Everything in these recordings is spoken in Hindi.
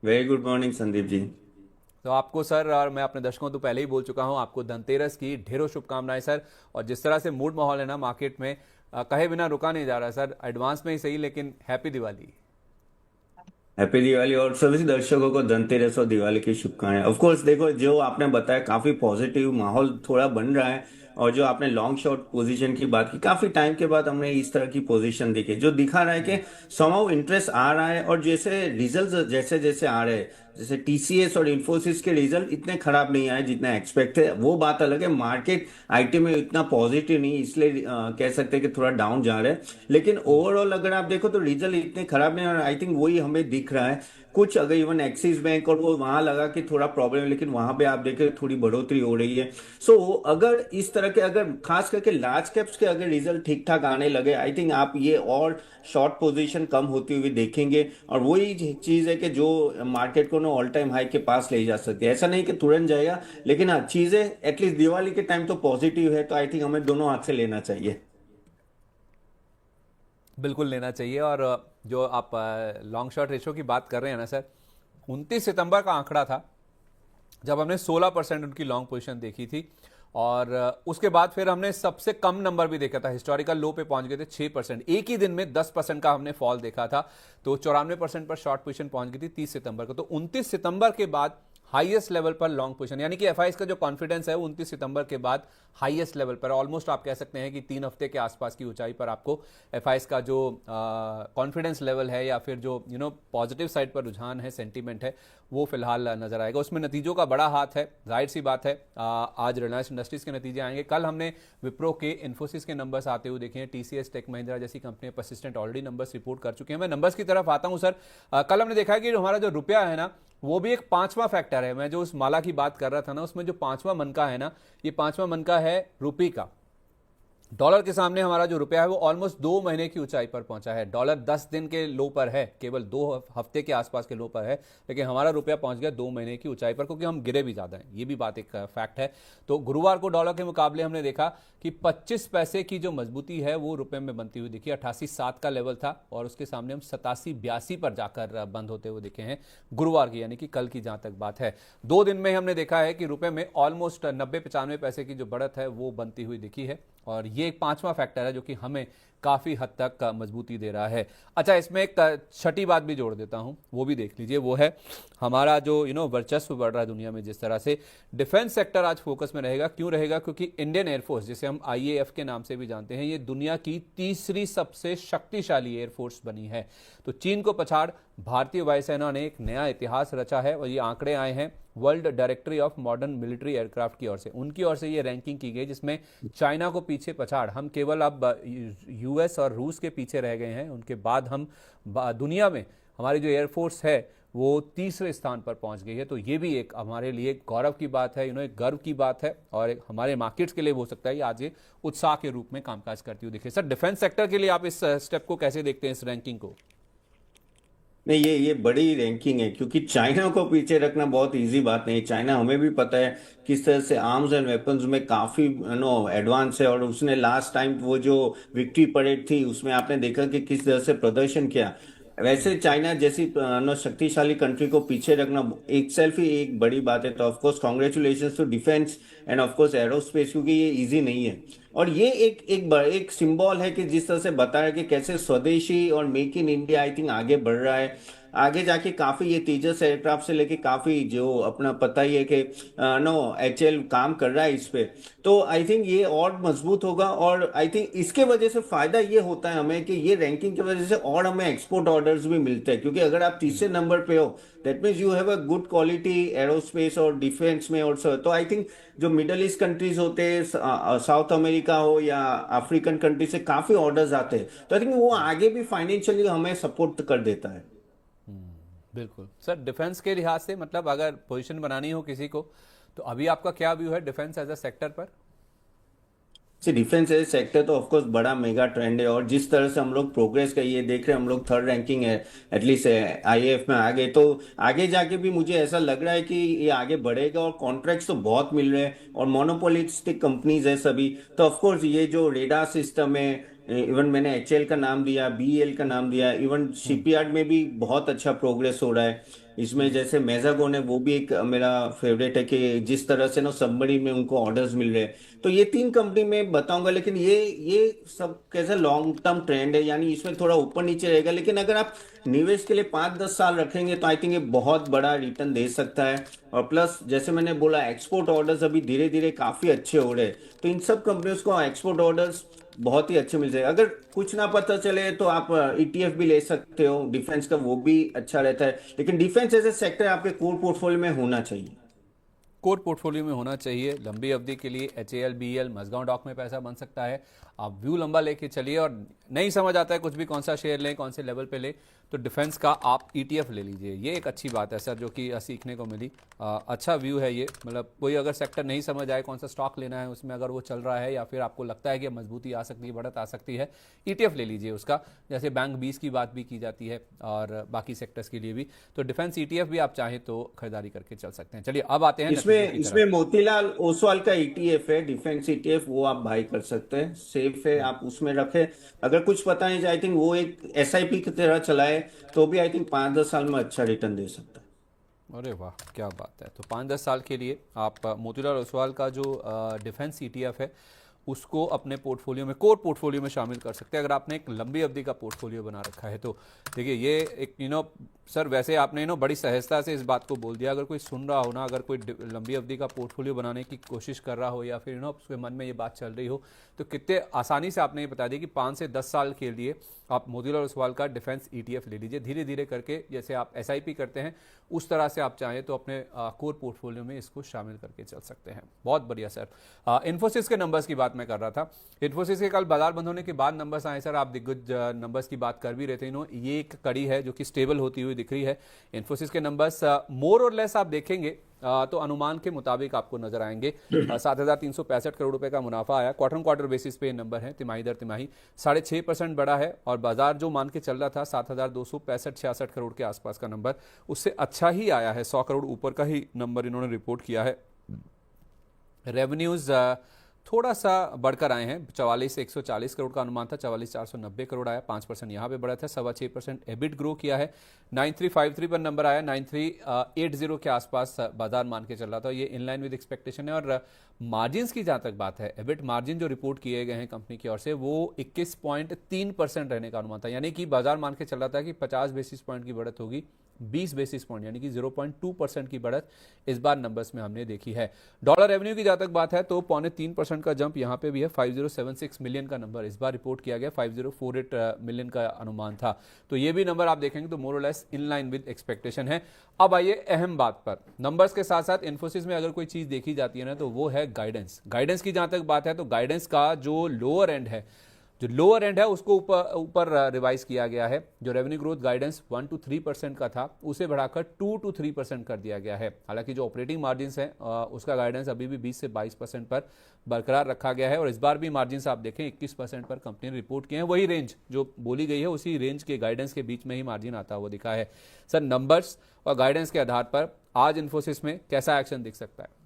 वेरी गुड मॉर्निंग संदीप जी। तो आपको सर, और मैं अपने दर्शकों तो पहले ही बोल चुका हूं, आपको धनतेरस की ढेरों शुभकामनाएं सर। और जिस तरह से मूड माहौल है ना मार्केट में, कहे बिना रुका नहीं जा रहा सर। एडवांस में ही सही, लेकिन हैप्पी दिवाली। हैप्पी दिवाली और सभी दर्शकों को धनतेरस और दिवाली की शुभकामनाएं। ऑफ कोर्स देखो, जो आपने बताया काफी पॉजिटिव माहौल थोड़ा बन रहा है। और जो आपने लॉन्ग शॉर्ट पोजीशन की बात की, काफी टाइम के बाद हमने इस तरह की पोजीशन देखी जो दिखा रहा है कि समहाउ इंटरेस्ट आ रहा है। और जैसे रिजल्ट जैसे जैसे आ रहे हैं, जैसे टीसीएस और इन्फोसिस के रिजल्ट इतने खराब नहीं आए जितना एक्सपेक्ट है, वो बात अलग है। मार्केट आईटी में इतना पॉजिटिव नहीं, इसलिए कह सकते हैं कि थोड़ा डाउन जा रहा है। लेकिन ओवरऑल अगर आप देखो तो रिजल्ट इतने खराब नहीं, और आई थिंक वही हमें दिख रहा है। कुछ अगर इवन एक्सिस बैंक और वो वहां लगा कि थोड़ा प्रॉब्लम है, लेकिन वहां पे आप देखें थोड़ी बढ़ोतरी हो रही है। सो अगर इस तरह के, अगर खास करके लार्ज कैप्स के अगर रिजल्ट ठीक ठाक आने लगे, आई थिंक आप ये और शॉर्ट पोजीशन कम होती हुई देखेंगे। और वही चीज है कि जो मार्केट को ना ऑल टाइम हाई के पास ले जा सकती है। ऐसा नहीं कि तुरंत जाएगा, लेकिन हाँ, चीजें एटलीस्ट दिवाली के टाइम तो पॉजिटिव है, तो आई थिंक हमें दोनों हाथ से लेना चाहिए। बिल्कुल लेना चाहिए। और जो आप लॉन्ग शॉर्ट रेशो की बात कर रहे हैं ना सर, 29 सितंबर का आंकड़ा था जब हमने 16% उनकी लॉन्ग पोजीशन देखी थी। और उसके बाद फिर हमने सबसे कम नंबर भी देखा था, हिस्टोरिकल लो पे पहुंच गए थे 6%। एक ही दिन में 10% का हमने फॉल देखा था। तो 94% पर शॉर्ट पोजीशन पहुंच गई थी 30 सितंबर को। तो 29 सितंबर के बाद हाईएस्ट लेवल पर लॉन्ग पोजीशन, यानी कि एफआईएस का जो कॉन्फिडेंस है वो 29 सितंबर के बाद हाईएस्ट लेवल पर, ऑलमोस्ट आप कह सकते हैं कि 3 हफ्ते के आसपास की ऊंचाई पर आपको एफआईएस का जो कॉन्फिडेंस लेवल है, या फिर जो पॉजिटिव साइड पर रुझान है, सेंटीमेंट है, वो फिलहाल नजर आएगा। उसमें नतीजों का बड़ा हाथ है, जाहिर सी बात है। आज रिलायंस इंडस्ट्रीज के नतीजे आएंगे, कल हमने विप्रो के, इन्फोसिस के नंबर्स आते हुए देखे हैं, टीसीएस, टेक महिंद्रा जैसी company persistent already numbers report कर चुके हैं। मैं नंबर्स की तरफ आता हूं सर। कल हमने देखा है कि हमारा जो रुपया है ना, वो भी एक पांचवा फैक्टर है। मैं जो उस माला की बात कर रहा था ना, उसमें जो पांचवा मनका है ना, ये पांचवा मनका है रुपये का। डॉलर के सामने हमारा जो रुपया है वो ऑलमोस्ट 2 महीने की ऊंचाई पर पहुंचा है। डॉलर 10 दिन के लो पर है, केवल 2 हफ्ते के आसपास के लो पर है, लेकिन हमारा रुपया पहुंच गया 2 महीने की ऊंचाई पर, क्योंकि हम गिरे भी ज्यादा हैं। ये भी बात एक फैक्ट है। तो गुरुवार को डॉलर के मुकाबले हमने देखा कि 25 पैसे की जो मजबूती है वो रुपए में बनती हुई दिखी। 88.7 का लेवल था और उसके सामने हम 87-82 पर जाकर बंद होते हुए दिखे हैं गुरुवार की, यानी कि कल की जहां तक बात है। 2 दिन में हमने देखा है कि रुपए में ऑलमोस्ट 90-95 पैसे की जो बढ़त है वो बनती हुई दिखी है। और ये एक पांचवा फैक्टर है जो कि हमें काफी हद तक मजबूती दे रहा है। अच्छा, इसमें एक छठी बात भी जोड़ देता हूं, वो भी देख लीजिए। वो है हमारा जो वर्चस्व बढ़ रहा है दुनिया में जिस तरह से। डिफेंस सेक्टर आज फोकस में रहेगा। क्यों रहेगा? क्योंकि इंडियन एयरफोर्स, जिसे हम आईएएफ के नाम से भी जानते हैं, ये दुनिया की तीसरी सबसे शक्तिशाली एयरफोर्स बनी है। तो चीन को पछाड़ भारतीय वायुसेना ने एक नया इतिहास रचा है। और ये आंकड़े आए हैं world directory of modern military aircraft की ओर से। उनकी ओर से ये रैंकिंग की गई, जिसमें चाइना को पीछे पछाड़ हम केवल अब यूएस और रूस के पीछे रह गए हैं। उनके बाद हम दुनिया में हमारी जो एयरफोर्स है वो तीसरे स्थान पर पहुंच गई है। तो ये भी एक हमारे लिए गौरव की बात है, एक गर्व की बात है। और एक हमारे मार्केट्स के लिए हो सकता है ये आज ये उत्साह के रूप में कामकाज करती हुई दिखे। सर, डिफेंस सेक्टर के लिए आप इस स्टेप को कैसे देखते हैं, इस रैंकिंग को? नहीं, ये बड़ी रैंकिंग है, क्योंकि चाइना को पीछे रखना बहुत इजी बात नहीं है। चाइना, हमें भी पता है किस तरह से आर्म्स एंड वेपन्स में काफी एडवांस है। और उसने लास्ट टाइम वो जो विक्ट्री परेड थी उसमें आपने देखा कि किस तरह से प्रदर्शन किया। वैसे चाइना जैसी शक्तिशाली कंट्री को पीछे रखना एक सेल्फ ही एक बड़ी बात है। तो of course congratulation to defence and of course aerospace, क्योंकि ये इजी नहीं है। और ये एक सिंबल है कि जिस तरह से बता रहे कि कैसे स्वदेशी और make in India I think आगे बढ़ रहा है। आगे जाके काफी ये तेजस एयरक्राफ्ट से लेके काफी जो अपना पता ही है कि नो एचएल काम कर रहा है इस पे। तो आई थिंक ये और मजबूत होगा। और आई थिंक इसके वजह से फायदा ये होता है हमें कि ये रैंकिंग की वजह से और हमें एक्सपोर्ट ऑर्डर्स भी मिलते हैं, क्योंकि अगर आप तीसरे नंबर पे हो, that means you have a good quality aerospace और डिफेंस में। और तो आई थिंक जो मिडल ईस्ट कंट्रीज होते हैं, साउथ अमेरिका हो या अफ्रीकन कंट्री से काफी ऑर्डर्स आते हैं। तो आई थिंक वो आगे भी फाइनेंशियली हमें सपोर्ट कर देता है। बिल्कुल सर। डिफेंस के लिहाज से मतलब अगर पोजीशन बनानी हो किसी को, तो अभी आपका क्या व्यू है डिफेंस एज अ सेक्टर पर? से डिफेंस एज सेक्टर तो ऑफकोर्स बड़ा मेगा ट्रेंड है। और जिस तरह से हम लोग प्रोग्रेस का ये देख रहे हैं, हम लोग थर्ड रैंकिंग है एटलीस्ट आईएएफ में आगे। तो आगे जाके भी मुझे ऐसा लग रहा है कि ये आगे बढ़ेगा। और कॉन्ट्रैक्ट्स तो बहुत मिल रहे हैं और मोनोपोलिस्टिक कंपनीज है सभी। तो ऑफकोर्स ये जो रेडार सिस्टम है, इवन मैंने HL का नाम दिया, BEL का नाम दिया, इवन शिपयार्ड में भी बहुत अच्छा प्रोग्रेस हो रहा है इसमें। जैसे मैजागोन है, वो भी एक मेरा फेवरेट है कि जिस तरह से ना सबमरीन में उनको ऑर्डर्स मिल रहे हैं। तो ये 3 कंपनी मैं बताऊंगा, लेकिन ये सब कैसा लॉन्ग टर्म ट्रेंड है, यानी इसमें थोड़ा ऊपर नीचे रहेगा, लेकिन अगर आप निवेश के लिए 5-10 साल रखेंगे तो आई थिंक ये बहुत बड़ा रिटर्न दे सकता है। और प्लस जैसे मैंने बोला, एक्सपोर्ट ऑर्डर्स अभी धीरे धीरे काफी अच्छे हो रहे हैं, तो इन सब कंपनियों को एक्सपोर्ट ऑर्डर्स बहुत ही अच्छे मिल जाएगा। अगर कुछ ना पता चले तो आप ETF भी ले सकते हो डिफेंस का, वो भी अच्छा रहता है, लेकिन डिफेंस ऐसे सेक्टर आपके कोर पोर्टफोलियो में होना चाहिए। कोर पोर्टफोलियो में होना चाहिए लंबी अवधि के लिए। HAL BEL मजगांव डॉक में पैसा बन सकता है। आप व्यू लंबा लेके चलिए, और नहीं समझ आता है कुछ भी कौन सा शेयर लें, कौन से लेवल पे लें, तो डिफेंस का आप ETF ले लीजिए। ये एक अच्छी बात है सर, जो कि सीखने को मिली। अच्छा व्यू है ये, मतलब कोई अगर सेक्टर नहीं समझ आए कौन सा स्टॉक लेना है उसमें, अगर वो चल रहा है या फिर आपको लगता है कि मजबूती आ सकती है, बढ़त आ सकती है, ETF ले लीजिए उसका। जैसे बैंक 20 की बात भी की जाती है और बाकी सेक्टर्स के लिए भी, तो डिफेंस ETF भी आप चाहें तो खरीदारी करके चल सकते हैं। चलिए अब आते हैं नतीजों इसमें की इसमें तरफ। मोतीलाल ओसवाल का ETF है, डिफेंस ETF, वो आप बाई कर सकते हैं, सेफ है, आप उसमें रखें। अगर कुछ पता नहीं, आई थिंक वो एक SIP की तरह चलाए तो भी आई थिंक 5-10 साल में अच्छा रिटर्न दे सकता है। अरे वाह, क्या बात है। तो 5-10 साल के लिए आप मोतीलाल ओसवाल का जो डिफेंस ETF है उसको अपने पोर्टफोलियो में, कोर पोर्टफोलियो में शामिल कर सकते हैं, अगर आपने एक लंबी अवधि का पोर्टफोलियो बना रखा है तो। देखिए ये एक सर वैसे आपने बड़ी सहजता से इस बात को बोल दिया। अगर कोई सुन रहा हो ना, अगर कोई लंबी अवधि का पोर्टफोलियो बनाने की कोशिश कर रहा हो, या फिर उसके मन में ये बात चल रही हो, तो कितने आसानी से आपने ये बता दिया कि 5 से 10 साल के लिए आप मोतीलाल ओसवाल का डिफेंस ETF ले लीजिए। धीरे धीरे करके जैसे आप SIP करते हैं उस तरह से आप चाहें तो अपने कोर पोर्टफोलियो में इसको शामिल करके चल सकते हैं। बहुत बढ़िया सर। इन्फोसिस के नंबर्स की बात मैं कर रहा था। इन्फोसिस के कल बाजार बंद होने के बाद नंबर्स आए सर, आप दिग्गज नंबर्स की बात कर भी रहे थे। ये एक कड़ी है जो कि स्टेबल होती हुई दिख रही है। इन्फोसिस के नंबर्स मोर और लेस आप देखेंगे तो अनुमान के मुताबिक आपको नजर आएंगे। 7,365 करोड़ रुपए का मुनाफा आया। क्वार्टर क्वार्टर बेसिस पे नंबर है, तिमाही दर तिमाही 6.5% बढ़ा है, और बाजार जो मान के चल रहा था 7,265-66 करोड़ के आसपास का नंबर, उससे अच्छा ही आया है। 100 करोड़ ऊपर का ही नंबर इन्होंने रिपोर्ट किया है। रेवेन्यूज थोड़ा सा बढ़कर आए हैं। 44,140 करोड़ का अनुमान था, 44,490 करोड़ आया, 5% यहाँ पे बढ़ा था। 6.25% एबिट ग्रो किया है। 9353 पर नंबर आया, 9380 के आसपास बाजार मान के चल रहा था। ये इन लाइन विद एक्सपेक्टेशन है। और मार्जिन्स की जहाँ तक बात है, एबिट मार्जिन जो रिपोर्ट किए गए हैं कंपनी की ओर से, वो 21.3% रहने का अनुमान था। यानी कि बाजार मान के चल रहा था कि 50 बेसिस पॉइंट की बढ़त होगी, 20 बेसिस पॉइंट यानी कि 0.2% की बढ़त इस बार नंबर्स में हमने देखी है। डॉलर रेवेन्यू की जहां तक बात है तो 0.3% का जंप यहां पे भी है। 5076 मिलियन का नंबर इस बार रिपोर्ट किया गया, 5048 मिलियन का अनुमान था। तो ये भी नंबर आप देखेंगे तो मोर और less in line with expectation है। अब आइए अहम बात पर। नंबर्स के साथ साथ इन्फोसिस में अगर कोई चीज देखी जाती है ना, तो वो है गाइडेंस। गाइडेंस की जहां तक बात है तो गाइडेंस का जो लोअर एंड है, उसको ऊपर ऊपर रिवाइज किया गया है। जो रेवेन्यू ग्रोथ गाइडेंस 1 to 3% का था, उसे बढ़ाकर 2 to 3% कर दिया गया है। हालांकि जो ऑपरेटिंग मार्जिन है उसका गाइडेंस अभी भी 20 से 22% पर बरकरार रखा गया है। और इस बार भी मार्जिन आप देखें 21% पर कंपनी ने रिपोर्ट किए हैं। वही रेंज जो बोली गई है, उसी रेंज के गाइडेंस के बीच में ही मार्जिन आता हुआ दिखा है। सर नंबर्स और गाइडेंस के आधार पर आज इन्फोसिस में कैसा एक्शन दिख सकता है?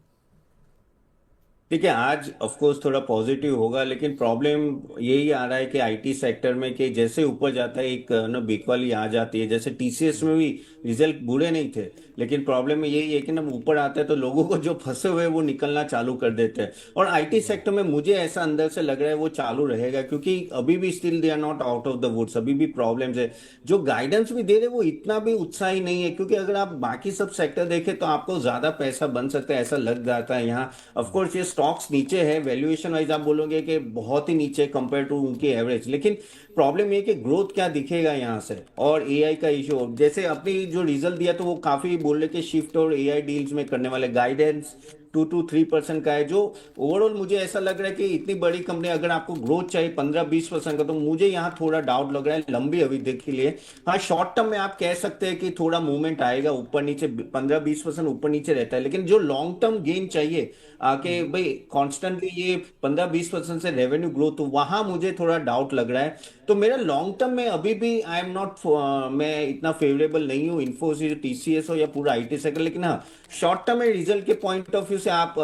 ठीक है, आज ऑफ कोर्स थोड़ा पॉजिटिव होगा, लेकिन प्रॉब्लम यही आ रहा है कि IT सेक्टर में कि जैसे ऊपर जाता है एक ना बिक वाली आ जाती है। जैसे TCS में भी रिजल्ट बुरे नहीं थे, लेकिन प्रॉब्लम यही है कि ना ऊपर आता है तो लोगों को जो फंसे हुए हैं वो निकलना चालू कर देते हैं। और IT सेक्टर में मुझे ऐसा अंदर से लग रहा है वो चालू रहेगा, क्योंकि अभी भी still they are not out of the woods, अभी भी प्रॉब्लम्स है। जो गाइडेंस भी दे रहे वो इतना भी उत्साही नहीं है, क्योंकि अगर आप बाकी सब सेक्टर देखें तो आपको ज्यादा पैसा बन सकता है, ऐसा लग जाता है यहाँ। ऑफकोर्स ये स्टॉक्स नीचे है, वैल्यूएशन वाइज आप बोलोगे कि बहुत ही नीचे कंपेयर टू उनकी एवरेज, लेकिन प्रॉब्लम ये कि ग्रोथ क्या दिखेगा यहाँ से। और AI का इशू, जैसे अपनी जो रिजल्ट दिया तो वो काफी बोल रहे कि शिफ्ट और AI डील्स में करने वाले, गाइडेंस 2 to 3% का है। जो ओवरऑल मुझे ऐसा लग रहा है कि इतनी बड़ी कंपनी अगर आपको ग्रोथ चाहिए 15-20% का, तो मुझे यहाँ थोड़ा डाउट लग रहा है लंबी अवधि के लिए। हाँ, शॉर्ट टर्म में आप कह सकते हैं कि थोड़ा मूवमेंट आएगा ऊपर नीचे, 15-20% ऊपर नीचे रहता है, लेकिन जो लॉन्ग टर्म गेन चाहिए आके भाई कॉन्स्टेंटली ये 15-20% से रेवेन्यू ग्रोथ, तो वहां मुझे थोड़ा डाउट लग रहा है। तो मेरा लॉन्ग टर्म में अभी भी आई एम नॉट, मैं इतना फेवरेबल नहीं हूँ इन्फोसिस, TCS हो या पूरा IT सेक्टर, लेकिन हाँ शॉर्ट टर्म में रिजल्ट के पॉइंट ऑफ व्यू से आप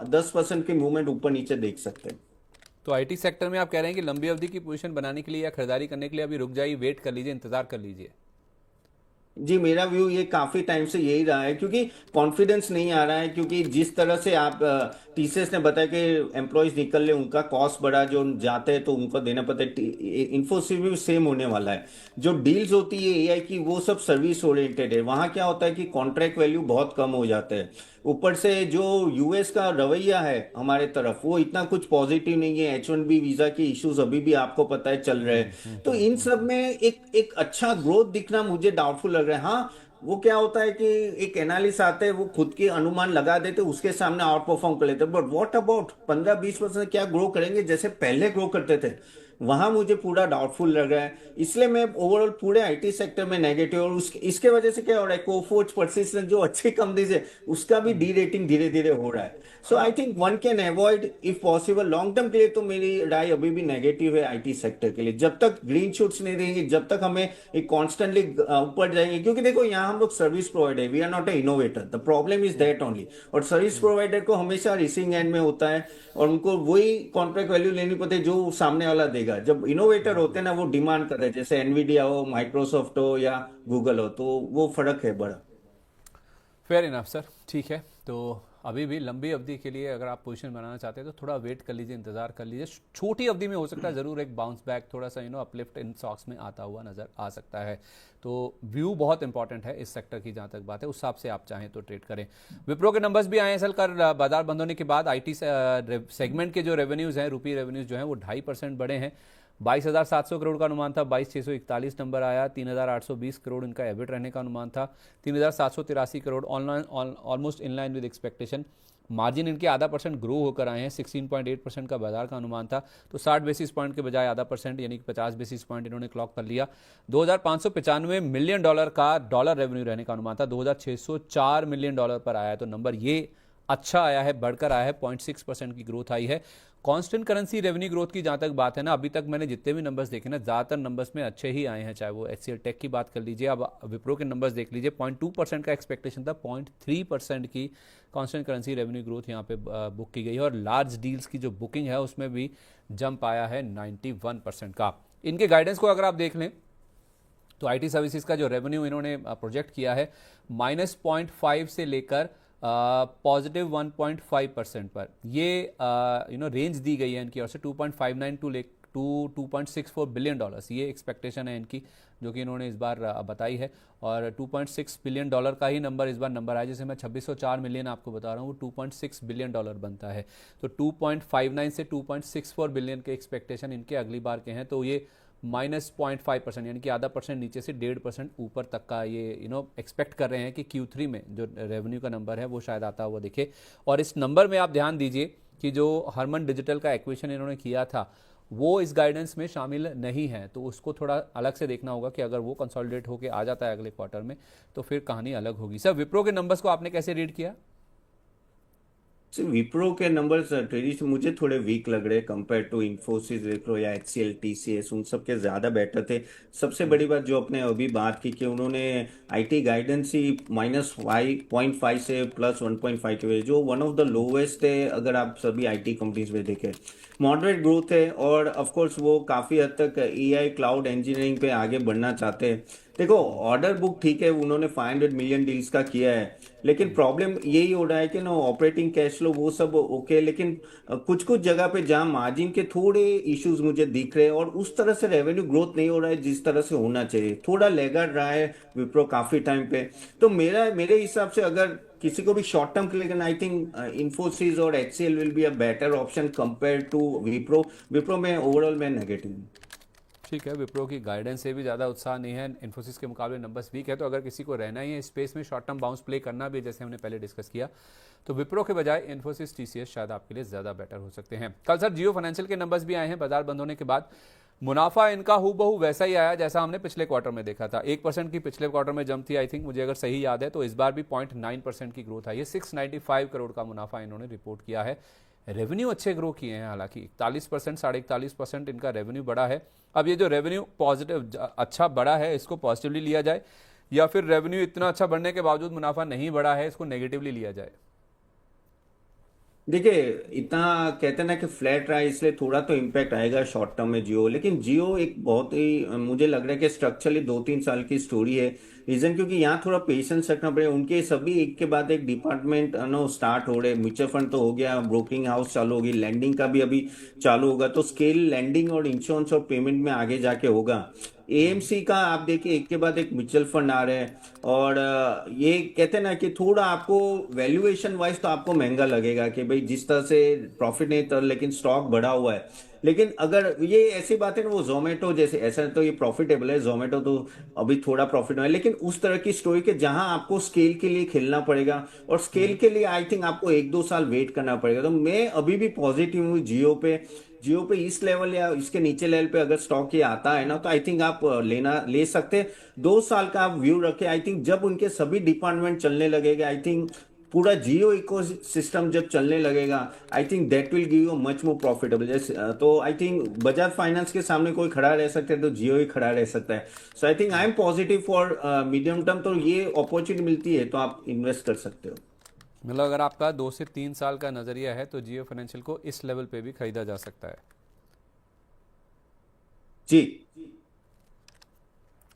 10% की मूवमेंट ऊपर नीचे देख सकते हैं। तो आईटी सेक्टर में आप कह रहे हैं कि लंबी अवधि की पोजीशन बनाने के लिए या खरीदारी करने के लिए अभी रुक जाइए, वेट कर लीजिए, इंतजार कर लीजिए। जी, मेरा व्यू ये काफी टाइम से यही रहा है, क्योंकि कॉन्फिडेंस नहीं आ रहा है। क्योंकि जिस तरह से आप टीसीएस ने बताया कि एम्प्लॉयज निकल ले, उनका कॉस्ट बढ़ा, जो जाते हैं तो उनको देना पड़ता है। इन्फोसिस भी सेम होने वाला है। जो डील्स होती है एआई की, वो सब सर्विस ओरिएंटेड है। वहां क्या होता है कि कॉन्ट्रैक्ट वैल्यू बहुत कम हो जाता है। ऊपर से जो यूएस का रवैया है हमारे तरफ, वो इतना कुछ पॉजिटिव नहीं है। H1B वीजा के इश्यूज अभी भी आपको पता है चल रहे हैं। तो इन सब में एक एक अच्छा ग्रोथ दिखना मुझे डाउटफुल लग रहा है। हाँ, वो क्या होता है कि एक एनालिस्ट आते हैं, वो खुद के अनुमान लगा देते, उसके सामने आउट परफॉर्म कर लेते, बट व्हाट अबाउट 15-20% क्या ग्रो करेंगे जैसे पहले ग्रो करते थे? वहां मुझे पूरा डाउटफुल लग रहा है। इसलिए मैं ओवरऑल पूरे आईटी सेक्टर में नेगेटिव। और इसके वजह से क्या हो रहा है, कोफोर्ज परसिस्टेंट जो अच्छी कंपनीज है, उसका भी डी रेटिंग धीरे धीरे हो रहा है। So I think one can avoid if possible. Long term के लिए तो मेरी राय अभी भी नेगेटिव है आईटी सेक्टर के लिए। जब तक ग्रीन शूट्स नहीं देंगे, जब तक हमें एक कॉन्स्टेंटली ऊपर जाएंगे। क्योंकि देखो, यहाँ हम लोग सर्विस प्रोवाइडर है, we are not a innovator, the problem is that only. और सर्विस प्रोवाइडर को हमेशा रिसीविंग एंड में होता है, और उनको वही कॉन्ट्रैक्ट वैल्यू लेनी पड़ती है जो सामने वाला देगा। जब इनोवेटर होते हैं ना, वो डिमांड कर रहे हैं, जैसे एनवीडिया हो, माइक्रोसॉफ्ट हो या गूगल हो, तो वो फर्क है बड़ा। फेयर इनफ सर, ठीक है। तो अभी भी लंबी अवधि के लिए अगर आप पोजीशन बनाना चाहते हैं तो थोड़ा वेट कर लीजिए, इंतजार कर लीजिए। छोटी अवधि में हो सकता है ज़रूर एक बाउंस बैक, थोड़ा सा अपलिफ्ट इन स्टॉक्स में आता हुआ नज़र आ सकता है। तो व्यू बहुत इंपॉर्टेंट है इस सेक्टर की, जहाँ तक बात है उस हिसाब से आप चाहें तो ट्रेड करें। विप्रो के नंबर्स भी आए हैं कल बाजार बंद होने के बाद। आईटी सेगमेंट के जो रेवेन्यूज़ हैं, रुपी रेवेन्यूज़ जो हैं वो 2.5% बढ़े हैं। 22,700 करोड़ का अनुमान था, 22,641 नंबर आया। 3,820 करोड़ इनका एबिट रहने का अनुमान था। 3,783 crore, online almost in line with expectation. Margin इनके आधा % ग्रो होकर आए हैं। 16.8% का बाजार का अनुमान था, तो 60 बेसिस पॉइंट के बजाय आधा % यानी कि 50 बेसिस पॉइंट इन्होंने क्लॉक कर लिया। 2,595 मिलियन डॉलर का डॉलर रेवेन्यू रहने का अनुमान था, 2,604 मिलियन डॉलर पर आया है। तो नंबर ये अच्छा आया है, बढ़कर आया है, 0.6% की ग्रोथ आई है। कांस्टेंट करेंसी रेवेन्यू ग्रोथ की जहां तक बात है ना, अभी तक मैंने जितने भी नंबर्स देखे ना, ज़्यादातर नंबर्स में अच्छे ही आए हैं। चाहे वो एचसीएल टेक की बात कर लीजिए, अब विप्रो के नंबर्स देख लीजिए। 0.2% का एक्सपेक्टेशन था, 0.3% की कांस्टेंट करेंसी रेवेन्यू ग्रोथ यहाँ पे बुक की गई है। और लार्ज डील्स की जो बुकिंग है उसमें भी जंप आया है 91% का। इनके गाइडेंस को अगर आप देख लें तो आईटी सर्विसेज का जो रेवेन्यू इन्होंने प्रोजेक्ट किया है -0.5 से लेकर +1.5% पर, ये रेंज दी गई है इनकी ओर से। 2.59 टू 2.64 बिलियन डॉलर्स ये एक्सपेक्टेशन है इनकी, जो कि इन्होंने इस बार बताई है। और 2.6 बिलियन डॉलर का ही नंबर इस बार नंबर आया। जैसे मैं 2604 मिलियन आपको बता रहा हूँ, वो 2.6 बिलियन डॉलर बनता है। तो 2.59 से 2.64 बिलियन के एक्सपेक्टेशन इनके अगली बार के हैं। तो ये -0.5% यानी कि आधा % नीचे से 1.5% ऊपर तक का ये एक्सपेक्ट कर रहे हैं कि Q3 में जो रेवेन्यू का नंबर है वो शायद आता हुआ दिखे। और इस नंबर में आप ध्यान दीजिए कि जो हरमन डिजिटल का एक्विजिशन इन्होंने किया था वो इस गाइडेंस में शामिल नहीं है। तो उसको थोड़ा अलग से देखना होगा कि अगर वो कंसोलिडेट होकर आ जाता है अगले क्वार्टर में तो फिर कहानी अलग होगी। सर, विप्रो के नंबर्स को आपने कैसे रीड किया? विप्रो के नंबर्स ट्रेडिशनल मुझे थोड़े वीक लग रहे हैं कंपेयर टू इन्फोसिस, विप्रो या एचसीएल, टीसीएस, उन सब के ज्यादा बेटर थे। सबसे बड़ी बात जो अपने अभी बात की कि उन्होंने आईटी गाइडेंस ही -5.5 से +1.5 के, जो वन ऑफ द लोवेस्ट है अगर आप सभी आईटी कंपनीज में देखें। मॉडरेट ग्रोथ है, और ऑफ कोर्स वो काफी हद तक एआई क्लाउड इंजीनियरिंग पे आगे बढ़ना चाहते हैं। देखो, ऑर्डर बुक ठीक है, उन्होंने 500 मिलियन डील्स का किया है, लेकिन प्रॉब्लम यही हो रहा है कि ना ऑपरेटिंग कैश फ्लो वो सब ओके, लेकिन कुछ कुछ जगह पे जहाँ मार्जिन के थोड़े इश्यूज मुझे दिख रहे हैं, और उस तरह से रेवेन्यू ग्रोथ नहीं हो रहा है जिस तरह से होना चाहिए। थोड़ा लेगार्ड रहा है विप्रो काफी टाइम पे। तो मेरे हिसाब से अगर किसी को भी शॉर्ट टर्म के लिए, आई थिंक इन्फोसिस और HCL will be a better option compare to Wipro. Wipro में ओवरऑल मैं नेगेटिव हूँ। ठीक है, विप्रो की गाइडेंस से भी ज़्यादा उत्साह नहीं है, इन्फोसिस के मुकाबले नंबर्स वीक है। तो अगर किसी को रहना ही है स्पेस में, शॉर्ट टर्म बाउंस प्ले करना भी है, जैसे हमने पहले डिस्कस किया, तो विप्रो के बजाय इन्फोसिस, टीसीएस शायद आपके लिए ज़्यादा बेटर हो सकते हैं। कल सर जियो फाइनेंशियल के नंबर्स भी आए हैं बाजार बंद होने के बाद। मुनाफा इनका हूबहू वैसा ही आया जैसा हमने पिछले क्वार्टर में देखा था। 1% की पिछले क्वार्टर में जंप थी, आई थिंक, मुझे अगर सही याद है। तो इस बार भी 0.9% की ग्रोथ आई है। 695 करोड़ का मुनाफा इन्होंने रिपोर्ट किया है। रेवेन्यू अच्छे ग्रो किए हैं, हालांकि 41%, 41.5% इनका रेवेन्यू बढ़ा है। अब ये जो रेवेन्यू पॉजिटिव अच्छा बढ़ा है, इसको पॉजिटिवली लिया जाए, या फिर रेवेन्यू इतना अच्छा बढ़ने के बावजूद मुनाफा नहीं बढ़ा है, इसको नेगेटिवली लिया जाए? देखिए, इतना कहते हैं ना कि फ्लैट रहा है, इसलिए थोड़ा तो इम्पैक्ट आएगा शॉर्ट टर्म में जियो, लेकिन जियो एक बहुत ही मुझे लग रहा है कि स्ट्रक्चरली 2-3 साल की स्टोरी है। रीजन क्योंकि यहाँ थोड़ा पेशेंस रखना पड़ेगा, उनके सभी एक के बाद एक डिपार्टमेंट नो स्टार्ट हो रहे, म्यूचुअल फंड तो हो गया, ब्रोकिंग हाउस चालू होगी, लैंडिंग का भी अभी चालू होगा, तो स्केल लैंडिंग और इंश्योरेंस और पेमेंट में आगे जाके होगा। एएमसी का आप देखिए एक के बाद एक म्यूचुअल फंड आ रहे हैं, और ये कहते हैं ना कि थोड़ा आपको वैल्यूएशन वाइज तो आपको महंगा लगेगा कि भाई जिस तरह से प्रॉफिट नहीं था लेकिन स्टॉक बढ़ा हुआ है। लेकिन अगर ये ऐसी बात है ना, वो जोमेटो जैसे, ऐसा तो ये प्रॉफिटेबल है जोमेटो तो, अभी थोड़ा प्रॉफिट में है, लेकिन उस तरह की स्टोरी के जहां आपको स्केल के लिए खेलना पड़ेगा, और स्केल के लिए आई थिंक आपको 1-2 साल वेट करना पड़ेगा। तो मैं अभी भी पॉजिटिव हूँ जियो पे। जियो पे इस लेवल या इसके नीचे लेवल पे अगर स्टॉक ये आता है ना, तो आई थिंक आप लेना ले सकते हैं। 2 साल का आप व्यू रखें, आई थिंक जब उनके सभी डिपार्टमेंट चलने लगेगा, आई थिंक पूरा जियो इकोसिस्टम जब चलने लगेगा, आई think that will give you much more profitable. जैसे तो आई थिंक बजाज फाइनेंस के सामने कोई खड़ा रह सकता है तो जियो ही खड़ा रह सकता है। So I think I am positive for medium term, तो ये अपॉर्चुनिटी मिलती है तो आप इन्वेस्ट कर सकते हो। मतलब अगर आपका 2 से 3 साल का नज़रिया है तो जियो फाइनेंशियल को इस लेवल पे भी खरीदा जा सकता है। जी।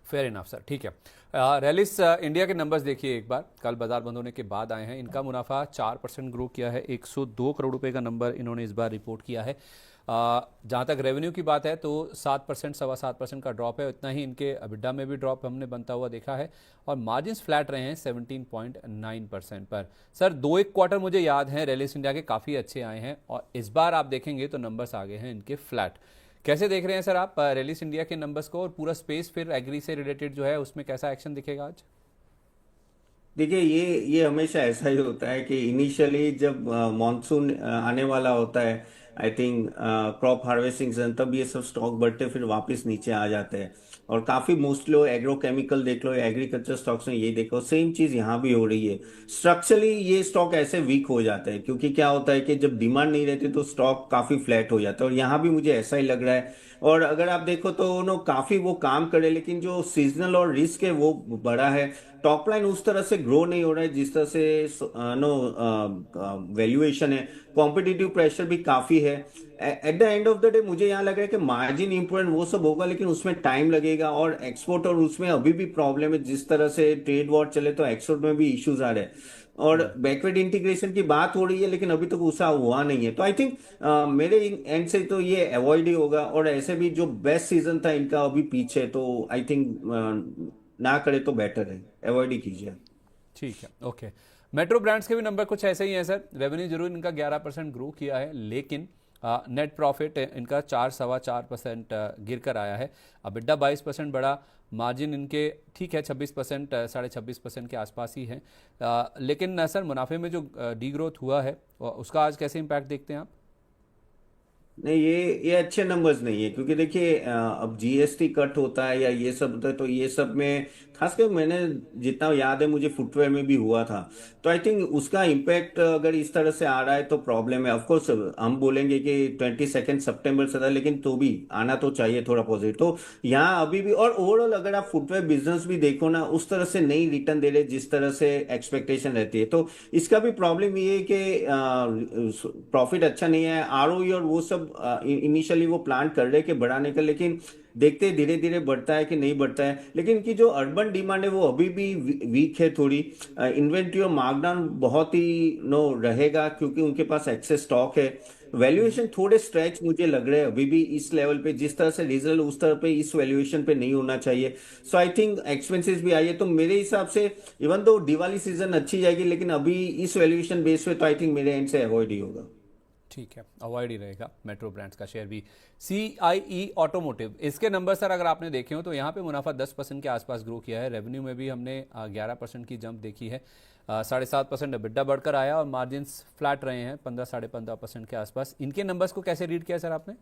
फेयर इनफ सर, ठीक है। रैलिस इंडिया के नंबर्स देखिए एक बार, कल बाजार बंद होने के बाद आए हैं। इनका मुनाफा 4% ग्रो किया है, 102 करोड़ रुपए का नंबर इन्होंने इस बार रिपोर्ट किया है। जहाँ तक रेवेन्यू की बात है तो 7%, 7.25% का ड्रॉप है, उतना ही इनके अबिडा में भी ड्रॉप हमने बनता हुआ देखा है, और मार्जिन्स फ्लैट रहे हैं 17.9% पर। सर 2 एक क्वार्टर मुझे याद है रैलिस इंडिया के काफ़ी अच्छे आए हैं, और इस बार आप देखेंगे तो नंबर्स आ गए हैं इनके फ्लैट। कैसे देख रहे हैं सर आप रैलिस इंडिया के नंबर्स को, और पूरा स्पेस फिर एग्री से रिलेटेड जो है उसमें कैसा एक्शन दिखेगा आज? देखिए, ये हमेशा ऐसा ही होता है कि इनिशियली जब मॉनसून आने वाला होता है, I think crop harvesting season, तब ये सब स्टॉक बढ़ते फिर वापस नीचे आ जाते हैं। और काफी मोस्ट लो एग्रोकेमिकल देख लो, एग्रीकल्चर स्टॉक्स में ये देखो, सेम चीज यहाँ भी हो रही है। स्ट्रक्चरली ये स्टॉक ऐसे वीक हो जाते हैं क्योंकि क्या होता है कि जब डिमांड नहीं रहती तो स्टॉक काफी फ्लैट हो जाता है, और यहाँ भी मुझे ऐसा ही लग रहा है। और अगर आप देखो तो नो काफी वो काम करे, लेकिन जो सीजनल और रिस्क है वो बड़ा है। टॉप लाइन उस तरह से ग्रो नहीं हो रहा है जिस तरह से नो वैल्यूएशन है। कॉम्पिटिटिव प्रेशर भी काफी है। Eight the end of the day मुझे यहाँ लग रहा है कि मार्जिन इंप्रूवमेंट वो सब होगा, लेकिन उसमें टाइम लगेगा, और एक्सपोर्ट और उसमें अभी भी प्रॉब्लम है, जिस तरह से ट्रेड वॉर चले तो एक्सपोर्ट में भी इश्यूज आ रहे हैं। और बैकवर्ड इंटीग्रेशन की बात हो रही है लेकिन अभी तक उसा हुआ नहीं है, तो आई थिंक मेरे एंड से तो ये अवॉइड ही होगा। और ऐसे भी जो बेस्ट सीजन था इनका अभी पीछे, तो आई थिंक ना करे तो बेटर है, अवॉइड ही कीजिए। ठीक है, ओके। मेट्रो ब्रांड्स के भी नंबर कुछ ऐसे ही हैं सर। रेवेन्यू जरूर इनका 11% ग्रो किया है, लेकिन नेट प्रॉफिट इनका 4-4.25% गिर कर आया है। अबिड्डा 22% बढ़ा, मार्जिन इनके ठीक है 26%, 26.5% के आसपास ही है। लेकिन सर मुनाफे में जो डी ग्रोथ हुआ है उसका आज कैसे इम्पैक्ट देखते हैं आप? नहीं, ये अच्छे नंबर्स नहीं है, क्योंकि देखिए अब जीएसटी कट होता है या ये सब होता है, तो ये सब में खासकर मैंने जितना याद है मुझे फुटवेयर में भी हुआ था। तो आई थिंक उसका इम्पैक्ट अगर इस तरह से आ रहा है तो प्रॉब्लम है। ऑफ कोर्स हम बोलेंगे कि 22 सितंबर से था, लेकिन तो भी आना तो चाहिए थोड़ा पॉजिटिव। तो यहाँ अभी भी, और ओवरऑल अगर आप फुटवेयर बिजनेस भी देखो ना, उस तरह से नहीं रिटर्न दे रहे जिस तरह से एक्सपेक्टेशन रहती है, तो इसका भी प्रॉब्लम ये है कि प्रॉफिट अच्छा नहीं है। आरओई और वो सब इनिशियली वो प्लान कर रहे हैं कि बढ़ाने का, लेकिन देखते धीरे धीरे बढ़ता है कि नहीं बढ़ता है। लेकिन इनकी जो अर्बन डिमांड है वो अभी भी वीक है थोड़ी। इन्वेंट्री और मार्कडाउन बहुत ही नो रहेगा क्योंकि उनके पास एक्सेस स्टॉक है। वैल्यूएशन थोड़े स्ट्रेच मुझे लग रहे हैं अभी भी इस लेवल पे, जिस तरह से रिजल्ट उस तरह पे इस वैल्यूएशन पे नहीं होना चाहिए। सो आई थिंक एक्सपेंसेस भी आई है, तो मेरे हिसाब से इवन दो दिवाली सीजन अच्छी जाएगी, लेकिन अभी इस वैल्यूएशन बेस पे तो आई थिंक मेरे एंड से अवॉइड ही होगा। ठीक है, अवॉइड ही रहेगा मेट्रो ब्रांड्स का शेयर भी। CIE ऑटोमोटिव, इसके नंबर सर अगर आपने देखे हो तो यहाँ पे मुनाफा 10% के आसपास ग्रो किया है। रेवेन्यू में भी हमने 11% की जंप देखी है, 7.5% EBITDA बढ़कर आया, और मार्जिन फ्लैट रहे हैं 15-15.5% के आसपास। इनके नंबर्स को कैसे रीड किया सर आपने?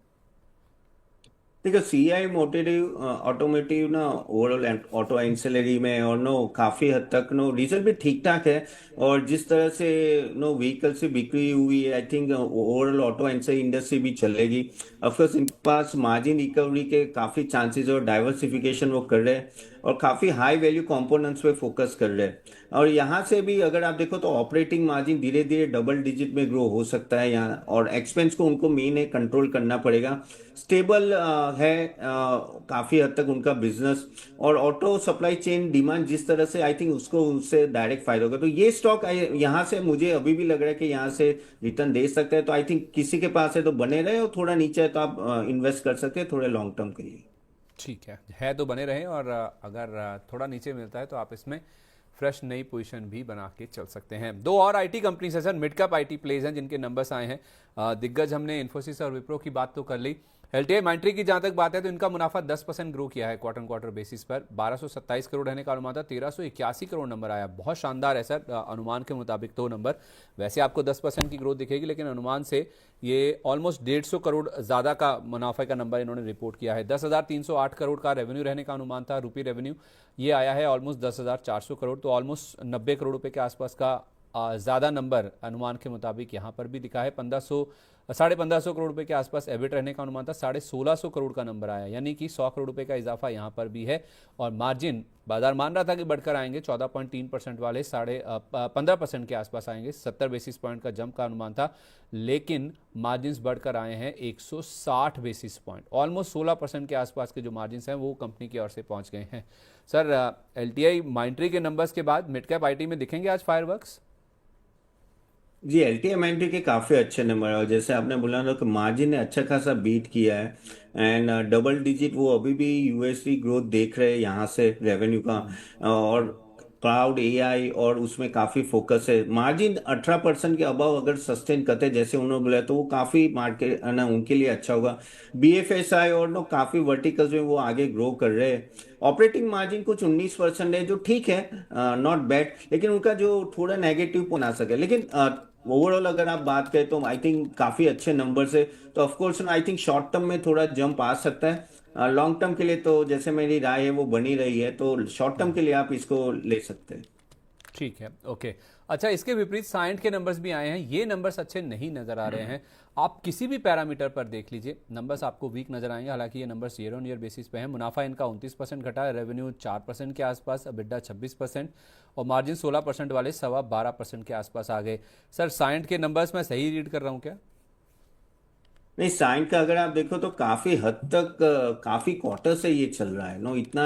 देखो, सीआई मोटिव ऑटोमेटिव ना ओवरऑल ऑटो एंसिलरी में और नो काफी हद तक नो रिजल्ट भी ठीक ठाक है। और जिस तरह से नो व्हीकल से बिक्री हुई है, I think overall auto ancillary industry भी चलेगी। ऑफकोर्स इनके पास मार्जिन रिकवरी के काफी चांसेस और डाइवर्सिफिकेशन वो कर रहे हैं। और काफी हाई वैल्यू कंपोनेंट्स पे फोकस कर रहे हैं। और यहाँ से भी अगर आप देखो तो ऑपरेटिंग मार्जिन धीरे धीरे डबल डिजिट में ग्रो हो सकता है यहाँ, और एक्सपेंस को उनको मेन है कंट्रोल करना पड़ेगा। स्टेबल है काफी हद तक उनका बिजनेस, और ऑटो सप्लाई चेन डिमांड जिस तरह से, आई थिंक उसको उससे डायरेक्ट फायदा होगा। तो ये स्टॉक यहाँ से मुझे अभी भी लग रहा है कि यहाँ से रिटर्न दे सकता है। तो आई थिंक किसी के पास है तो बने रहे, और थोड़ा नीचे है तो आप इन्वेस्ट कर सकते हैं थोड़े लॉन्ग टर्म के लिए। ठीक है तो बने रहें, और अगर थोड़ा नीचे मिलता है तो आप इसमें फ्रेश नई पोजीशन भी बना के चल सकते हैं। दो और आईटी कंपनीज है sir, mid cap IT plays हैं जिनके नंबर्स आए हैं। दिग्गज हमने इन्फोसिस और विप्रो की बात तो कर ली। एलटीआई माइंट्री की जहां तक बात है तो इनका मुनाफा 10% ग्रो किया है क्वार्टर क्वार्टर बेसिस पर। 1227 करोड़ रहने का अनुमान था, 1381 करोड़ नंबर आया, बहुत शानदार है सर अनुमान के मुताबिक तो नंबर। वैसे आपको 10% की ग्रोथ दिखेगी, लेकिन अनुमान से ये ऑलमोस्ट 150 करोड़ ज़्यादा का मुनाफे का नंबर इन्होंने रिपोर्ट किया है। 10,308 करोड़ का रेवेन्यू रहने का अनुमान था, रुपी रेवेन्यू, ये आया है ऑलमोस्ट 10,400 करोड़, तो ऑलमोस्ट 90 करोड़ रुपए के आसपास का ज़्यादा नंबर अनुमान के मुताबिक यहाँ पर भी दिखा है। 1500 करोड़ रुपए के आसपास एबिट रहने का अनुमान था, 1650 करोड़ का नंबर आया, यानी कि 100 करोड़ रुपए का इजाफा यहाँ पर भी है। और मार्जिन बाजार मान रहा था कि बढ़कर आएंगे 14.3% वाले 15% के आसपास आएंगे, 70 बेसिस पॉइंट का जंप का अनुमान था, लेकिन मार्जिन बढ़कर आए हैं 160 बेसिस पॉइंट, ऑलमोस्ट 16% के आसपास के जो मार्जिन हैं वो कंपनी की ओर से पहुंच गए हैं। सर एलटीआई माइंट्री के नंबर्स के बाद मिड कैप आईटी में दिखेंगे आज फायरवर्क्स? जी, LTMNT के काफ़ी अच्छे नंबर है, और जैसे आपने बोला ना कि मार्जिन ने अच्छा खासा बीट किया है, एंड डबल डिजिट वो अभी भी यूएसडी ग्रोथ देख रहे हैं यहाँ से रेवेन्यू का। और क्लाउड एआई और उसमें काफ़ी फोकस है। मार्जिन 18% के अबव अगर सस्टेन करते जैसे उन्होंने बोला, तो वो काफ़ी मार्केट ना उनके लिए अच्छा होगा। BFSI और नो काफ़ी वर्टिकल्स में वो आगे ग्रो कर रहे हैं। ऑपरेटिंग मार्जिन कुछ 19% है, जो ठीक है, नॉट बैड, लेकिन उनका जो थोड़ा नेगेटिव पॉइंट आ सके, लेकिन ओवरऑल अगर आप बात करें तो आई थिंक काफी अच्छे नंबर है। तो of course I think short term में थोड़ा जंप आ सकता है, लॉन्ग टर्म के लिए तो जैसे मेरी राय है वो बनी रही है, तो शॉर्ट टर्म के लिए आप इसको ले सकते हैं। ठीक है, ओके। अच्छा, इसके विपरीत साइंट के नंबर्स भी आए हैं, ये नंबर्स अच्छे नहीं नजर आ रहे हैं। आप किसी भी पैरामीटर पर देख लीजिए, नंबर्स आपको वीक नजर आएंगे। हालांकि ये numbers year on year basis पे हैं। मुनाफा इनका 29% घटा है, रेवेन्यू 4% के आसपास, अबिड्डा 26%, और मार्जिन 16% वाले 12.25% के आसपास आ गए। सर साइंट के नंबर्स मैं सही रीड कर रहा हूँ क्या? नहीं, साइन का अगर आप देखो तो काफी हद तक काफी क्वार्टर से ये चल रहा है नो, इतना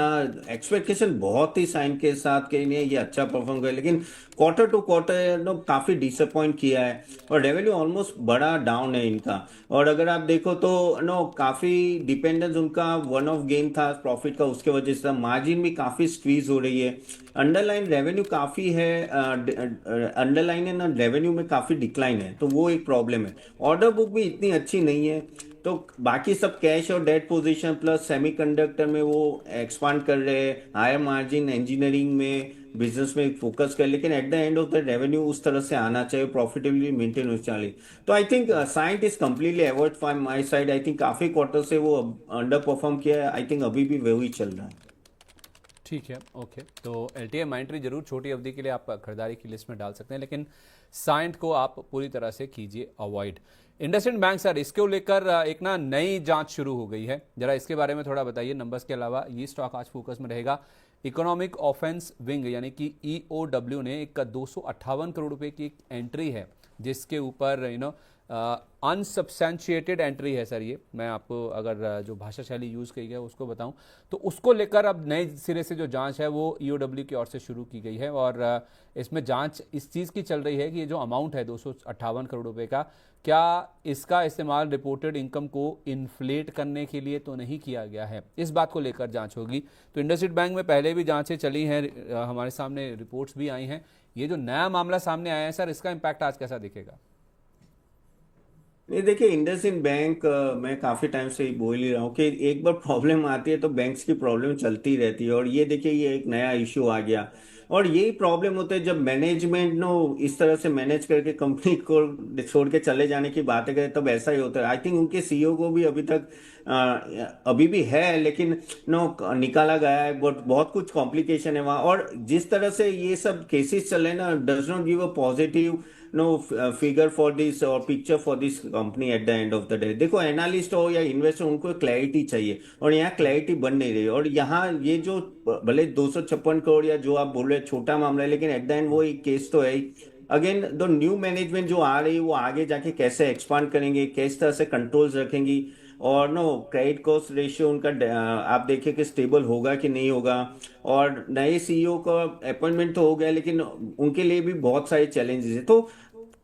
एक्सपेक्टेशन बहुत ही साइन के साथ के नहीं ये अच्छा परफॉर्म करे, लेकिन क्वार्टर टू क्वार्टर नो काफी डिसअपॉइंट किया है, और रेवेन्यू ऑलमोस्ट बड़ा डाउन है इनका। और अगर आप देखो तो नो काफी डिपेंडेंस उनका वन ऑफ गेम था प्रॉफिट का, उसके वजह से मार्जिन भी काफी स्क्वीज हो रही है। अंडरलाइन रेवेन्यू काफी है, अंडरलाइन है ना, रेवेन्यू में काफी डिक्लाइन है, तो वो एक प्रॉब्लम है। ऑर्डर बुक भी इतनी अच्छी नहीं है। तो बाकी सब कैश और डेट पोजीशन प्लस सेमीकंडक्टर में वो एक्सपांड कर रहे हैं, हायर मार्जिन इंजीनियरिंग में बिजनेस में फोकस कर, लेकिन eight the end of the revenue उस तरह से आना चाहिए, प्रॉफिटेबिलिटी मेंटेन होनी चाहिए। तो I think Cyient is completely avoid from my side. I think काफी क्वार्टर से वो अंडर परफॉर्म किया है, आई थिंक अभी भी वही चल रहा है। ठीक है, ओके। तो एलटीआई माइंट्री जरूर छोटी अवधि के लिए आप खरीदारी की लिस्ट में डाल सकते हैं, लेकिन साइंट को आप पूरी तरह से कीजिए अवॉइड। इंडसइंड बैंक सर, इसको लेकर एक ना नई जांच शुरू हो गई है, जरा इसके बारे में थोड़ा बताइए। नंबर्स के अलावा ये स्टॉक आज फोकस में रहेगा। इकोनॉमिक ऑफेंस विंग यानी कि ईओडब्ल्यू ने एक 258 करोड़ रुपए की एक एंट्री है, जिसके ऊपर अनसब्सटेंशिएटेड एंट्री है सर। ये मैं आपको अगर जो भाषा शैली यूज़ की गई है उसको बताऊं तो उसको लेकर अब नए सिरे से जो जांच है वो ईओडब्ल्यू की ओर से शुरू की गई है, और इसमें जांच इस चीज़ की चल रही है कि ये जो अमाउंट है 258 करोड़ रुपए का, क्या इसका इस्तेमाल रिपोर्टेड इनकम को इन्फ्लेट करने के लिए तो नहीं किया गया है, इस बात को लेकर जांच होगी। तो इंडसइंड बैंक में पहले भी जांचें चली हैं, हमारे सामने रिपोर्ट्स भी आई हैं। ये जो नया मामला सामने आया है सर, इसका इम्पैक्ट आज कैसा दिखेगा? नहीं, देखिए इंडसइंड बैंक, मैं काफी टाइम से ही बोल ही रहा हूँ कि एक बार प्रॉब्लम आती है तो बैंक्स की प्रॉब्लम चलती रहती है, और ये देखिए ये एक नया इश्यू आ गया। और यही प्रॉब्लम होता है जब मैनेजमेंट नो इस तरह से मैनेज करके कंपनी को छोड़ के चले जाने की बातें करें, तब ऐसा ही होता है। आई थिंक उनके सीईओ को भी अभी तक अभी भी है, लेकिन नो निकाला गया है, बट बहुत कुछ कॉम्प्लिकेशन है वहाँ। और जिस तरह से ये सब केसेस चल रहे हैं ना, does not give a positive no figure for this और picture for this company at the end of the day. देखो एनालिस्ट हो या इन्वेस्टर, उनको क्लैरिटी चाहिए और यहाँ क्लैरिटी बन नहीं रही। और यहाँ ये जो भले 256 करोड़ या जो आप बोल रहे हैं छोटा मामला है, लेकिन एट द एंड वो एक केस तो है ही। अगेन द न्यू मैनेजमेंट जो आ रही है वो आगे जाके कैसे एक्सपांड करेंगे, किस तरह से कंट्रोल्स रखेंगी, और नो क्रेडिट कॉस्ट रेशियो उनका आप देखिए कि स्टेबल होगा कि नहीं होगा। और नए सीईओ का अपॉइंटमेंट तो हो गया, लेकिन उनके लिए भी बहुत सारे चैलेंजेस है। तो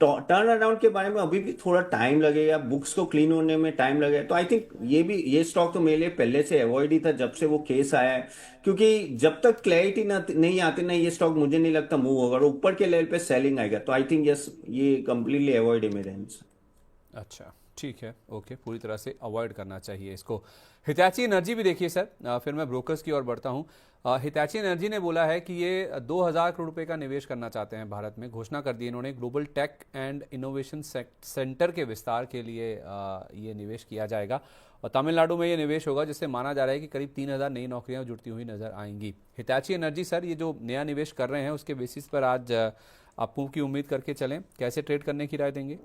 टर्न अराउंड के बारे में अभी भी थोड़ा टाइम लगेगा, बुक्स को क्लीन होने में टाइम लगेगा। तो आई थिंक ये स्टॉक तो मेरे लिए पहले से अवॉइड ही था जब से वो केस आया है। क्योंकि जब तक क्लैरिटी नहीं आती ना, ये स्टॉक मुझे नहीं लगता मूव होगा, और ऊपर के लेवल पे सेलिंग आएगा। तो आई थिंक यस, ये कंप्लीटली अवॉइड है मेरे हिसाब से। अच्छा, ठीक है, ओके, पूरी तरह से अवॉइड करना चाहिए इसको। हिताची एनर्जी भी देखिए सर, फिर मैं ब्रोकर्स की ओर बढ़ता हूँ। हिताची एनर्जी ने बोला है कि ये 2000 करोड़ रुपए का निवेश करना चाहते हैं भारत में। घोषणा कर दी इन्होंने, global tech and innovation centre के विस्तार के लिए ये निवेश किया जाएगा और तमिलनाडु में ये निवेश होगा, जिससे माना जा रहा है कि करीब 3000 नई नौकरियां जुड़ती हुई नजर आएंगी। हिताची एनर्जी सर, ये जो नया निवेश कर रहे हैं उसके बेसिस पर आज आपको की उम्मीद करके चलें, कैसे ट्रेड करने की राय देंगे?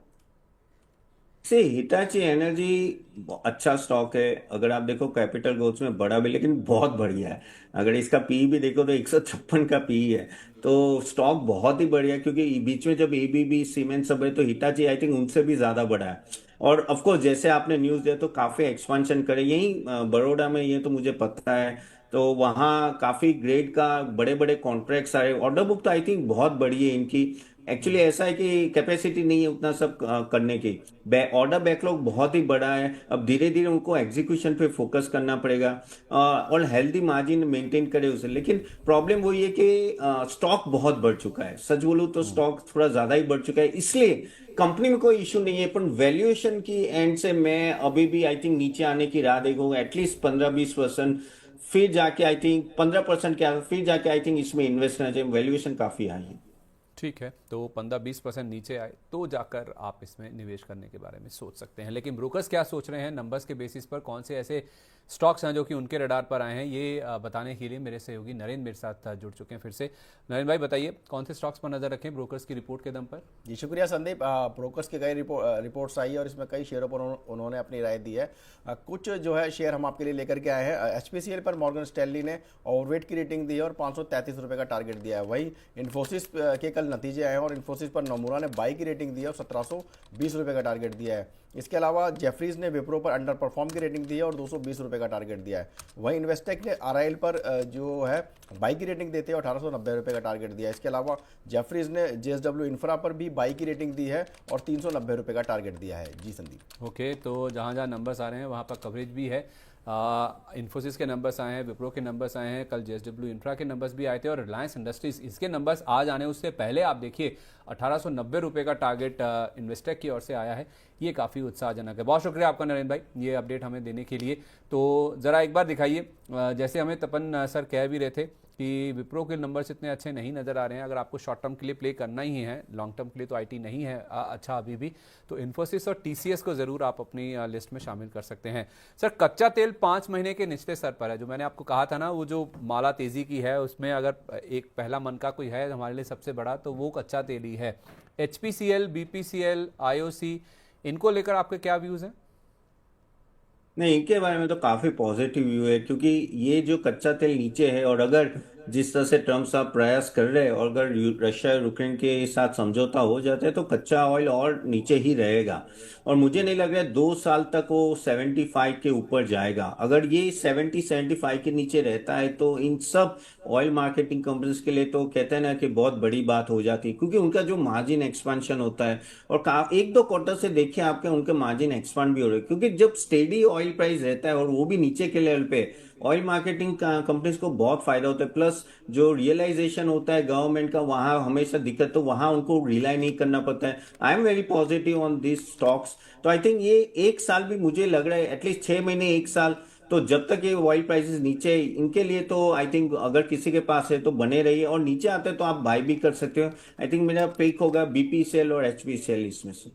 से हिटाची एनर्जी अच्छा स्टॉक है। अगर आप देखो कैपिटल ग्रोथ में बड़ा भी, लेकिन बहुत बढ़िया है। अगर इसका पी भी देखो तो 156 का पी है। तो स्टॉक बहुत ही बढ़िया है, क्योंकि बीच में जब एबीबी सीमेंट सब है तो हिटाची आई थिंक उनसे भी ज्यादा बड़ा है। और ऑफ कोर्स जैसे आपने न्यूज दिया तो काफी एक्सपांशन करे यही बड़ौदा में, ये तो मुझे पता है। तो वहाँ काफी ग्रेड का बड़े बड़े कॉन्ट्रैक्ट्स आए, ऑर्डर बुक तो आई थिंक बहुत बड़ी है इनकी। एक्चुअली ऐसा है कि कैपेसिटी नहीं है उतना सब करने की। ऑर्डर बैकलॉग बहुत ही बड़ा है। अब धीरे धीरे उनको एग्जीक्यूशन पे फोकस करना पड़ेगा, और हेल्दी मार्जिन मेंटेन करे उसे। लेकिन प्रॉब्लम वही है कि स्टॉक बहुत बढ़ चुका है, सच बोलूं तो स्टॉक थोड़ा ज्यादा ही बढ़ चुका है। इसलिए कंपनी में कोई इशू नहीं है, पर वैल्यूएशन की एंड से मैं अभी भी आई थिंक नीचे आने की राह देखूंगा, एटलीस्ट 15-20%। फिर जाके आई थिंक 15% क्या, फिर जाके आई थिंक इसमें इन्वेस्ट करना चाहिए। वैल्यूएशन काफी हाई है। ठीक है, तो 15-20% नीचे आए तो जाकर आप इसमें निवेश करने के बारे में सोच सकते हैं। लेकिन ब्रोकर्स क्या सोच रहे हैं, नंबर्स के बेसिस पर कौन से ऐसे स्टॉक्स हैं जो कि उनके रडार पर आए हैं, ये बताने के लिए मेरे सहयोगी नरेंद्र मेरे साथ जुड़ चुके हैं फिर से। नरेंद्र भाई बताइए, कौन से स्टॉक्स पर नजर रखें ब्रोकर्स की रिपोर्ट के दम पर? जी शुक्रिया संदीप। ब्रोकर्स के कई रिपोर्ट्स आई है और इसमें कई शेयरों पर उन्होंने अपनी राय दी है। कुछ जो है शेयर हम आपके लिए लेकर के आए हैं। एचपीसीएल पर मॉर्गन स्टैनली ने ओवरवेट की रेटिंग दी है और 533 रुपये का टारगेट दिया है। वहीं इन्फोसिस के कल नतीजे आए हैं और इन्फोसिस पर नोमुरा ने बाई की रेटिंग दी है और 1720 रुपये का टारगेट दिया है। इसके अलावा जेफरीज ने विप्रो पर अंडर परफॉर्म की रेटिंग दी है और 220 रुपये का टारगेट दिया है। वहीं इन्वेस्टेक ने आरआईएल पर जो है बाई की रेटिंग देते हैं 1890 रुपये का टारगेट दिया है। इसके अलावा जेफरीज ने जेएसडब्ल्यू इंफ्रा पर भी बाई की रेटिंग दी है और 390 रुपये का टारगेट दिया है। जी संदीप। ओके, तो जहाँ जहाँ नंबर्स आ रहे हैं वहाँ पर कवरेज भी है। इन्फोसिस के नंबर्स आए हैं, विप्रो के नंबर्स आए हैं, कल जेएसडब्ल्यू इंफ्रा के नंबर्स भी आए थे, और रिलायंस इंडस्ट्रीज इसके नंबर्स आज आने उससे पहले आप देखिए 1890 रुपये का टारगेट इन्वेस्टेक की ओर से आया है। ये काफ़ी उत्साहजनक है। बहुत शुक्रिया आपका नरेंद्र भाई, ये अपडेट हमें देने के लिए। तो ज़रा एक बार दिखाइए, जैसे हमें तपन सर कह भी रहे थे कि विप्रो के नंबर्स इतने अच्छे नहीं नज़र आ रहे हैं। अगर आपको शॉर्ट टर्म के लिए प्ले करना ही है, लॉन्ग टर्म के लिए तो आईटी नहीं है अच्छा अभी भी, तो इन्फोसिस और टीसीएस को ज़रूर आप अपनी लिस्ट में शामिल कर सकते हैं। सर, कच्चा तेल 5 महीने के निचले स्तर पर है। जो मैंने आपको कहा था ना, वो जो माला तेज़ी की है उसमें अगर एक पहला मन का कोई है हमारे लिए सबसे बड़ा, तो वो कच्चा तेल ही है। एचपीसीएल, बीपीसीएल, आईओसी, इनको लेकर आपके क्या व्यूज़ हैं? नहीं, इनके बारे में तो काफी पॉजिटिव व्यू है, क्योंकि ये जो कच्चा तेल नीचे है, और अगर जिस तरह से ट्रम्प साहब प्रयास कर रहे हैं, और अगर रशिया और यूक्रेन के साथ समझौता हो जाता है तो कच्चा ऑयल और नीचे ही रहेगा। और मुझे नहीं लग रहा है 2 साल तक वो 75 के ऊपर जाएगा। अगर ये 70-75 के नीचे रहता है तो इन सब ऑयल मार्केटिंग कंपनीज के लिए तो कहते हैं ना कि बहुत बड़ी बात हो जाती है, क्योंकि उनका जो मार्जिन एक्सपेंशन होता है, और 1-2 क्वार्टर से देखिए आपके उनके मार्जिन एक्सपांड भी हो रहे हैं। क्योंकि जब स्टेडी ऑयल प्राइस रहता है और वो भी नीचे के लेवल पे, ऑयल मार्केटिंग कंपनीज को बहुत फायदा होता है। प्लस जो रियलाइजेशन होता है गवर्नमेंट का, वहां हमेशा दिक्कत, तो वहां उनको रिलाई नहीं करना पड़ता है। I am very positive on this stocks. तो आई थिंक ये 1 साल भी मुझे लग रहा है, एटलीस्ट 6 महीने 1 साल, तो जब तक ये ऑयल प्राइसेस नीचे है, इनके लिए तो आई थिंक अगर किसी के पास है तो बने रहिए, और नीचे आते हैं तो आप बाय भी कर सकते हो। आई थिंक मेरा पिक होगा बीपीसीएल और एचपीसीएल इसमें से।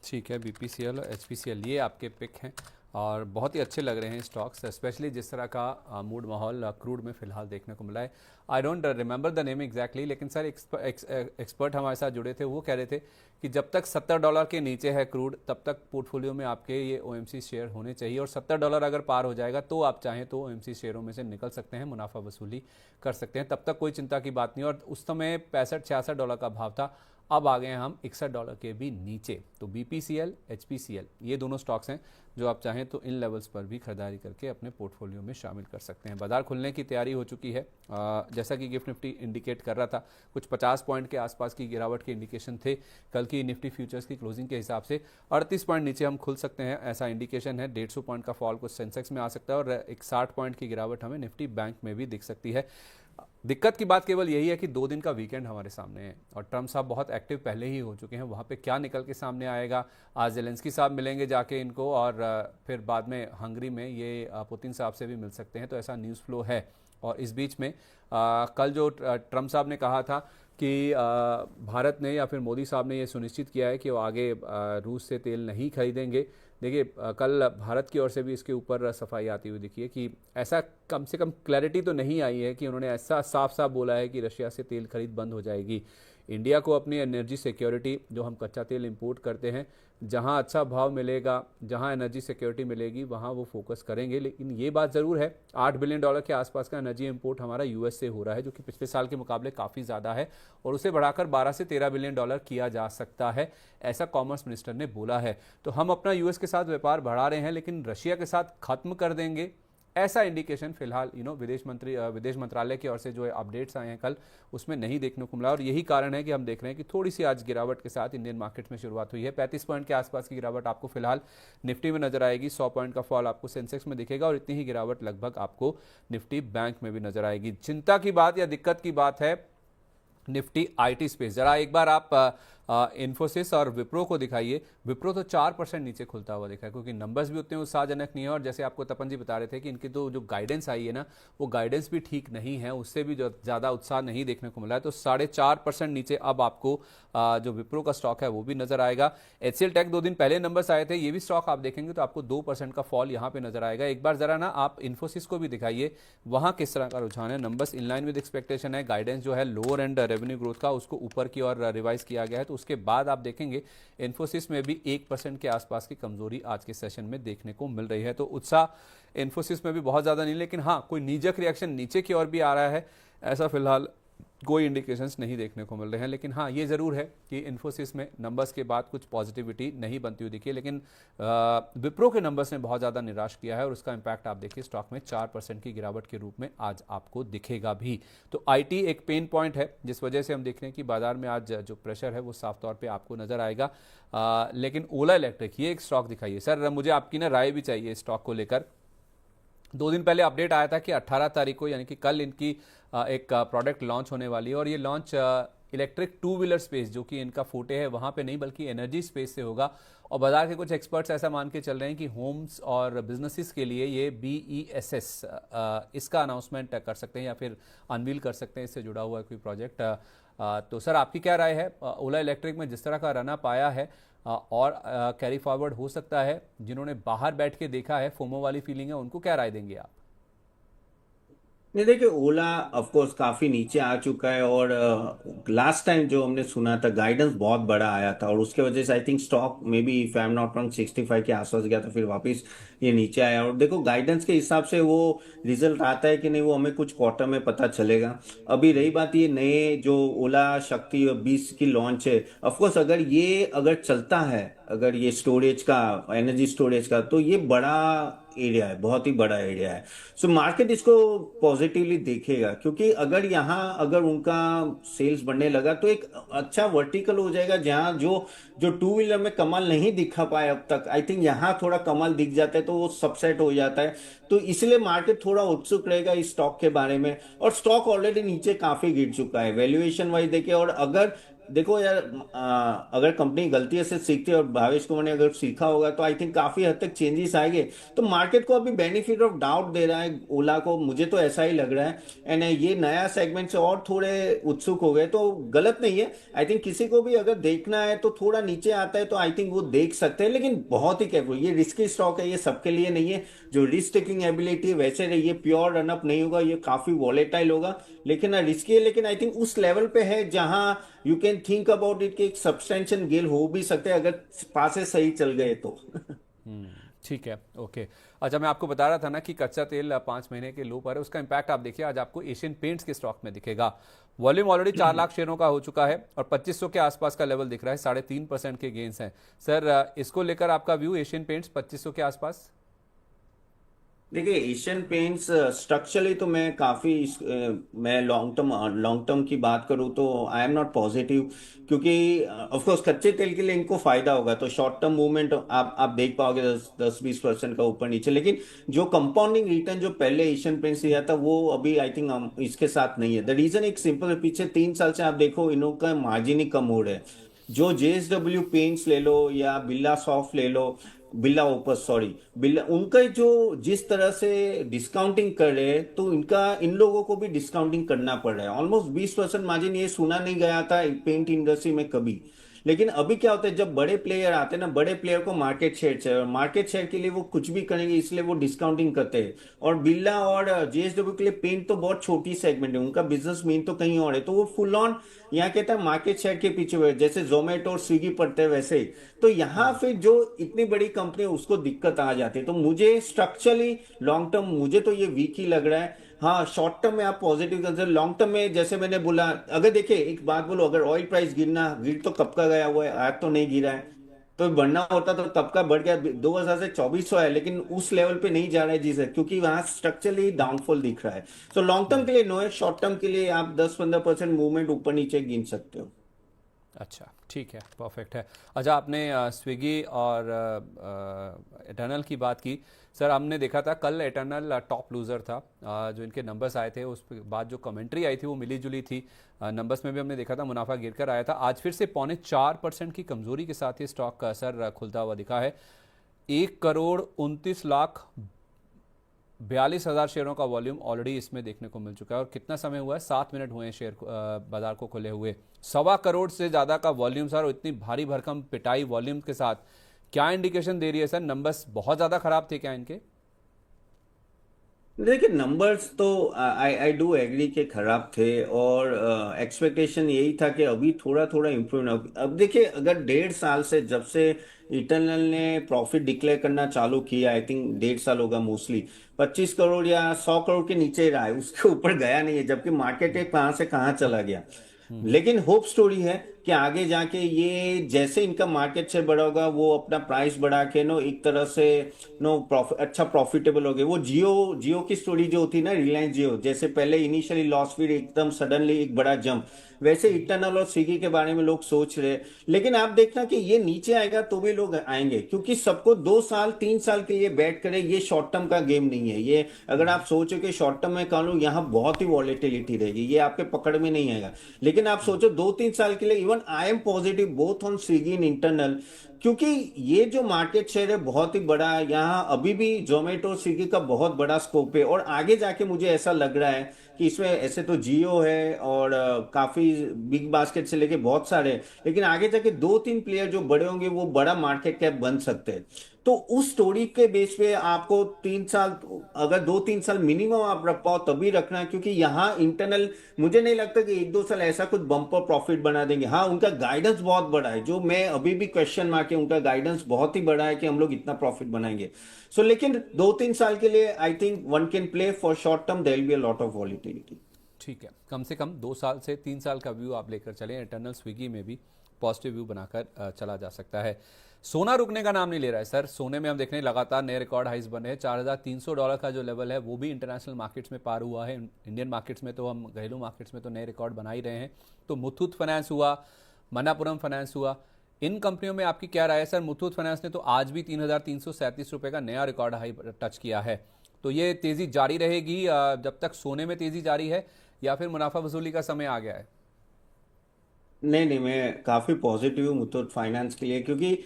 ठीक है, बीपीसीएल और एचपीसीएल ये आपके पिक हैं और बहुत ही अच्छे लग रहे हैं स्टॉक्स, स्पेशली जिस तरह का मूड माहौल क्रूड में फ़िलहाल देखने को मिला है। I don't remember the name exactly, लेकिन सर एक्सपर्ट हमारे साथ जुड़े थे, वो कह रहे थे कि जब तक $70 के नीचे है क्रूड तब तक पोर्टफोलियो में आपके ये OMC शेयर होने चाहिए, और $70 अगर पार हो जाएगा तो आप चाहें तो OMC शेयरों में से निकल सकते हैं, मुनाफा वसूली कर सकते हैं, तब तक कोई चिंता की बात नहीं। और उस समय $65-66 का भाव था, अब आ गए हैं हम $61 के भी नीचे। तो BPCL, HPCL ये दोनों स्टॉक्स हैं जो आप चाहें तो इन लेवल्स पर भी खरीदारी करके अपने पोर्टफोलियो में शामिल कर सकते हैं। बाजार खुलने की तैयारी हो चुकी है, जैसा कि गिफ्ट निफ्टी इंडिकेट कर रहा था, कुछ 50 पॉइंट के आसपास की गिरावट के इंडिकेशन थे। कल की निफ्टी फ्यूचर्स की क्लोजिंग के हिसाब से 38 पॉइंट नीचे हम खुल सकते हैं, ऐसा इंडिकेशन है। 150 पॉइंट का फॉल कुछ सेंसेक्स में आ सकता है, और एक 60 पॉइंट की गिरावट हमें निफ्टी बैंक में भी दिख सकती है। दिक्कत की बात केवल यही है कि 2 दिन का वीकेंड हमारे सामने है, और ट्रम्प साहब बहुत एक्टिव पहले ही हो चुके हैं। वहाँ पे क्या निकल के सामने आएगा, आज जेलेंस्की साहब मिलेंगे जाके इनको, और फिर बाद में हंगरी में ये पुतिन साहब से भी मिल सकते हैं, तो ऐसा न्यूज़ फ्लो है। और इस बीच में कल जो ट्रम्प साहब ने कहा था कि भारत ने या फिर मोदी साहब ने ये सुनिश्चित किया है कि वो आगे रूस से तेल नहीं खरीदेंगे। देखिए कल भारत की ओर से भी इसके ऊपर सफाई आती हुई दिखी है कि ऐसा कम से कम क्लैरिटी तो नहीं आई है कि उन्होंने ऐसा साफ साफ बोला है कि रशिया से तेल खरीद बंद हो जाएगी। इंडिया को अपनी एनर्जी सिक्योरिटी, जो हम कच्चा तेल इंपोर्ट करते हैं, जहां अच्छा भाव मिलेगा, जहां एनर्जी सिक्योरिटी मिलेगी, वहां वो फोकस करेंगे। लेकिन ये बात ज़रूर है, $8 बिलियन के आसपास का एनर्जी इंपोर्ट हमारा US से हो रहा है, जो कि पिछले साल के मुकाबले काफ़ी ज़्यादा है, और उसे बढ़ाकर $12 से $13 बिलियन किया जा सकता है, ऐसा कॉमर्स मिनिस्टर ने बोला है। तो हम अपना US के साथ व्यापार बढ़ा रहे हैं, लेकिन रशिया के साथ खत्म कर देंगे, ऐसा इंडिकेशन फिलहाल विदेश मंत्रालय की ओर से जो अपडेट्स आए हैं कल, उसमें नहीं देखने को मिला। और यही कारण है कि हम देख रहे हैं कि थोड़ी सी आज गिरावट के साथ इंडियन मार्केट में शुरुआत हुई है। 35 पॉइंट के आसपास की गिरावट आपको फिलहाल निफ्टी में नजर आएगी, 100 पॉइंट का फॉल आपको सेंसेक्स में दिखेगा, और इतनी ही गिरावट लगभग आपको निफ्टी बैंक में भी नजर आएगी। चिंता की बात या दिक्कत की बात है निफ्टी IT स्पेस। जरा एक बार आप इन्फोसिस और विप्रो को दिखाइए। विप्रो तो 4% नीचे खुलता हुआ दिखा है, क्योंकि नंबर्स भी उतने उत्साहजनक नहीं है, और जैसे आपको तपन जी बता रहे थे कि इनकी तो जो गाइडेंस आई है ना, वो गाइडेंस भी ठीक नहीं है, उससे भी जो ज़्यादा उत्साह नहीं देखने को मिला है। तो 4.5% नीचे अब आपको जो विप्रो का स्टॉक है वो भी नजर आएगा। HCL टेक 2 दिन पहले नंबर्स आए थे, ये भी स्टॉक आप देखेंगे तो आपको 2% का फॉल यहाँ पे नजर आएगा। एक बार जरा ना आप इन्फोसिस को भी दिखाइए, वहाँ किस तरह का रुझान है। नंबर्स इनलाइन विद एक्सपेक्टेशन है, गाइडेंस जो है लोअर एंड रेवेन्यू ग्रोथ का, उसको ऊपर की ओर रिवाइज किया गया है। तो उसके बाद आप देखेंगे इन्फोसिस में भी 1% के आसपास की कमजोरी आज के सेशन में देखने को मिल रही है। तो उत्साह इन्फोसिस में भी बहुत ज्यादा नहीं, लेकिन हाँ कोई नीजक रिएक्शन नीचे की ओर भी आ रहा है, ऐसा फिलहाल कोई इंडिकेशंस नहीं देखने को मिल रहे हैं। लेकिन हाँ ये ज़रूर है कि इन्फोसिस में नंबर्स के बाद कुछ पॉजिटिविटी नहीं बनती हुई दिखी है, लेकिन विप्रो के नंबर्स ने बहुत ज़्यादा निराश किया है, और उसका इम्पैक्ट आप देखिए स्टॉक में 4% की गिरावट के रूप में आज आपको दिखेगा भी। तो IT एक पेन पॉइंट है, जिस वजह से हम देख रहे हैं कि बाजार में आज जो प्रेशर है वो साफ तौर पर आपको नजर आएगा। लेकिन ओला इलेक्ट्रिक ये एक स्टॉक दिखाइए सर, मुझे आपकी ना राय भी चाहिए स्टॉक को लेकर। 2 दिन पहले अपडेट आया था कि 18 तारीख को, यानी कि कल, इनकी एक प्रोडक्ट लॉन्च होने वाली है, और ये लॉन्च इलेक्ट्रिक 2 व्हीलर स्पेस, जो कि इनका फोटे है, वहाँ पे नहीं बल्कि एनर्जी स्पेस से होगा। और बाजार के कुछ एक्सपर्ट्स ऐसा मान के चल रहे हैं कि होम्स और बिजनेसेस के लिए ये BESS इसका अनाउंसमेंट कर सकते हैं या फिर अनवील कर सकते हैं, इससे जुड़ा हुआ कोई प्रोजेक्ट। तो सर आपकी क्या राय है, ओला इलेक्ट्रिक में जिस तरह का रनअप आया है और कैरी फॉरवर्ड हो सकता है, जिन्होंने बाहर बैठ के देखा है, फोमो वाली फीलिंग है, उनको क्या राय देंगे आप? नहीं देखिए, ओला ऑफ कोर्स काफी नीचे आ चुका है, और लास्ट टाइम जो हमने सुना था गाइडेंस बहुत बड़ा आया था, और उसके वजह से आई थिंक स्टॉक में भी if I am not wrong 65 के आसपास गया था, फिर वापस ये नीचे आया। और देखो गाइडेंस के हिसाब से वो रिजल्ट आता है कि नहीं, वो हमें कुछ क्वार्टर में पता चलेगा। अभी रही बात ये नए जो ओला शक्ति 20 की लॉन्च है, ऑफ कोर्स अगर चलता है, अगर ये स्टोरेज का, एनर्जी स्टोरेज का, तो ये बड़ा एरिया है, बहुत ही बड़ा एरिया है। सो मार्केट इसको पॉजिटिवली देखेगा, क्योंकि अगर उनका सेल्स बढ़ने लगा तो एक अच्छा वर्टिकल हो जाएगा, जहां जो जो 2 व्हीलर में कमाल नहीं दिखा पाया अब तक, आई थिंक यहाँ थोड़ा कमाल दिख जाता है, तो वो सबसेट हो जाता है। तो इसलिए मार्केट थोड़ा उत्सुक रहेगा इस स्टॉक के बारे में। और स्टॉक ऑलरेडी नीचे काफी गिर चुका है वैल्यूएशन वाइज देखे, और अगर देखो यार, अगर कंपनी गलतियों से सीखती है और भावेश कुमार ने अगर सीखा होगा तो आई थिंक काफी हद तक चेंजेस आएंगे। तो मार्केट को अभी बेनिफिट ऑफ डाउट दे रहा है ओला को, मुझे तो ऐसा ही लग रहा है। एंड ये नया सेगमेंट से और थोड़े उत्सुक हो गए तो गलत नहीं है। आई थिंक किसी को भी अगर देखना है तो थोड़ा नीचे आता है तो आई थिंक वो देख सकते हैं, लेकिन बहुत ही केयरफुल। ये रिस्की स्टॉक है, ये सबके लिए नहीं है। जो रिस्क टेकिंग एबिलिटी है वैसे रही, ये प्योर रनअप नहीं होगा, ये काफी वॉलेटाइल होगा, लेकिन रिस्की है। लेकिन आई थिंक उस लेवल पे है जहां you can think about it कि एक सब्सटेंशियल गेल हो भी सकते हैं अगर पासे सही चल गए तो। ठीक है, ओके। अच्छा, मैं आपको बता रहा था ना कि कच्चा तेल 5 महीने के लो पर है, उसका इंपैक्ट आप देखिए आज आपको एशियन पेंट्स के स्टॉक में दिखेगा। वॉल्यूम ऑलरेडी 4 लाख शेयरों का हो चुका है और 2500 के आसपास का लेवल दिख रहा है, 3.5% के गेंस हैं। सर, इसको लेकर आपका व्यू एशियन पेंट्स 2500 के आसपास? देखिए एशियन पेंट्स स्ट्रक्चरली तो मैं काफी मैं लॉन्ग टर्म की बात करूँ तो आई एम नॉट पॉजिटिव, क्योंकि ऑफ कोर्स कच्चे तेल के लिए इनको फायदा होगा तो शॉर्ट टर्म मूवमेंट आप देख पाओगे 10-20% का ऊपर नीचे, लेकिन जो कंपाउंडिंग रिटर्न जो पहले एशियन पेंट्स दिया था वो अभी आई थिंक इसके साथ नहीं है। द रीजन एक सिंपल है, पीछे 3 साल से आप देखो इनों का मार्जिन ही कम हो रहा है। जो जेएसडब्ल्यू पेंट्स ले लो या बिल्ला सॉफ्ट ले लो, बिल्ला ओपस सॉरी, बिल्ला, उनका जो जिस तरह से डिस्काउंटिंग कर रहे हैं तो इनका इन लोगों को भी डिस्काउंटिंग करना पड़ रहा है। ऑलमोस्ट 20% मार्जिन, ये सुना नहीं गया था पेंट इंडस्ट्री में कभी। लेकिन अभी क्या होता है, जब बड़े प्लेयर आते हैं ना, बड़े प्लेयर को मार्केट शेयर चाहिए और मार्केट शेयर के लिए वो कुछ भी करेंगे, इसलिए वो डिस्काउंटिंग करते हैं। और बिल्ला और जेएसडब्ल्यू के लिए पेंट तो बहुत छोटी सेगमेंट है, उनका बिजनेस मेन तो कहीं और है, तो वो फुल ऑन यहाँ कहता है मार्केट शेयर के पीछे हुए, जैसे जोमेटो और स्विगी पड़ते हैं वैसे ही। तो यहाँ फिर जो इतनी बड़ी कंपनी है उसको दिक्कत आ जाती है। तो मुझे स्ट्रक्चरली लॉन्ग टर्म मुझे तो ये वीक ही लग रहा है। हाँ, शॉर्ट टर्म में आप पॉजिटिव कंसिडर, लॉन्ग टर्म में जैसे मैंने बोला, अगर देखिए एक बात बोलो, अगर ऑयल प्राइस गिर तो कब का गया हुआ है, आज तो नहीं गिरा है। तो बढ़ना होता तो कब का बढ़ गया, 2000 से 2400 है, लेकिन उस लेवल पे नहीं जा रहा है जिसे, क्योंकि वहां स्ट्रक्चरली डाउनफॉल दिख रहा है। तो लॉन्ग टर्म के लिए नो है, शॉर्ट टर्म के लिए आप 10-15% मूवमेंट ऊपर नीचे गिन सकते हो। अच्छा, ठीक है, परफेक्ट है। अच्छा, आपने स्विगी और एटर्नल की बात की। सर, हमने देखा था कल एटर्नल टॉप लूज़र था। जो इनके नंबर्स आए थे उस बाद जो कमेंट्री आई थी वो मिली जुली थी। नंबर्स में भी हमने देखा था मुनाफा गिरकर आया था। आज फिर से 0.25% की कमजोरी के साथ ये स्टॉक का असर खुलता हुआ दिखा है। 1,29,42,000 शेयरों का वॉल्यूम ऑलरेडी इसमें देखने को मिल चुका है। और कितना समय हुआ है, 7 मिनट हुए हैं शेयर बाजार को खुले हुए। 1.25 करोड़ से ज़्यादा का वॉल्यूम सर, और इतनी भारी भरकम पिटाई वॉल्यूम के साथ क्या इंडिकेशन दे रही है सर? नंबर्स बहुत ज़्यादा खराब थे क्या इनके? देखिए नंबर्स तो आई आई डू एग्री के खराब थे, और एक्सपेक्टेशन यही था कि अभी थोड़ा थोड़ा इम्प्रूव। अब देखिए, अगर 1.5 साल से जब से इटरनल ने प्रॉफिट डिक्लेयर करना चालू किया, आई थिंक 1.5 साल होगा मोस्टली, 25 करोड़ या 100 करोड़ के नीचे ही रहा है, उसके ऊपर गया नहीं है, जबकि मार्केट एक कहाँ से कहाँ चला गया। लेकिन होप स्टोरी है कि आगे जाके ये जैसे इनका मार्केट शेयर बढ़ा होगा, वो अपना प्राइस बढ़ा के नो एक तरह से नो प्रॉफिट अच्छा प्रॉफिटेबल हो गए। वो जियो जियो की स्टोरी जो होती है ना, रिलायंस जियो, जैसे पहले इनिशियली लॉस, फिर एकदम सडनली एक बड़ा जंप, वैसे इटर्नल और स्विगी के बारे में लोग सोच रहे हैं। लेकिन आप देखना कि ये नीचे आएगा तो भी लोग आएंगे, क्योंकि सबको 2 साल 3 साल के लिए बैठ करे, ये शॉर्ट टर्म का गेम नहीं है ये। अगर आप सोचो कि शॉर्ट टर्म में कह लो, यहाँ बहुत ही वॉलेटिलिटी रहेगी, ये आपके पकड़ में नहीं आएगा। लेकिन आप सोचो 2-3 साल के लिए, even I am positive both on Swiggy in internal, क्योंकि ये जो मार्केट शेयर है बहुत ही बड़ा है, यहाँ अभी भी जोमेटो स्विगी का बहुत बड़ा स्कोप है। और आगे जाके मुझे ऐसा लग रहा है कि इसमें ऐसे तो जियो है और काफी बिग बास्केट से लेके बहुत सारे हैं, लेकिन आगे जाके 2-3 प्लेयर जो बड़े होंगे वो बड़ा मार्केट कैप बन सकते हैं। तो उस स्टोरी के बेस पे आपको 3 साल, अगर 2-3 साल मिनिमम आप रख पाओ तभी रखना है, क्योंकि यहाँ इंटरनल मुझे नहीं लगता कि 1-2 साल ऐसा कुछ बम्पर प्रॉफिट बना देंगे। हाँ, उनका गाइडेंस बहुत बड़ा है, जो मैं अभी भी क्वेश्चन मार्क है, उनका गाइडेंस बहुत ही बड़ा है कि हम लोग इतना प्रॉफिट बनाएंगे। सो लेकिन 2-3 साल के लिए I think one can play for short term, there will be a lot of volatility. ठीक है, कम से कम 2 साल से 3 साल का व्यू आप लेकर चलें। इंटरनल स्विगी में भी पॉजिटिव व्यू बनाकर चला जा सकता है। सोना रुकने का नाम नहीं ले रहा है सर। सोने में हम देख रहे हैं लगातार नए रिकॉर्ड हाइज बने हैं। $4,300 का जो लेवल है वो भी इंटरनेशनल मार्केट्स में पार हुआ है। इंडियन मार्केट्स में तो, हम घरेलू मार्केट्स में तो नए रिकॉर्ड बना ही रहे हैं। तो मुथूट फाइनेंस हुआ, मनापुरम फाइनेंस हुआ, इन कंपनियों में आपकी क्या राय है सर? मुथूट फाइनेंस ने तो आज भी ₹3,337 का नया रिकॉर्ड हाई टच किया है। तो ये तेज़ी जारी रहेगी जब तक सोने में तेज़ी जारी है, या फिर मुनाफा वसूली का समय आ गया है? नहीं नहीं, मैं काफी पॉजिटिव हूँ मुथूट फाइनेंस के लिए, क्योंकि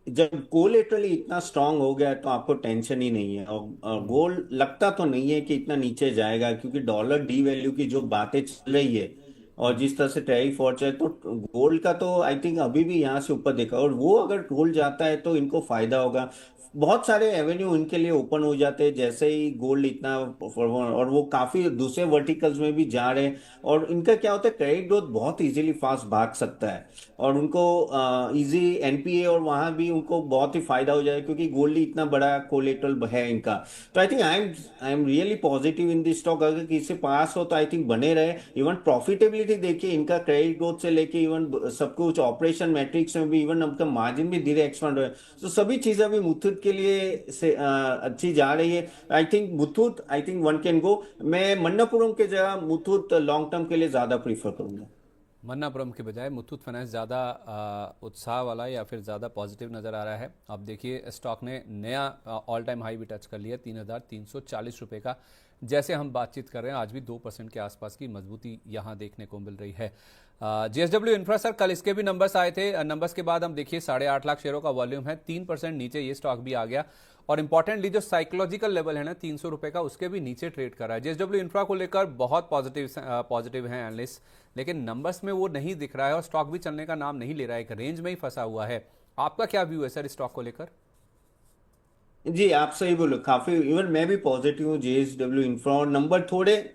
जब कोलेटरली इतना स्ट्रांग हो गया है, तो आपको टेंशन ही नहीं है। और गोल्ड लगता तो नहीं है कि इतना नीचे जाएगा, क्योंकि डॉलर डी वैल्यू की जो बातें चल रही है और जिस तरह से टैरिफ और चाहे, तो गोल्ड का तो आई थिंक अभी भी यहाँ से ऊपर देखा, और वो अगर गोल्ड जाता है तो इनको फायदा होगा। बहुत सारे एवेन्यू इनके लिए ओपन हो जाते हैं जैसे ही गोल्ड इतना और वो काफी दूसरे वर्टिकल्स में भी जा रहे हैं। और इनका क्या होता है, क्रेडिट ग्रोथ बहुत इजीली फास्ट भाग सकता है, और उनको इजी एनपीए और वहां भी उनको बहुत ही फायदा हो जाएगा, क्योंकि गोल्ड ही इतना बड़ा कोलेटरल है इनका। तो I think I am really positive in this stock. अगर किसी पास हो तो आई थिंक बने रहे। इवन प्रॉफिटेबिलिटी देखिए इनका, क्रेडिट ग्रोथ से लेके इवन सब कुछ ऑपरेशन मैट्रिक्स में भी, इवन उनका मार्जिन भी धीरे एक्सपांड हो रहा है। तो सभी चीजें अभी मुथूट के लिए से अच्छी जा रही है। I think Muthoot, I think one can go. मैं मन्नापुरम के जगह मुथूट लॉन्ग टर्म के लिए ज्यादा प्रीफर करूंगा। मन्नापुरम के बजाय मुथूट फाइनेंस ज़्यादा उत्साह वाला या फिर ज़्यादा पॉजिटिव नज़र आ रहा है। अब देखिए स्टॉक ने नया ऑल टाइम हाई भी टच कर लिया 3,340 रुपये का। जैसे हम बातचीत कर रहे हैं आज भी 2% के आसपास की मजबूती यहाँ देखने को मिल रही है। जेएसडब्ल्यू इंफ्रा सर, कल इसके भी नंबर्स आए थे। नंबर्स के बाद हम देखिए 8.5 लाख शेयरों का वॉल्यूम है, 3% नीचे ये स्टॉक भी आ गया। और इंपॉर्टेंटली जो साइकोलॉजिकल लेवल है ना 300 रुपये का, उसके भी नीचे ट्रेड कर रहा है। जेएसडब्ल्यू इंफ्रा को लेकर बहुत पॉजिटिव हैं एनालिस्ट, लेकिन नंबर्स में वो नहीं दिख रहा है और स्टॉक भी चलने का नाम नहीं ले रहा है, एक रेंज में ही फंसा हुआ है। आपका क्या व्यू है सर इस स्टॉक को लेकर? जी आप सही बोलो, काफी इवन मैं भी पॉजिटिव हूँ जेएसडब्ल्यू इंफ्रा, और नंबर थोड़े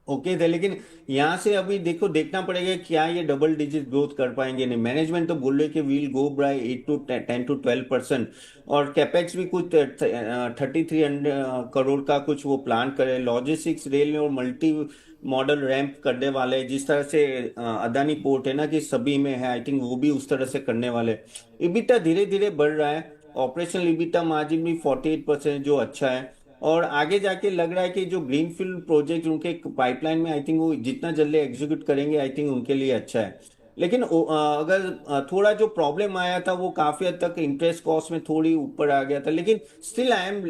ओके थे, लेकिन यहाँ से अभी देखो देखना पड़ेगा क्या ये डबल डिजिट ग्रोथ कर पाएंगे। नहीं, मैनेजमेंट तो बोल रहे कि we'll go bye 8 to 10 to 12%। और कैपेक्स भी कुछ 3,300 करोड़ का कुछ वो प्लान करे। लॉजिस्टिक्स, रेल में और मल्टी मॉडल रैंप करने वाले हैं। जिस तरह से अदानी पोर्ट है ना कि सभी में है, आई थिंक वो भी उस तरह से करने वाले। इबिटा धीरे धीरे बढ़ रहा है। ऑपरेशनल इबिटा मार्जिन भी 48%, जो अच्छा है। और आगे जाके लग रहा है कि जो ग्रीनफील्ड प्रोजेक्ट उनके पाइपलाइन में, आई थिंक वो जितना जल्दी एग्जीक्यूट करेंगे आई थिंक उनके लिए अच्छा है। लेकिन अगर थोड़ा जो प्रॉब्लम आया था वो काफी हद तक इंटरेस्ट कॉस्ट में थोड़ी ऊपर आ गया था, लेकिन स्टिल आई एम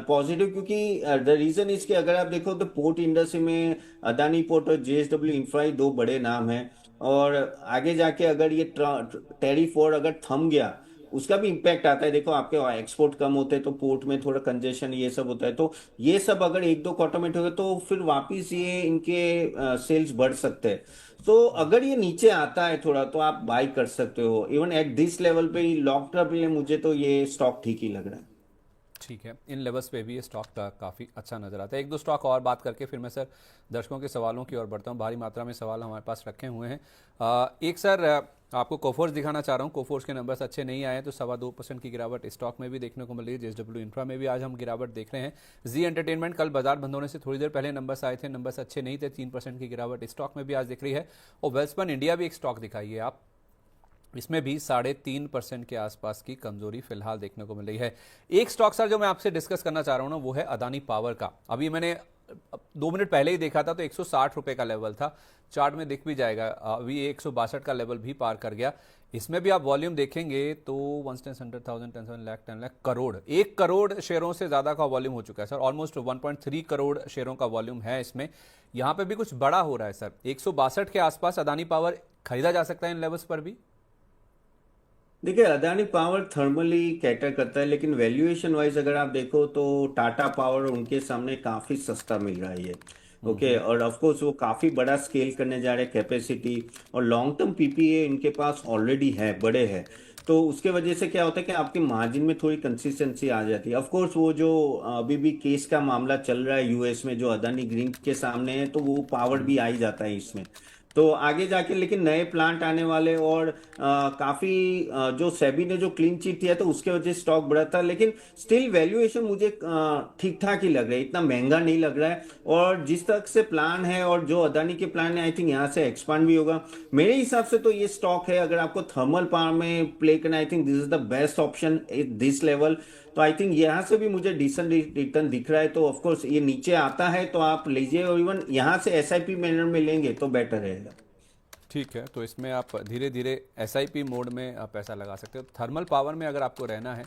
पॉजिटिव, क्योंकि द रीजन इज कि अगर आप देखो तो पोर्ट इंडस्ट्री में अदानी पोर्ट और जेएसडब्ल्यू इंफ्रा ही दो बड़े नाम हैं। और आगे जाके अगर ये टैरिफ वॉर अगर थम गया, उसका भी इम्पैक्ट आता है। देखो आपके एक्सपोर्ट कम होते हैं तो पोर्ट में थोड़ा कंजेशन ये सब होता है, तो ये सब अगर एक दो क्वार्टर में हो गए तो फिर वापिस ये इनके सेल्स बढ़ सकते हैं। तो अगर ये नीचे आता है थोड़ा तो आप बाई कर सकते हो। इवन एट दिस लेवल पे लॉन्ग टर्म के लिए मुझे तो ये स्टॉक ठीक ही लग रहा है। ठीक है, इन लेवल्स पे भी ये स्टॉक काफ़ी अच्छा नजर आता है। एक दो स्टॉक और बात करके फिर मैं सर दर्शकों के सवालों की ओर बढ़ता हूँ। भारी मात्रा में सवाल हमारे पास रखे हुए हैं। एक सर आपको कोफोर्स दिखाना चाह रहा हूँ। कोफोर्स के नंबर्स अच्छे नहीं आए तो 2.25% की गिरावट स्टॉक में भी देखने को मिल रही है। जेएसडब्ल्यू इंफ्रा में भी आज हम गिरावट देख रहे हैं। जी एंटरटेनमेंट कल बाजार बंद होने से थोड़ी देर पहले नंबर्स आए थे, नंबर्स अच्छे नहीं थे, 3% की गिरावट स्टॉक में भी आज दिख रही है। और वेल्सपन इंडिया भी एक स्टॉक दिखाइए आप, इसमें भी 3.5% के आसपास की कमजोरी फिलहाल देखने को मिल रही है। एक स्टॉक सर जो मैं आपसे डिस्कस करना चाह रहा हूं ना, वो है अदानी पावर का। अभी मैंने 2 मिनट पहले ही देखा था तो 160 रुपए का लेवल था, चार्ट में दिख भी जाएगा। अभी 162 का लेवल भी पार कर गया। इसमें भी आप वॉल्यूम देखेंगे तो 100,000, 10 लाख, 10 लाख करोड़, 1 करोड़ शेयरों से ज्यादा का वॉल्यूम हो चुका है सर। ऑलमोस्ट 1.3 करोड़ शेयरों का वॉल्यूम है इसमें। यहां पे भी कुछ बड़ा हो रहा है सर। 162 के आसपास अदानी पावर खरीदा जा सकता है इन लेवल्स पर भी। देखिए अदानी पावर थर्मली कैटर करता है, लेकिन वैल्यूएशन वाइज अगर आप देखो तो टाटा पावर उनके सामने काफी सस्ता मिल रहा है ये। ओके, और ऑफ कोर्स वो काफी बड़ा स्केल करने जा रहे हैं कैपेसिटी, और लॉन्ग टर्म पीपीए इनके पास ऑलरेडी है, बड़े हैं। तो उसके वजह से क्या होता है कि आपके मार्जिन में थोड़ी कंसिस्टेंसी आ जाती है। ऑफ कोर्स वो जो अभी भी केस का मामला चल रहा है यूएस में जो अदानी ग्रीन के सामने है, तो वो पावर भी आ ही जाता है इसमें। तो आगे जाके लेकिन नए प्लांट आने वाले, और काफी जो सेबी ने जो क्लीन चिट दिया तो उसके वजह से स्टॉक बढ़ा था, लेकिन स्टिल वैल्यूएशन मुझे ठीक ठाक ही लग रहा है, इतना महंगा नहीं लग रहा है। और जिस तरह से प्लान है और जो अदानी के प्लान है, आई थिंक यहाँ से एक्सपांड भी होगा। मेरे हिसाब से तो ये स्टॉक है, अगर आपको थर्मल पावर में प्ले करना, I think this is the best option at this level. तो आई थिंक यहाँ से भी मुझे डिसेंट रिटर्न दिख रहा है। तो ऑफ कोर्स ये नीचे आता है तो आप लीजिए, और इवन यहाँ से एसआईपी मैनर में लेंगे तो बेटर रहेगा। ठीक है, तो इसमें आप धीरे धीरे एसआईपी मोड में आप पैसा लगा सकते हो। थर्मल पावर में अगर आपको रहना है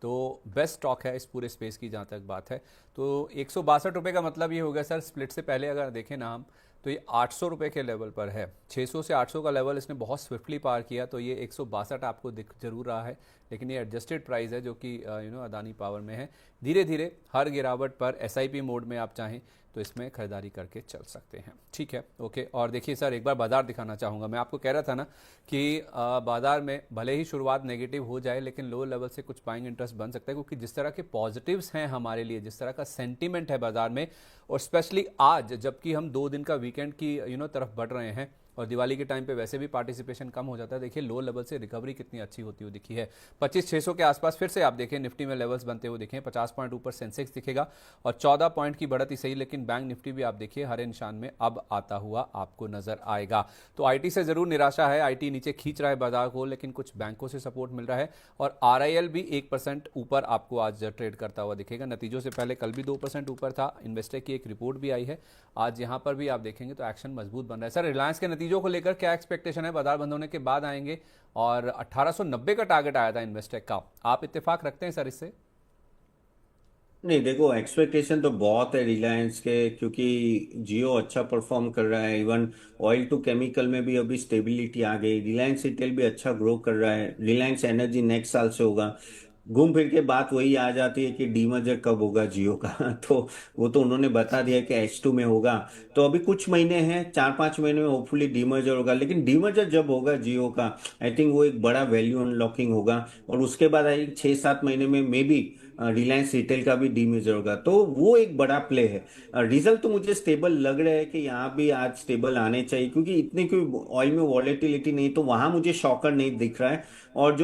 तो बेस्ट स्टॉक है इस पूरे स्पेस की जहाँ तक बात है। तो 162 रुपये का मतलब ये हो गया सर, स्प्लिट से पहले अगर देखें ना हम तो ये 800 रुपये के लेवल पर है। 600 से 800 का लेवल इसने बहुत स्विफ्टली पार किया, तो ये 162 आपको दिख जरूर रहा है, लेकिन ये एडजस्टेड प्राइस है जो कि अदानी पावर में है। धीरे धीरे हर गिरावट पर एसआईपी मोड में आप चाहें तो इसमें खरीदारी करके चल सकते हैं। ठीक है, ओके। और देखिए सर, एक बार बाजार दिखाना चाहूँगा। मैं आपको कह रहा था ना कि बाजार में भले ही शुरुआत नेगेटिव हो जाए, लेकिन लो लेवल से कुछ बाइंग इंटरेस्ट बन सकता है, क्योंकि जिस तरह के पॉजिटिव्स हैं हमारे लिए, जिस तरह का सेंटीमेंट है बाजार में, और स्पेशली आज जबकि हम 2 दिन का वीकेंड की तरफ बढ़ रहे हैं, और दिवाली के टाइम पे वैसे भी पार्टिसिपेशन कम हो जाता है। देखिए लो लेवल से रिकवरी कितनी अच्छी होती हुई दिखी है। 25,600 के आसपास फिर से आप देखें निफ्टी में लेवल्स बनते हुए दिखें। 50 पॉइंट ऊपर सेंसेक्स दिखेगा और 14 पॉइंट की बढ़त ही सही, लेकिन बैंक निफ्टी भी आप देखिए हरे निशान में अब आता हुआ आपको नजर आएगा। तो आईटी से जरूर निराशा है, आईटी नीचे खींच रहा है बाजार को, लेकिन कुछ बैंकों से सपोर्ट मिल रहा है। और आरआईएल भी 1% ऊपर आपको आज ट्रेड करता हुआ दिखेगा। नतीजों से पहले कल भी 2% ऊपर था। इन्वेस्टर की एक रिपोर्ट भी आई है आज, यहां पर भी आप देखेंगे तो एक्शन मजबूत बन रहा है। सर, रिलायंस के नतीजों को लेकर क्या एक्सपेक्टेशन है? बाजार बंद होने के बाद आएंगे, और 1890 का टारगेट आया था इन्वेस्टेक का, आप इत्तेफाक रखते हैं सर इससे? नहीं, देखो एक्सपेक्टेशन तो बहुत है रिलायंस के, क्योंकि जियो अच्छा परफॉर्म कर रहा है। इवन ऑयल टू केमिकल में भी अभी स्टेबिलिटी आ गई। रिलायंस रिटेल भी अच्छा ग्रो कर रहा है। रिलायंस एनर्जी नेक्स्ट साल से होगा। घूम फिर के बात वही आ जाती है कि डीमर्जर कब होगा जियो का तो वो तो उन्होंने बता दिया कि H2 में होगा। तो अभी कुछ महीने हैं, 4-5 महीने में होपफुली डीमर्जर होगा। लेकिन डीमर्जर जब होगा जियो का, आई थिंक वो एक बड़ा वैल्यू अनलॉकिंग होगा। और उसके बाद आई 6-7 महीने में मे बी रिलायंस रिटेल का भी डीमेजर होगा। तो वो एक बड़ा प्ले है। रिजल्ट तो मुझे स्टेबल लग रहा है कि यहाँ भी आज स्टेबल आने चाहिए, क्योंकि इतने कोई ऑयल में वॉलेटिलिटी नहीं, तो वहां मुझे शॉकर नहीं दिख रहा है। और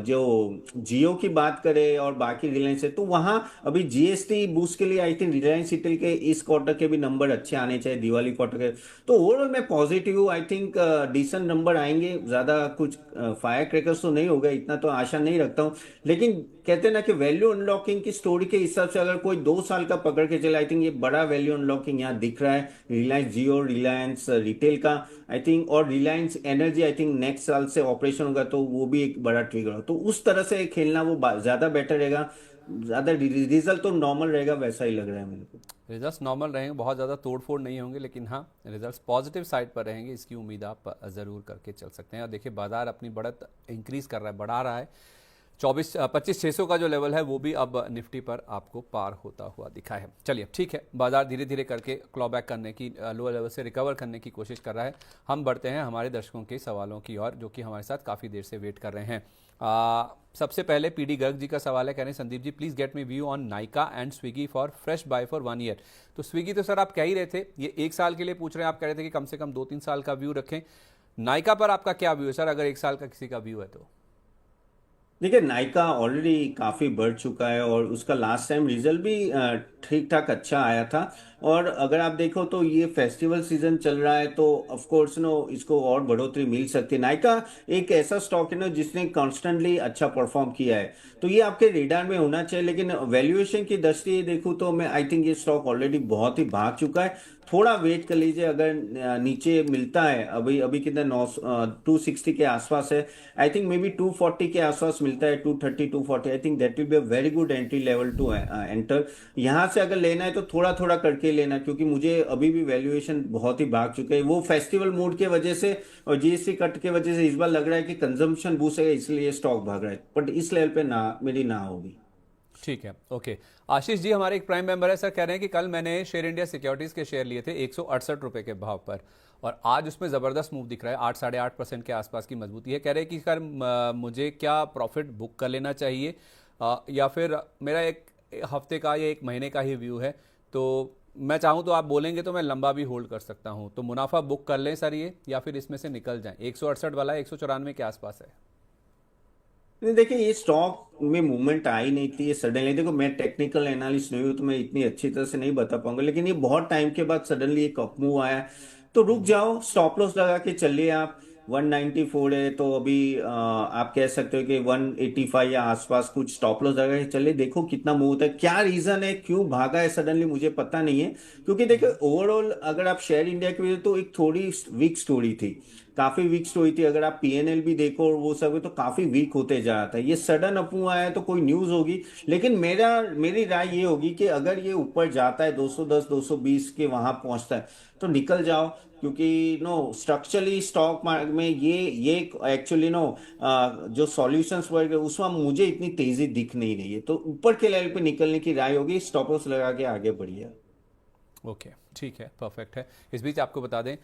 जो जियो की बात करें और बाकी रिलायंस है, तो वहां अभी जीएसटी बूस्ट के लिए आई थिंक रिलायंस रिटेल के इस क्वार्टर के भी नंबर अच्छे आने चाहिए, दिवाली क्वार्टर के। तो ओवरऑल मैं पॉजिटिव हूँ। आई थिंक डिसेंट नंबर आएंगे। ज्यादा कुछ फायर क्रैकर्स तो नहीं होगा, इतना तो आशा नहीं रखता हूँ। लेकिन कहते हैं ना कि वैल्यू अनलॉकिंग की स्टोरी के हिसाब से अगर कोई 2 साल का पकड़ के चले, आई थिंक ये बड़ा वैल्यू अनलॉकिंग यहाँ दिख रहा है। रिलायंस जियो, रिलायंस रिटेल का आई थिंक, और Reliance energy I think next साल से ऑपरेशन होगा, तो वो भी एक बड़ा ट्रिगर हो। तो उस तरह से खेलना वो ज्यादा बेटर रहेगा। ज्यादा रिजल्ट तो नॉर्मल रहेगा, वैसा ही लग रहा है मेरे को। रिजल्ट्स नॉर्मल रहेंगे, बहुत ज़्यादा तोड़फोड़ नहीं होंगे, लेकिन हाँ रिजल्ट्स पॉजिटिव साइड पर रहेंगे, इसकी उम्मीद आप ज़रूर करके चल सकते हैं। और देखिए बाजार अपनी बढ़त इंक्रीज कर रहा है, बढ़ा रहा है। 25,600 का जो लेवल है वो भी अब निफ्टी पर आपको पार होता हुआ दिखा है। चलिए ठीक है, बाजार धीरे धीरे करके क्लॉ बैक करने की, लोअर लेवल से रिकवर करने की कोशिश कर रहा है। हम बढ़ते हैं हमारे दर्शकों के सवालों की ओर, जो कि हमारे साथ काफ़ी देर से वेट कर रहे हैं। सबसे पहले पीडी गर्ग जी का सवाल है, कह रहे हैं Sandeep ji please get me view on Nykaa and Swiggy for fresh buy for 1 year. तो स्विगी तो सर आप कह ही रहे थे, ये 1 साल के लिए पूछ रहे हैं। आप कह रहे थे कि कम से कम 2-3 साल का व्यू रखें। नाइका पर आपका क्या व्यू है सर, अगर 1 साल का किसी का व्यू है तो? देखिए, नायका ऑलरेडी काफी बढ़ चुका है, और उसका लास्ट टाइम रिजल्ट भी ठीक ठाक अच्छा आया था। और अगर आप देखो तो ये फेस्टिवल सीजन चल रहा है, तो ऑफ कोर्स नो इसको और बढ़ोतरी मिल सकती है। नायका एक ऐसा स्टॉक है ना जिसने कॉन्स्टेंटली अच्छा परफॉर्म किया है, तो ये आपके रेडार में होना चाहिए। लेकिन वैल्यूएशन की दृष्टि देखूँ तो मैं आई थिंक ये स्टॉक ऑलरेडी बहुत ही भाग चुका है। थोड़ा वेट कर लीजिए, अगर नीचे मिलता है, अभी अभी कितना 260 के आसपास है। आई थिंक मे बी 240 के आसपास मिलता है, 230 240, I think that will be a very good entry level to enter. यहाँ से अगर लेना है तो थोड़ा थोड़ा करके लेना, क्योंकि मुझे अभी भी वैल्यूएशन बहुत ही भाग चुके हैं। वो फेस्टिवल मूड के वजह से और जीएसटी कट के वजह से इस बार लग रहा है कि कंजम्पशन बूस्ट है, इसलिए स्टॉक भाग रहा है। बट इस लेवल पे ना मेरी ना होगी। ठीक है, ओके। आशीष जी हमारे एक प्राइम मेंबर है सर, कह रहे हैं कि कल मैंने शेयर इंडिया सिक्योरिटीज़ के शेयर लिए थे 168 रुपये के भाव पर, और आज उसमें ज़बरदस्त मूव दिख रहा है, 8-8.5% के आसपास की मजबूती है। कह रहे हैं कि सर मुझे क्या प्रॉफिट बुक कर लेना चाहिए, या फिर मेरा एक हफ्ते का या 1 महीने का ही व्यू है, तो मैं चाहूँ तो आप बोलेंगे तो मैं लंबा भी होल्ड कर सकता हूँ, तो मुनाफा बुक कर लें सर ये, या फिर इसमें से निकल जाएं? 168 वाला 194 के आसपास है। नहीं, देखिए ये स्टॉक में मूवमेंट आई नहीं थी, ये सडनली, देखो मैं टेक्निकल एनालिस्ट नहीं हूँ तो मैं इतनी अच्छी तरह से नहीं बता पाऊंगा, लेकिन ये बहुत टाइम के बाद सडनली एक अप मूव आया। तो रुक जाओ, स्टॉप लॉस लगा के चलिए आप। 194 है, तो अभी आप कह सकते हो कि 185 या आसपास कुछ स्टॉप लॉस लगा के चलिए। देखो कितना मूव होता है, क्या रीजन है, क्यों भागा है सडनली, मुझे पता नहीं है। क्योंकि देखो ओवरऑल अगर आप शेयर इंडिया की वजह तो एक थोड़ी वीक स्टोरी थी। काफी वीक स्टोरी थी। अगर आप पीएनएल भी देखो और वो सब है तो काफी वीक होते जा रहा था। ये सडन अफवाह है तो कोई न्यूज होगी, लेकिन मेरी राय ये होगी कि अगर ये ऊपर जाता है 210 220 के वहां पहुंचता है तो निकल जाओ। क्योंकि स्ट्रक्चरली स्टॉक मार्केट में ये एक्चुअली जो सॉल्यूशंस वर्क है उसमें मुझे इतनी तेजी दिख नहीं रही है, तो ऊपर के लेवल पे निकलने की राय होगी, स्टॉप लॉस लगा के आगे बढ़िए। ओके, ठीक है, परफेक्ट है। इस बीच आपको बता दें,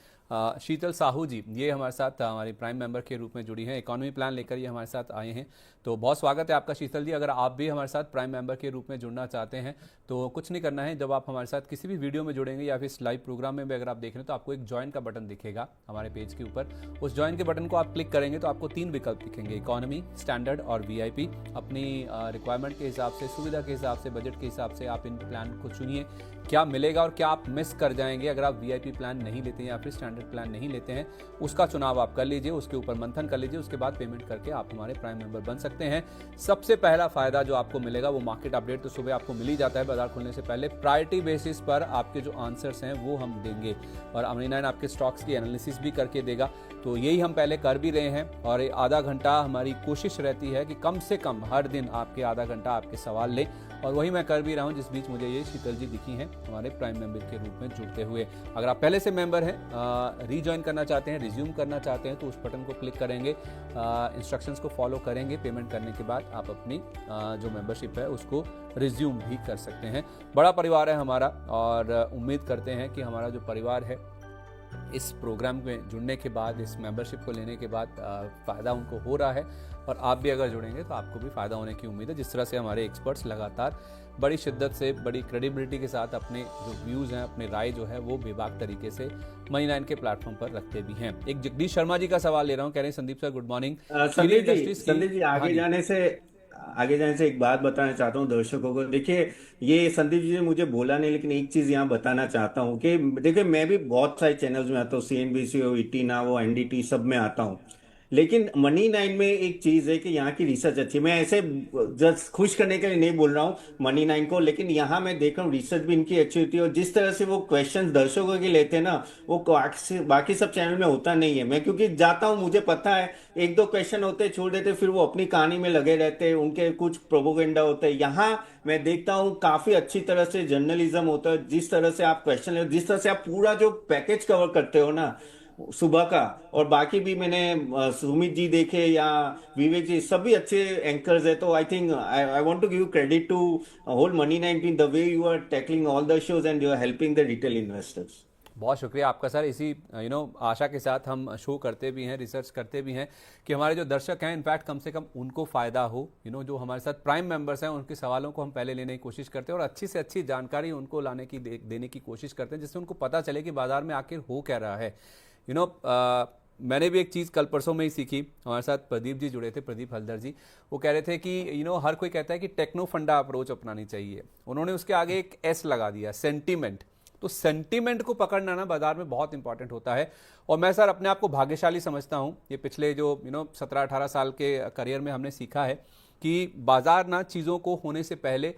शीतल साहू जी ये हमारे साथ हमारी प्राइम मेंबर के रूप में जुड़ी हैं, इकोनॉमी प्लान लेकर ये हमारे साथ आए हैं। तो बहुत स्वागत है आपका शीतल जी। अगर आप भी हमारे साथ प्राइम मेंबर के रूप में जुड़ना चाहते हैं तो कुछ नहीं करना है, जब आप हमारे साथ किसी भी वीडियो में जुड़ेंगे या फिर इस लाइव प्रोग्राम में भी अगर आप देख रहे हैं तो आपको एक ज्वाइन का बटन दिखेगा हमारे पेज के ऊपर। उस ज्वाइन के बटन को आप क्लिक करेंगे तो आपको 3 विकल्प दिखेंगे, इकोनॉमी, स्टैंडर्ड और वीआईपी। अपनी रिक्वायरमेंट के हिसाब से, सुविधा के हिसाब से, बजट के हिसाब से आप इन प्लान को चुनिए, क्या मिलेगा और क्या आप मिस कर जाएंगे अगर आप वीआईपी प्लान नहीं लेते हैं या फिर स्टैंडर्ड प्लान नहीं लेते हैं। उसका चुनाव आप कर लीजिए, उसके ऊपर मंथन कर लीजिए, उसके बाद पेमेंट करके आप हमारे प्राइम मेंबर बन सकते हैं। सबसे पहला फायदा जो आपको मिलेगा वो मार्केट अपडेट तो सुबह आपको मिल ही जाता है बाजार खुलने से पहले। प्रायोरिटी बेसिस पर आपके जो आंसर्स हैं वो हम देंगे और अमरीनाइन आपके स्टॉक्स की एनालिसिस भी करके देगा। तो यही हम पहले कर भी रहे हैं और आधा घंटा हमारी कोशिश रहती है कि कम से कम हर दिन आपके आधा घंटा आपके सवाल लें, और वही मैं कर भी रहा हूं। जिस बीच मुझे ये शीतल जी दिखी हैं हमारे प्राइम मेंबर के रूप में जुड़ते हुए। अगर आप पहले से मेंबर हैं, रीजॉइन करना चाहते हैं, रिज्यूम करना चाहते हैं तो उस बटन को क्लिक करेंगे, इंस्ट्रक्शंस को फॉलो करेंगे। पेमेंट करने के बाद आप अपनी जो मेंबरशिप है उसको रिज्यूम भी कर सकते हैं। बड़ा परिवार है हमारा और उम्मीद करते हैं कि हमारा जो परिवार है इस प्रोग्राम में जुड़ने के बाद, इस मेंबरशिप को लेने के बाद फ़ायदा उनको हो रहा है और आप भी अगर जुड़ेंगे तो आपको भी फ़ायदा होने की उम्मीद है। जिस तरह से हमारे एक्सपर्ट्स लगातार बड़ी शिद्दत से, बड़ी क्रेडिबिलिटी के साथ अपने जो व्यूज़ हैं, अपने राय जो है वो बेबाक तरीके से मनी9 के प्लेटफॉर्म पर रखते भी हैं। एक जगदीश शर्मा जी का सवाल ले रहा हूँ, कह रहे हैं Sandeep sir good morning. Sandeep ji आगे जाने से एक बात बताना चाहता हूँ दर्शकों को। देखिए, ये संदीप जी ने मुझे बोला नहीं, लेकिन एक चीज यहाँ बताना चाहता हूँ कि देखिए मैं भी बहुत सारे चैनल्स में आता हूँ, सीएनबीसी हो, ईटी ना वो, एनडीटी, सब में आता हूँ। लेकिन मनी9 में एक चीज है कि यहाँ की रिसर्च अच्छी है। मैं ऐसे जस्ट खुश करने के लिए नहीं बोल रहा हूँ मनी9 को, लेकिन यहाँ मैं देख रहा हूँ रिसर्च भी इनकी अच्छी होती है और जिस तरह से वो क्वेश्चन दर्शकों के लेते हैं ना, वो बाकी सब चैनल में होता नहीं है। मैं क्योंकि जाता हूँ, मुझे पता है एक दो क्वेश्चन होते छोड़ देते, फिर वो अपनी कहानी में लगे रहते हैं, उनके कुछ प्रोपोगेंडा होते हैं। यहाँ मैं देखता हूँ काफी अच्छी तरह से जर्नलिज्म होता है, जिस तरह से आप क्वेश्चन ले, जिस तरह से आप पूरा जो पैकेज कवर करते हो ना सुबह का। और बाकी भी मैंने सुमित जी देखे या विवेक जी, सभी अच्छे एंकर्स है। तो I think I want to give credit to whole Money nine the way you are tackling all the shows and you are helping the retail investors. बहुत शुक्रिया आपका सर। इसी आशा के साथ हम शो करते भी हैं, रिसर्च करते भी हैं कि हमारे जो दर्शक हैं इनफैक्ट कम से कम उनको फ़ायदा हो। जो हमारे साथ प्राइम मेंबर्स हैं उनके सवालों को हम पहले लेने की कोशिश करते हैं और अच्छी से अच्छी जानकारी उनको लाने की देने की कोशिश करते हैं, जिससे उनको पता चले कि बाजार में आखिर हो क्या रहा है। मैंने भी एक चीज़ कल परसों में ही सीखी। हमारे साथ प्रदीप जी जुड़े थे, प्रदीप हल्दर जी। वो कह रहे थे कि हर कोई कहता है कि टेक्नो फंडा अप्रोच अपनानी चाहिए। उन्होंने उसके आगे एक एस लगा दिया, सेंटीमेंट। तो सेंटीमेंट को पकड़ना ना बाजार में बहुत इंपॉर्टेंट होता है। और मैं सर अपने आप को भाग्यशाली समझता हूँ। ये पिछले जो 17-18 साल के करियर में हमने सीखा है कि बाजार ना चीज़ों को होने से पहले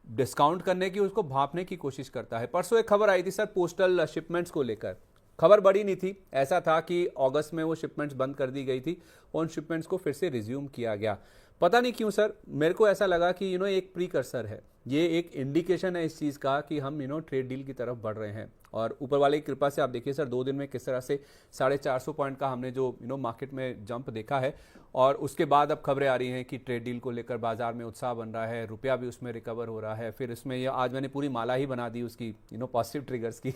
डिस्काउंट करने की, उसको भांपने की कोशिश करता है। परसों एक खबर आई थी सर पोस्टल शिपमेंट्स को लेकर। खबर बड़ी नहीं थी, ऐसा था कि अगस्त में वो शिपमेंट्स बंद कर दी गई थी और उन शिपमेंट्स को फिर से रिज्यूम किया गया। पता नहीं क्यों सर, मेरे को ऐसा लगा कि एक प्रीकर्सर है, ये एक इंडिकेशन है इस चीज़ का कि हम ट्रेड डील की तरफ बढ़ रहे हैं। और ऊपर वाले की कृपा से आप देखिए सर 2 दिन में किस तरह से 450 पॉइंट का हमने जो मार्केट में जंप देखा है। और उसके बाद अब खबरें आ रही हैं कि ट्रेड डील को लेकर बाजार में उत्साह बन रहा है, रुपया भी उसमें रिकवर हो रहा है। फिर इसमें ये आज मैंने पूरी माला ही बना दी उसकी पॉजिटिव ट्रिगर्स की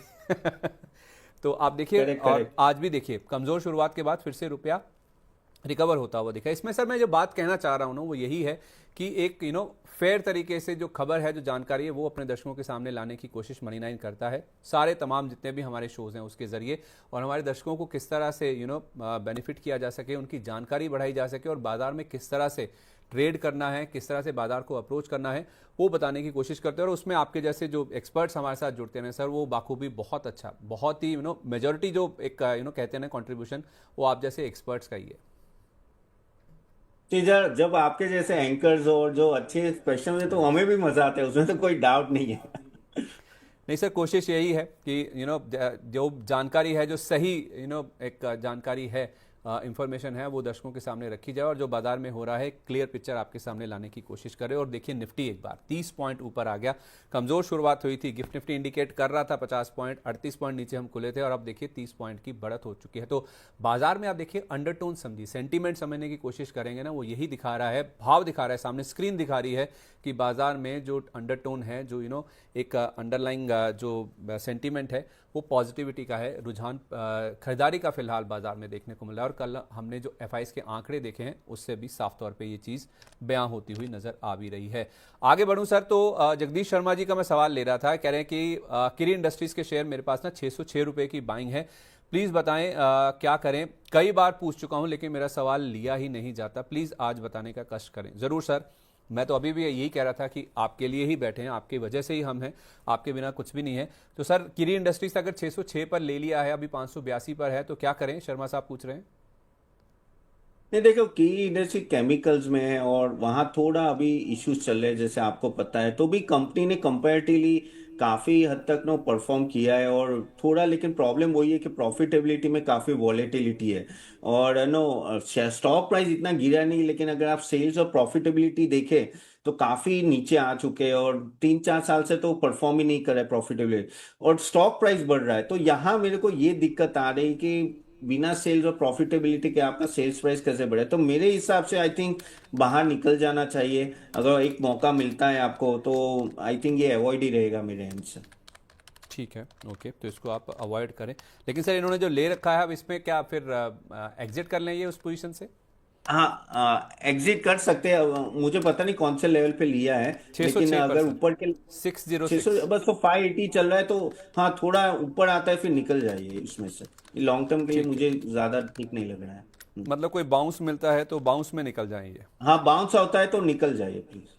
तो आप देखिए, और आज भी देखिए कमजोर शुरुआत के बाद फिर से रुपया रिकवर होता हुआ दिखा। इसमें सर मैं जो बात कहना चाह रहा हूँ ना वो यही है कि एक फेयर तरीके से जो खबर है, जो जानकारी है, वो अपने दर्शकों के सामने लाने की कोशिश मनी9 करता है सारे तमाम जितने भी हमारे शोज़ हैं उसके ज़रिए। और हमारे दर्शकों को किस तरह से बेनिफिट किया जा सके, उनकी जानकारी बढ़ाई जा सके और बाजार में किस तरह से ट्रेड करना है, किस तरह से बाजार को अप्रोच करना है, वो बताने की कोशिश करते हैं। और उसमें आपके जैसे जो एक्सपर्ट्स हमारे साथ जुड़ते हैं सर, वो बाखूबी बहुत अच्छा, बहुत ही मेजॉरिटी जो एक कहते हैं ना कंट्रीब्यूशन, वो आप जैसे एक्सपर्ट्स का ही है। जब आपके जैसे एंकर्स और जो अच्छे क्वेश्चन है तो हमें भी मजा आता है, उसमें तो कोई डाउट नहीं है। नहीं सर, कोशिश यही है कि जो जानकारी है, जो सही एक जानकारी है, इंफॉर्मेशन है, वो दर्शकों के सामने रखी जाए और जो बाजार में हो रहा है क्लियर पिक्चर आपके सामने लाने की कोशिश करें। और देखिए निफ्टी एक बार 30 पॉइंट ऊपर आ गया, कमजोर शुरुआत हुई थी, गिफ्ट निफ्टी इंडिकेट कर रहा था 50 पॉइंट, 38 पॉइंट नीचे हम खुले थे और अब देखिए 30 पॉइंट की बढ़त हो चुकी है। तो बाजार में आप देखिए अंडरटोन समझिए, सेंटीमेंट समझने की कोशिश करेंगे ना, वो यही दिखा रहा है, भाव दिखा रहा है, सामने स्क्रीन दिखा रही है कि बाजार में जो अंडरटोन है, जो एक अंडरलाइंग जो सेंटीमेंट है, वो पॉजिटिविटी का है, रुझान खरीदारी का फिलहाल बाजार में देखने को मिला है। और कल हमने जो एफआईएस के आंकड़े देखे हैं उससे भी साफ तौर पे ये चीज़ बयां होती हुई नजर आ भी रही है। आगे बढ़ूं सर, तो जगदीश शर्मा जी का मैं सवाल ले रहा था, कह रहे हैं कि किरी इंडस्ट्रीज के शेयर मेरे पास ना 606 रुपए की बाइंग है, प्लीज़ बताएं क्या करें। कई बार पूछ चुका हूं लेकिन मेरा सवाल लिया ही नहीं जाता, प्लीज़ आज बताने का कष्ट करें। ज़रूर सर, मैं तो अभी भी यही कह रहा था कि आपके लिए ही बैठे हैं, आपकी वजह से ही हम हैं, आपके बिना कुछ भी नहीं है। तो सर किरी इंडस्ट्रीज अगर 606 पर ले लिया है, अभी 582 पर है, तो क्या करें, शर्मा साहब पूछ रहे हैं। नहीं देखो, की इंडस्ट्री केमिकल्स में है और वहाँ थोड़ा अभी इश्यूज चल रहे हैं जैसे आपको पता है, तो भी कंपनी ने कंपैरेटिवली काफी हद तक नो परफॉर्म किया है। और थोड़ा लेकिन प्रॉब्लम वही है कि प्रॉफिटेबिलिटी में काफी वॉलेटिलिटी है। और नो स्टॉक प्राइस इतना गिरा नहीं, लेकिन अगर आप सेल्स और प्रॉफिटेबिलिटी देखें तो काफी नीचे आ चुके हैं और 3-4 साल से तो परफॉर्म ही नहीं कर रहा है प्रॉफिटेबिलिटी, और स्टॉक प्राइस बढ़ रहा है। तो यहाँ मेरे को ये दिक्कत आ रही कि बिना सेल्स और प्रॉफिटेबिलिटी के आपका सेल्स प्राइस कैसे बढ़े। तो मेरे हिसाब से आई थिंक बाहर निकल जाना चाहिए, अगर एक मौका मिलता है आपको तो। आई थिंक ये अवॉइड ही रहेगा मेरे एंड से। ठीक है, ओके, तो इसको आप अवॉइड करें। लेकिन सर इन्होंने जो ले रखा है, अब इसमें क्या फिर एग्जिट कर लें ये उस पोजीशन से। हाँ, एग्जिट कर सकते हैं। मुझे पता नहीं कौन से लेवल पे लिया है, लेकिन 606 पर अगर सर, ऊपर के 600, 606। बस तो 580 चल रहा है तो हाँ, थोड़ा ऊपर आता है फिर निकल जाइए इसमें से। लॉन्ग टर्म के लिए ठीक है, मुझे ज्यादा ठीक नहीं लग रहा है। मतलब कोई बाउंस मिलता है तो बाउंस में निकल जाएंगे। हाँ, बाउंस होता है तो निकल जाइए प्लीज।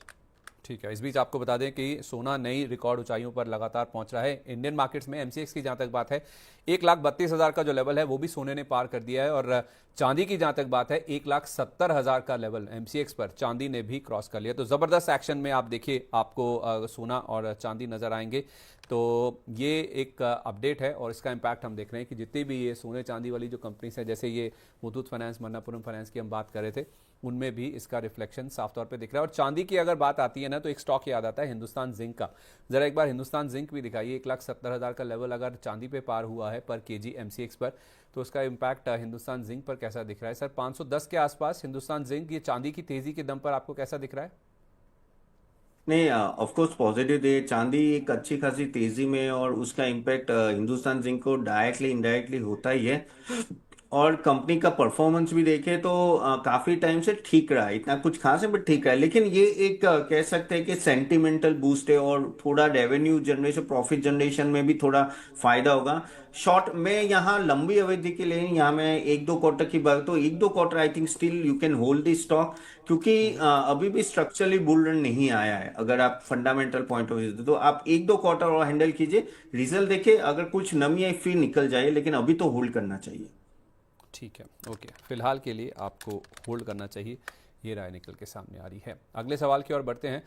ठीक है, इस बीच आपको बता दें कि सोना नई रिकॉर्ड ऊंचाइयों पर लगातार पहुंच रहा है। इंडियन मार्केट्स में एमसीएक्स की जहां तक बात है, 1,32,000 का जो लेवल है वो भी सोने ने पार कर दिया है। और चांदी की जहां तक बात है, 1,70,000 का लेवल एमसीएक्स पर चांदी ने भी क्रॉस कर लिया। तो जबरदस्त एक्शन में आप देखिए, आपको सोना और चांदी नजर आएंगे। तो ये एक अपडेट है और इसका इम्पैक्ट हम देख रहे हैं कि जितनी भी ये सोने चांदी वाली जो कंपनीज हैं, जैसे ये मुथूट फाइनेंस, मन्नापुरम फाइनेंस की हम बात कर रहे थे, उनमें भी इसका रिफ्लेक्शन साफ तौर पे दिख रहा है। और चांदी की अगर बात आती है ना, तो एक स्टॉक याद आता है हिंदुस्तान जिंक का। जरा एक बार हिंदुस्तान जिंक भी दिखाइए। 1,70,000 का लेवल अगर चांदी पे पार हुआ है पर केजी एमसीएक्स पर, तो उसका इम्पैक्ट हिंदुस्तान जिंक पर कैसा दिख रहा है। सर 510 के आसपास हिंदुस्तान जिंक, ये चांदी की तेजी के दम पर आपको कैसा दिख रहा है। नहीं, ऑफ कोर्स पॉजिटिव है। चांदी एक अच्छी खासी तेजी में है और उसका इम्पैक्ट हिंदुस्तान जिंक को डायरेक्टली इनडायरेक्टली होता ही है। और कंपनी का परफॉर्मेंस भी देखे तो काफी टाइम से ठीक रहा है, इतना कुछ खास है बट ठीक रहा है। लेकिन ये एक कह सकते हैं कि सेंटिमेंटल बूस्ट है और थोड़ा रेवेन्यू जनरेशन, प्रॉफिट जनरेशन में भी थोड़ा फायदा होगा। शॉर्ट में यहाँ लंबी अवधि के लिए यहाँ मैं 1-2 क्वार्टर की बात, तो 1-2 quarter I think still you can hold this stock, क्योंकि अभी भी स्ट्रक्चरली बुल रन नहीं आया है। अगर आप फंडामेंटल पॉइंट ऑफ व्यू से, तो आप 1-2 क्वार्टर और हैंडल कीजिए, रिजल्ट देखिए, अगर कुछ नमी आई फिर निकल जाइए, लेकिन अभी तो होल्ड करना चाहिए। ठीक है, ओके, फिलहाल के लिए आपको होल्ड करना चाहिए, ये राय निकल के सामने आ रही है। अगले सवाल की ओर बढ़ते हैं।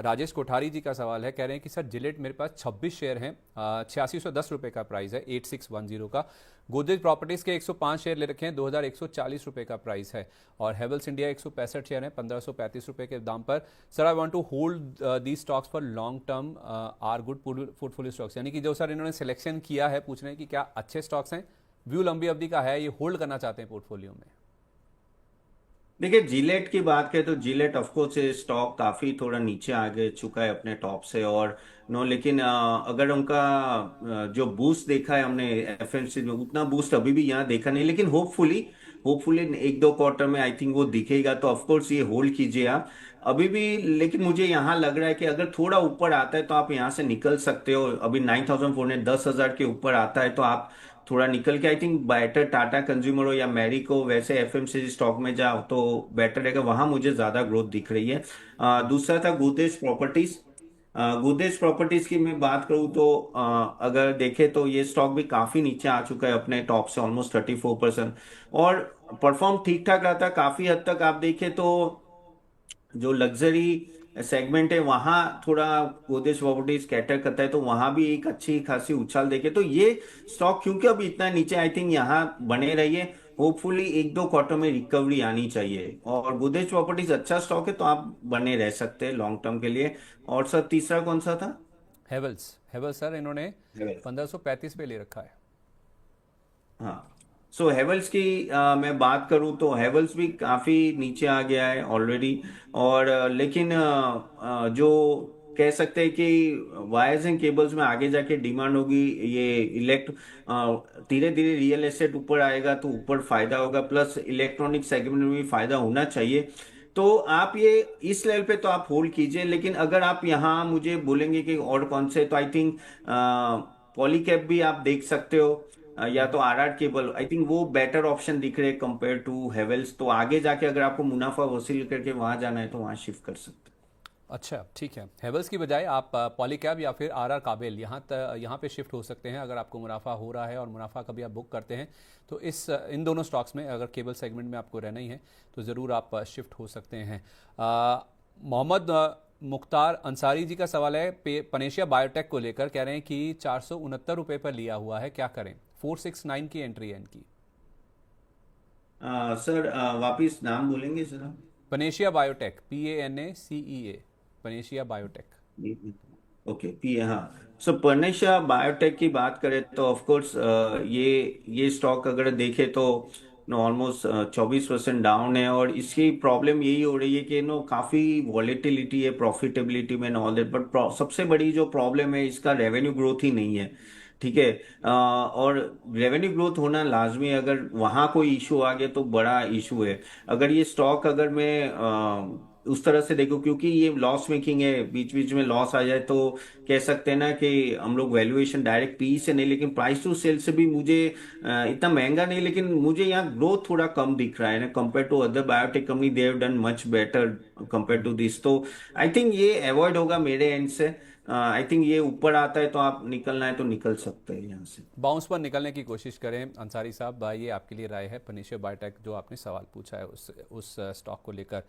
राजेश कोठारी जी का सवाल है, कह रहे हैं कि सर जिलेट मेरे पास 26 शेयर हैं, 8610 रुपये का प्राइस है, 8610 का। गोदरेज प्रॉपर्टीज़ के 105 शेयर ले रखे हैं, 2140 रुपये का प्राइस है। और हेवल्स इंडिया 165 शेयर हैं, 1535 रुपये के दाम पर। Sir I want to hold the stocks for long term, are good portfolio stocks, यानी कि जो सर इन्होंने सिलेक्शन किया है, पूछ रहे हैं कि क्या अच्छे स्टॉक्स हैं, व्यू लंबी अवधि का है, ये होल्ड करना चाहते हैं पोर्टफोलियो में। देखिए, जिलेट की बात करें तो जिलेट ऑफकोर्स स्टॉक काफी थोड़ा नीचे आ गए चुका है अपने टॉप से। और नो लेकिन अगर उनका जो बूस्ट देखा है हमने एफएमसी में, उतना बूस्ट अभी भी यहाँ देखा नहीं, लेकिन होपफुली होपफुली 1-2 क्वार्टर में आई थिंक वो दिखेगा, तो ऑफकोर्स ये होल्ड कीजिए आप अभी भी। लेकिन मुझे यहाँ लग रहा है कि अगर थोड़ा ऊपर आता है तो आप यहाँ से निकल सकते हो। अभी 9,400, 10,000 के ऊपर आता है तो आप थोड़ा निकल के I think better Tata consumer हो या मैरिको वैसे एफएमसीजी स्टॉक में जाओ तो बेटर रहेगा, वहां मुझे ज्यादा ग्रोथ दिख रही है। दूसरा था गोदरेज प्रॉपर्टीज। गोदरेज प्रॉपर्टीज की मैं बात करूं तो अगर देखें तो ये स्टॉक भी काफी नीचे आ चुका है अपने टॉप से, ऑलमोस्ट 34%। और परफॉर्म ठीक ठाक रहा था काफी हद तक। आप देखें तो जो लग्जरी सेगमेंट है वहां थोड़ा गोदरेज प्रॉपर्टीज कैटर करता है, तो वहां भी एक अच्छी खासी उछाल देखे। तो ये स्टॉक क्योंकि अभी इतना नीचे, आई थिंक यहाँ बने रहिए। होपफुली एक दो क्वार्टर में रिकवरी आनी चाहिए, और गोदरेज प्रॉपर्टीज अच्छा स्टॉक है, तो आप बने रह सकते हैं लॉन्ग टर्म के लिए। और सर तीसरा कौन सा था? हेवल्स। हेवल्स सर इन्होंने 1535 पे ले रखा है। हाँ। सो हेवल्स की मैं बात करूं तो हेवल्स भी काफी नीचे आ गया है ऑलरेडी। और लेकिन जो कह सकते हैं कि वायर्स एंड केबल्स में आगे जाके डिमांड होगी। ये धीरे धीरे रियल एस्टेट ऊपर आएगा तो ऊपर फायदा होगा, प्लस इलेक्ट्रॉनिक सेगमेंट में भी फायदा होना चाहिए। तो आप ये इस लेवल पे तो आप होल्ड कीजिए। लेकिन अगर आप यहाँ मुझे बोलेंगे कि और कौन से, तो आई थिंक पॉलीकैब भी आप देख सकते हो, या तो आरआर केबल। आई थिंक वो बेटर ऑप्शन दिख रहे कंपेयर टू हेवेल्स। तो आगे जाके अगर आपको मुनाफा वसूल करके वहां जाना है तो वहां शिफ्ट कर सकते अच्छा ठीक है, हेवल्स की बजाय आप पॉलीकैब या फिर आरआर काबिल यहाँ पे शिफ्ट हो सकते हैं अगर आपको मुनाफा हो रहा है और मुनाफा कभी आप बुक करते हैं। तो इन दोनों स्टॉक्स में अगर केबल सेगमेंट में आपको रहना ही है तो ज़रूर आप शिफ्ट हो सकते हैं। मोहम्मद मुख्तार अंसारी जी का सवाल है पनेशिया बायोटेक को लेकर, कह रहे हैं कि 469 रुपये पर लिया हुआ है, क्या करें? 469 की एंट्री है इनकी। सर वापिस नाम बोलेंगे सर आप? Panacea biotech, PANACEA, panacea biotech. Okay P, हाँ। सो पर्नेशिया बायोटेक की बात करें तो ऑफ कोर्स ये स्टॉक अगर देखें तो ऑलमोस्ट 24% डाउन है। और इसकी प्रॉब्लम यही हो रही है कि काफी वॉलेटिलिटी है प्रॉफिटेबिलिटी में, ऑल दैट। बट सबसे बड़ी जो प्रॉब्लम है इसका रेवेन्यू ग्रोथ ही नहीं है। ठीक है। और रेवेन्यू ग्रोथ होना लाजमी है, अगर वहां कोई इशू आ गया तो बड़ा इशू है। अगर ये स्टॉक अगर मैं उस तरह से देखो, क्योंकि ये लॉस मेकिंग है, बीच बीच में लॉस आ जाए तो कह सकते हैं ना कि हम लोग वैल्यूएशन डायरेक्ट पी से नहीं, लेकिन प्राइस टू सेल से भी मुझे इतना महंगा नहीं, लेकिन मुझे यहाँ ग्रोथ थोड़ा कम दिख रहा है ना compare to other biotech company. They have done much better compare to this. तो आई थिंक ये अवॉइड होगा मेरे एंड से। आई थिंक ये ऊपर आता है तो आप निकलना है तो निकल सकते हैं यहाँ से। बाउंस पर निकलने की कोशिश करें अंसारी साहब, ये आपके लिए राय है पनेशिया बायोटेक जो आपने सवाल पूछा है उस स्टॉक को लेकर।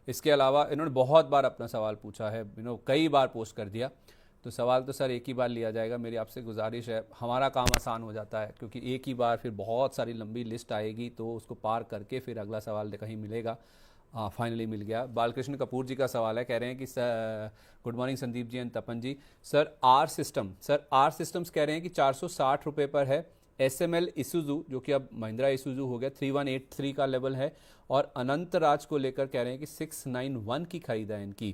इसके अलावा इन्होंने बहुत बार अपना सवाल पूछा है, कई बार पोस्ट कर दिया, तो सवाल तो सर एक ही बार लिया जाएगा। मेरी आपसे गुजारिश है, हमारा काम आसान हो जाता है क्योंकि एक ही बार फिर बहुत सारी लंबी लिस्ट आएगी तो उसको पार करके फिर अगला सवाल कहीं मिलेगा। फाइनली मिल गया। बालकृष्ण कपूर जी का सवाल है, कह रहे हैं कि sir good morning Sandeep ji and Tapan ji. Sir R systems कह रहे हैं कि 460 रुपये पर है। SML इसूजू जो कि अब महिंद्रा इसूजू हो गया 3183 का लेवल है। और अनंत राज को लेकर कह रहे हैं कि 691 की खरीदा है इनकी।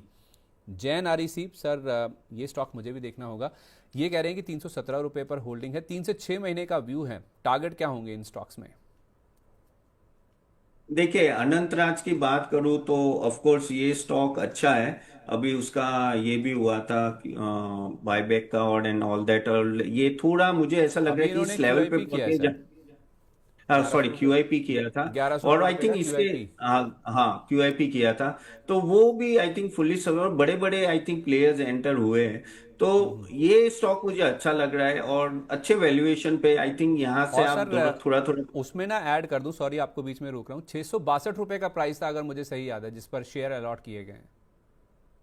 जैन REC सर ये स्टॉक मुझे भी देखना होगा, ये कह रहे हैं कि 317 रुपये पर होल्डिंग है, 3 से 6 महीने का व्यू है। टारगेट क्या होंगे इन स्टॉक्स में? देखिए अनंत राज की बात करूं तो ऑफ कोर्स ये स्टॉक अच्छा है। अभी उसका ये भी हुआ था बायबैक का और एंड ऑल दैट। और ये थोड़ा मुझे ऐसा लग रहा अभी है कि इन्होंने इस लेवल पे QIP किया है पहुंचे। सर, 1100 सॉरी करोड़, QIP किया था। 1100 और करोड़ आई रुपए थिंक का इसके, QIP। हाँ हाँ QIP किया था। तो वो भी आई थिंक फुल्ली सब, और बड़े बड़े आई थिंक प्लेयर्स एंटर हुए हैं। तो ये स्टॉक मुझे अच्छा लग रहा है और अच्छे वैल्यूएशन पे। आई थिंक यहाँ से और आप सर दोनों थोड़ा थोड़ा। उसमें ना ऐड कर दूं, सॉरी आपको बीच में रोक रहा हूँ, 662 रुपए का प्राइस था अगर मुझे सही याद है जिस पर शेयर अलॉट किए गए हैं।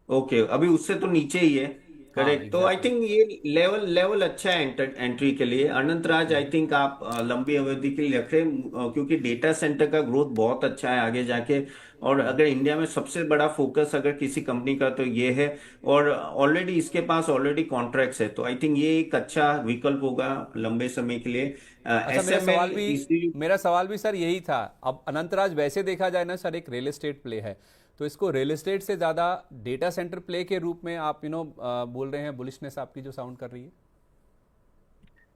ओके अभी उससे तो नीचे ही है। हाँ करेक्ट। तो आई एग्जैक्टली। थिंक ये लेवल लेवल अच्छा है एंट्री के लिए। अनंत राज आई थिंक आप लंबी अवधि के लिए रख रहे हैं, क्योंकि डेटा सेंटर का ग्रोथ बहुत अच्छा है आगे जाके। और अगर इंडिया में सबसे बड़ा फोकस अगर किसी कंपनी का तो ये है। और ऑलरेडी इसके पास ऑलरेडी कॉन्ट्रैक्ट्स है, तो आई थिंक ये एक अच्छा विकल्प होगा लंबे समय के लिए। अच्छा SML इसी। मेरा सवाल भी सर यही था। अब अनंतराज वैसे देखा जाए ना सर एक रियल एस्टेट प्ले है, तो इसको रियल एस्टेट से ज़्यादा डेटा सेंटर प्ले के रूप में आप बोल रहे हैं, बुलिशनेस आपकी जो साउंड कर रही है।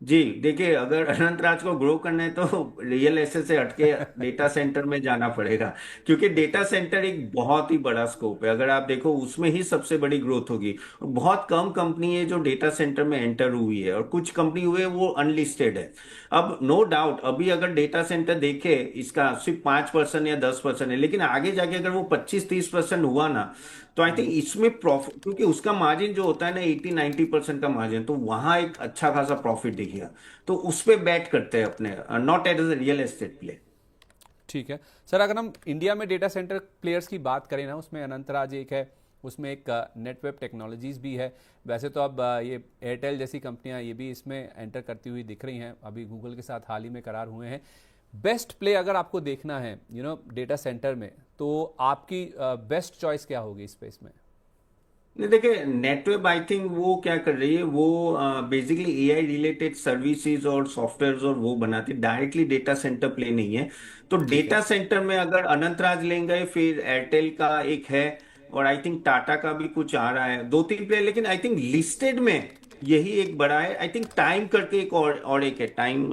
जी देखिए, अगर अनंत राज को ग्रो करना है तो रियल एस्टेट से हटके डेटा सेंटर में जाना पड़ेगा, क्योंकि डेटा सेंटर एक बहुत ही बड़ा स्कोप है। अगर आप देखो उसमें ही सबसे बड़ी ग्रोथ होगी। और बहुत कम कंपनी है जो डेटा सेंटर में एंटर हुई है, और कुछ कंपनी हुए हैं वो अनलिस्टेड है। अब नो डाउट अभी अगर डेटा सेंटर देखे इसका सिर्फ 5% या 10% है, लेकिन आगे जाके अगर वो 25-30% हुआ ना, तो आई थिंक इसमें प्रॉफिट, क्योंकि उसका मार्जिन जो होता है ना 80-90% का मार्जिन, तो वहां एक अच्छा खासा प्रॉफिट दिखेगा। तो उस पे बैट करते हैं अपने, not as a real estate play. ठीक है सर, अगर हम इंडिया में डेटा सेंटर प्लेयर्स की बात करें ना, उसमें अनंतराज एक है, उसमें एक नेटवेब टेक्नोलॉजीज भी है। वैसे तो अब ये एयरटेल जैसी कंपनियां ये भी इसमें एंटर करती हुई दिख रही हैं, अभी गूगल के साथ हाल ही में करार हुए हैं। बेस्ट प्ले अगर आपको देखना है डेटा सेंटर में, तो आपकी बेस्ट चॉइस क्या होगी स्पेस में? नहीं देखिए, नेटवेब आई थिंक वो क्या कर रही है, वो बेसिकली एआई रिलेटेड सर्विसेज और सॉफ्टवेयर और वो बनाती है, डायरेक्टली डेटा सेंटर प्ले नहीं है। तो ठीक है। डेटा सेंटर में अगर अनंतराज लेंगे, फिर एयरटेल का एक है, और आई थिंक टाटा का भी कुछ आ रहा है, दो तीन प्लेयर, लेकिन आई थिंक लिस्टेड में यही एक बड़ा है। आई थिंक टाइम करके एक और एक है, टाइम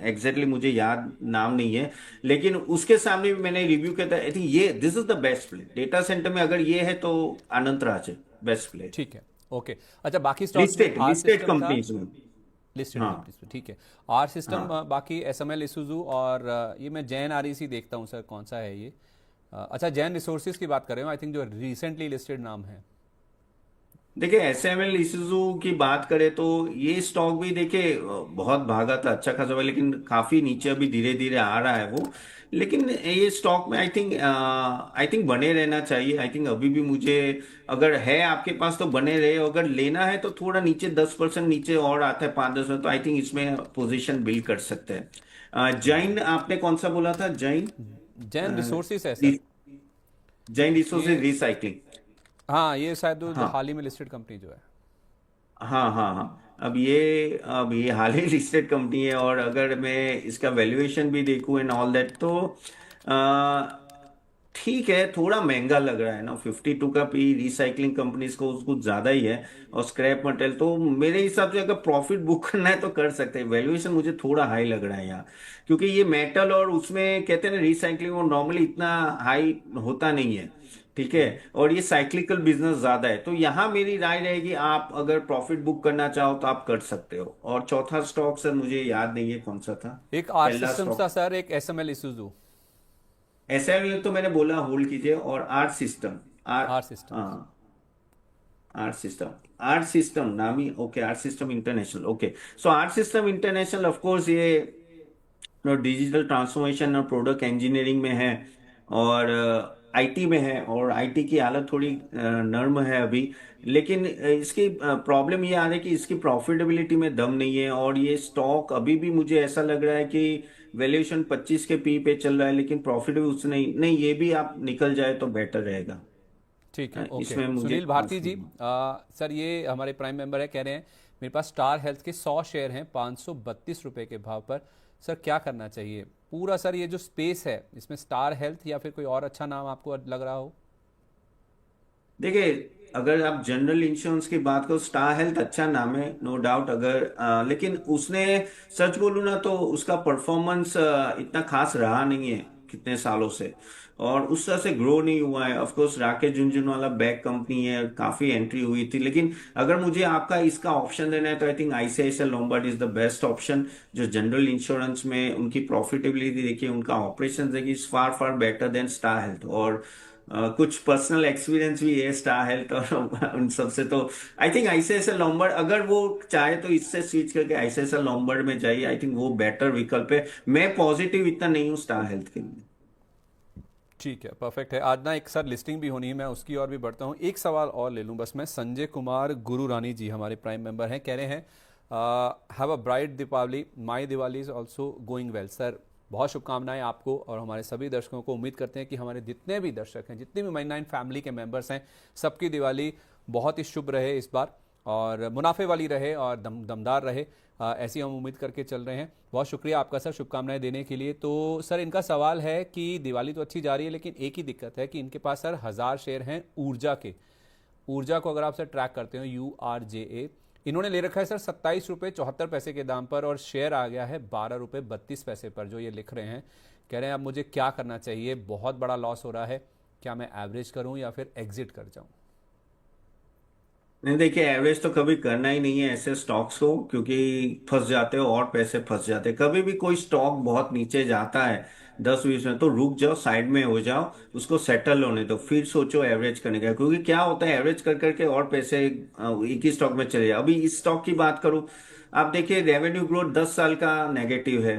एग्जैक्टली मुझे याद नाम नहीं है, लेकिन उसके सामने भी मैंने रिव्यू किया था। आई थिंक ये this is the best play data centre में, अगर ये है तो अनंतराज है बेस्ट प्ले। ठीक है। ओके। अच्छा, बाकी स्टॉक्स में लिस्टेड आर लिस्टेड सिस्टम था। कंपनीज में। लिस्टेड हाँ कंपनीज पे ठीक है। आर सिस्टम, हाँ। बाकी एसएमएल इसूजू, और ये मैं जैन आरईसी देखता हूँ सर, कौन सा है ये? अच्छा, जैन रिसोर्सेज की बात कर रहे हो, आई थिंक जो रिसेंटली लिस्टेड नाम है। देखिए, एसएमएल इश्यूजू की बात करें तो ये स्टॉक भी देखिए बहुत भागा था अच्छा खासा, लेकिन काफी नीचे अभी धीरे धीरे आ रहा है वो। लेकिन ये स्टॉक में आई थिंक बने रहना चाहिए। आई थिंक अभी भी मुझे, अगर है आपके पास तो बने रहे, अगर लेना है तो थोड़ा नीचे 10% नीचे और आता है 5-10 में, तो आई थिंक इसमें पोजीशन बिल्ड कर सकते हैं। जैन आपने कौन सा बोला था? जैन? जैन अ, रिसोर्सेज है सर। रि- जैन रिसोर्सेज ये, रिसाइकलिंग। हाँ, ये शायद हाँ हाल ही में लिस्टेड कंपनी जो है। हाँ हाँ हाँ। अब ये हाल ही लिस्टेड कंपनी है, और अगर मैं इसका वैल्यूएशन भी देखूं एंड ऑल दैट, तो अ, ठीक है, थोड़ा महंगा लग रहा है ना। 52 का पी रिसाइकलिंग कंपनीज को कुछ ज्यादा ही है, और स्क्रैप मटेरियल तो मेरे हिसाब से अगर प्रॉफिट बुक करना है तो कर सकते हैं। वैल्यूएशन मुझे थोड़ा हाई लग रहा है यहाँ, क्योंकि ये मेटल और उसमें कहते हैं ना रिसाइकलिंग, वो नॉर्मली इतना हाई होता नहीं है। ठीक है, और ये साइक्लिकल बिजनेस ज्यादा है, तो यहाँ मेरी राय रहेगी, आप अगर प्रॉफिट बुक करना चाहो तो आप कर सकते हो। और चौथा स्टॉक सर मुझे याद नहीं है कौन सा था। एक आर पहला सिस्टम्स था स्टॉक सर, एक एसएमएल इसूजू। ऐसा भी तो मैंने बोला होल्ड कीजिए। और R system, R, R systems. हाँ, आर सिस्टम नामी, okay, R system international, okay. So R system international of course ये डिजिटल ट्रांसफॉर्मेशन और प्रोडक्ट इंजीनियरिंग में है, और आईटी में है, और आईटी की हालत थोड़ी नर्म है अभी। लेकिन इसकी प्रॉब्लम ये आ रही है कि इसकी प्रॉफिटेबिलिटी में दम नहीं है, और ये स्टॉक अभी भी मुझे ऐसा लग रहा है कि वैल्यूएशन 25 के पी पे चल रहा है, लेकिन प्रॉफिट भी उससे नहीं नहीं, ये भी आप निकल जाए तो बेटर रहेगा। ठीक है। ओके, इसमें मुझे सुनील भारती जी, सर ये हमारे प्राइम मेंबर है, कह रहे हैं मेरे पास स्टार हेल्थ के 100 शेयर हैं 532 रुपए के भाव पर, सर क्या करना चाहिए? पूरा सर ये जो स्पेस है इसमें स्टार हेल्थ या फिर कोई और अच्छा नाम आपको लग रहा हो? देखिए, अगर आप जनरल इंश्योरेंस की बात करो, स्टार हेल्थ अच्छा नाम है, नो डाउट। अगर लेकिन उसने, सच बोलूं ना तो उसका परफॉर्मेंस इतना खास रहा नहीं है कितने सालों से, और उस तरह से ग्रो नहीं हुआ है। Of course Rakesh Jhunjhunwala back company है, काफी एंट्री हुई थी, लेकिन अगर मुझे आपका इसका ऑप्शन देना है तो I think ICICI Lombard is the best option. जो जनरल इंश्योरेंस में उनकी प्रॉफिटेबिलिटी देखिए, उनका ऑपरेशन देखिए, is far far better than star health. और कुछ पर्सनल एक्सपीरियंस भी है स्टार हेल्थ और उन सबसे, तो आई थिंक आईसीआईसीआई लोम्बार्ड, अगर वो चाहे तो इससे स्विच करके आईसीआईसीआई लोम्बार्ड में जाइए। आई थिंक वो बेटर विकल्प है। मैं पॉजिटिव इतना नहीं हूँ स्टार हेल्थ के लिए। ठीक है, परफेक्ट है। आज ना एक सर लिस्टिंग भी होनी है, मैं उसकी और भी बढ़ता हूँ। एक सवाल और ले लूँ बस मैं। संजय कुमार गुरु रानी जी हमारे प्राइम मेंबर हैं, कह रहे हैं have a bright Deepavali, my Diwali is also going well. Sir बहुत शुभकामनाएं आपको और हमारे सभी दर्शकों को। उम्मीद करते हैं कि हमारे जितने भी दर्शक हैं, जितने भी माइन नाइन फैमिली के मेंबर्स हैं, सबकी दिवाली बहुत ही शुभ रहे इस बार, और मुनाफे वाली रहे और दमदार रहे, ऐसी हम उम्मीद करके चल रहे हैं। बहुत शुक्रिया आपका सर शुभकामनाएं देने के लिए। तो सर इनका सवाल है कि दिवाली तो अच्छी जा रही है, लेकिन एक ही दिक्कत है कि इनके पास सर 1000 शेयर हैं ऊर्जा के। ऊर्जा को अगर आप सर ट्रैक करते हो, URJA, इन्होंने ले रखा है सर 27 रुपये 74 पैसे के दाम पर, और शेयर आ गया है 12 रुपये 32 पैसे पर, जो ये लिख रहे हैं। कह रहे हैं अब मुझे क्या करना चाहिए, बहुत बड़ा लॉस हो रहा है, क्या मैं एवरेज करूं या फिर एग्जिट कर जाऊं? नहीं देखिए, एवरेज तो कभी करना ही नहीं है ऐसे स्टॉक्स को, क्योंकि फंस जाते हो और पैसे फंस जाते हैं। कभी भी कोई स्टॉक बहुत नीचे जाता है 10-20 में, तो रुक जाओ, साइड में हो जाओ, उसको सेटल होने दो, फिर सोचो एवरेज करने का। क्योंकि क्या होता है, एवरेज कर करके और पैसे एक ही स्टॉक में चले जाए। अभी इस स्टॉक की बात करूं, आप देखिए रेवेन्यू ग्रोथ 10 साल का नेगेटिव है,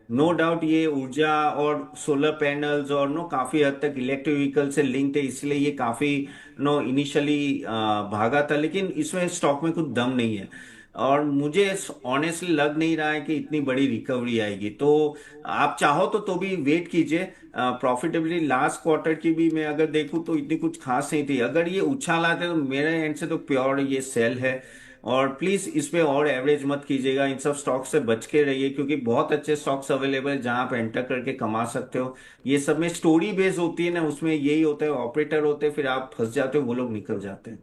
नो डाउट ये ऊर्जा और सोलर पैनल्स और नो काफी हद तक इलेक्ट्रिक व्हीकल से लिंक्ड है, इसलिए ये काफी नो इनिशियली भागा था, लेकिन इसमें स्टॉक में कुछ दम नहीं है। और मुझे ऑनेस्टली लग नहीं रहा है कि इतनी बड़ी रिकवरी आएगी। तो आप चाहो तो भी वेट कीजिए। प्रॉफिटेबिलिटी लास्ट क्वार्टर की भी मैं अगर देखूं तो इतनी कुछ खास नहीं थी। अगर ये उछाल आते तो मेरे एंड से तो प्योर ये सेल है। और प्लीज इस पे और एवरेज मत कीजिएगा, इन सब स्टॉक से बच के रहिए, क्योंकि बहुत अच्छे स्टॉक्स अवेलेबल है जहां आप एंटर करके कमा सकते हो। ये सब में स्टोरी बेस होती है ना, उसमें यही होता है, ऑपरेटर होते हैं, फिर आप फंस जाते हो, वो लोग निकल जाते हैं।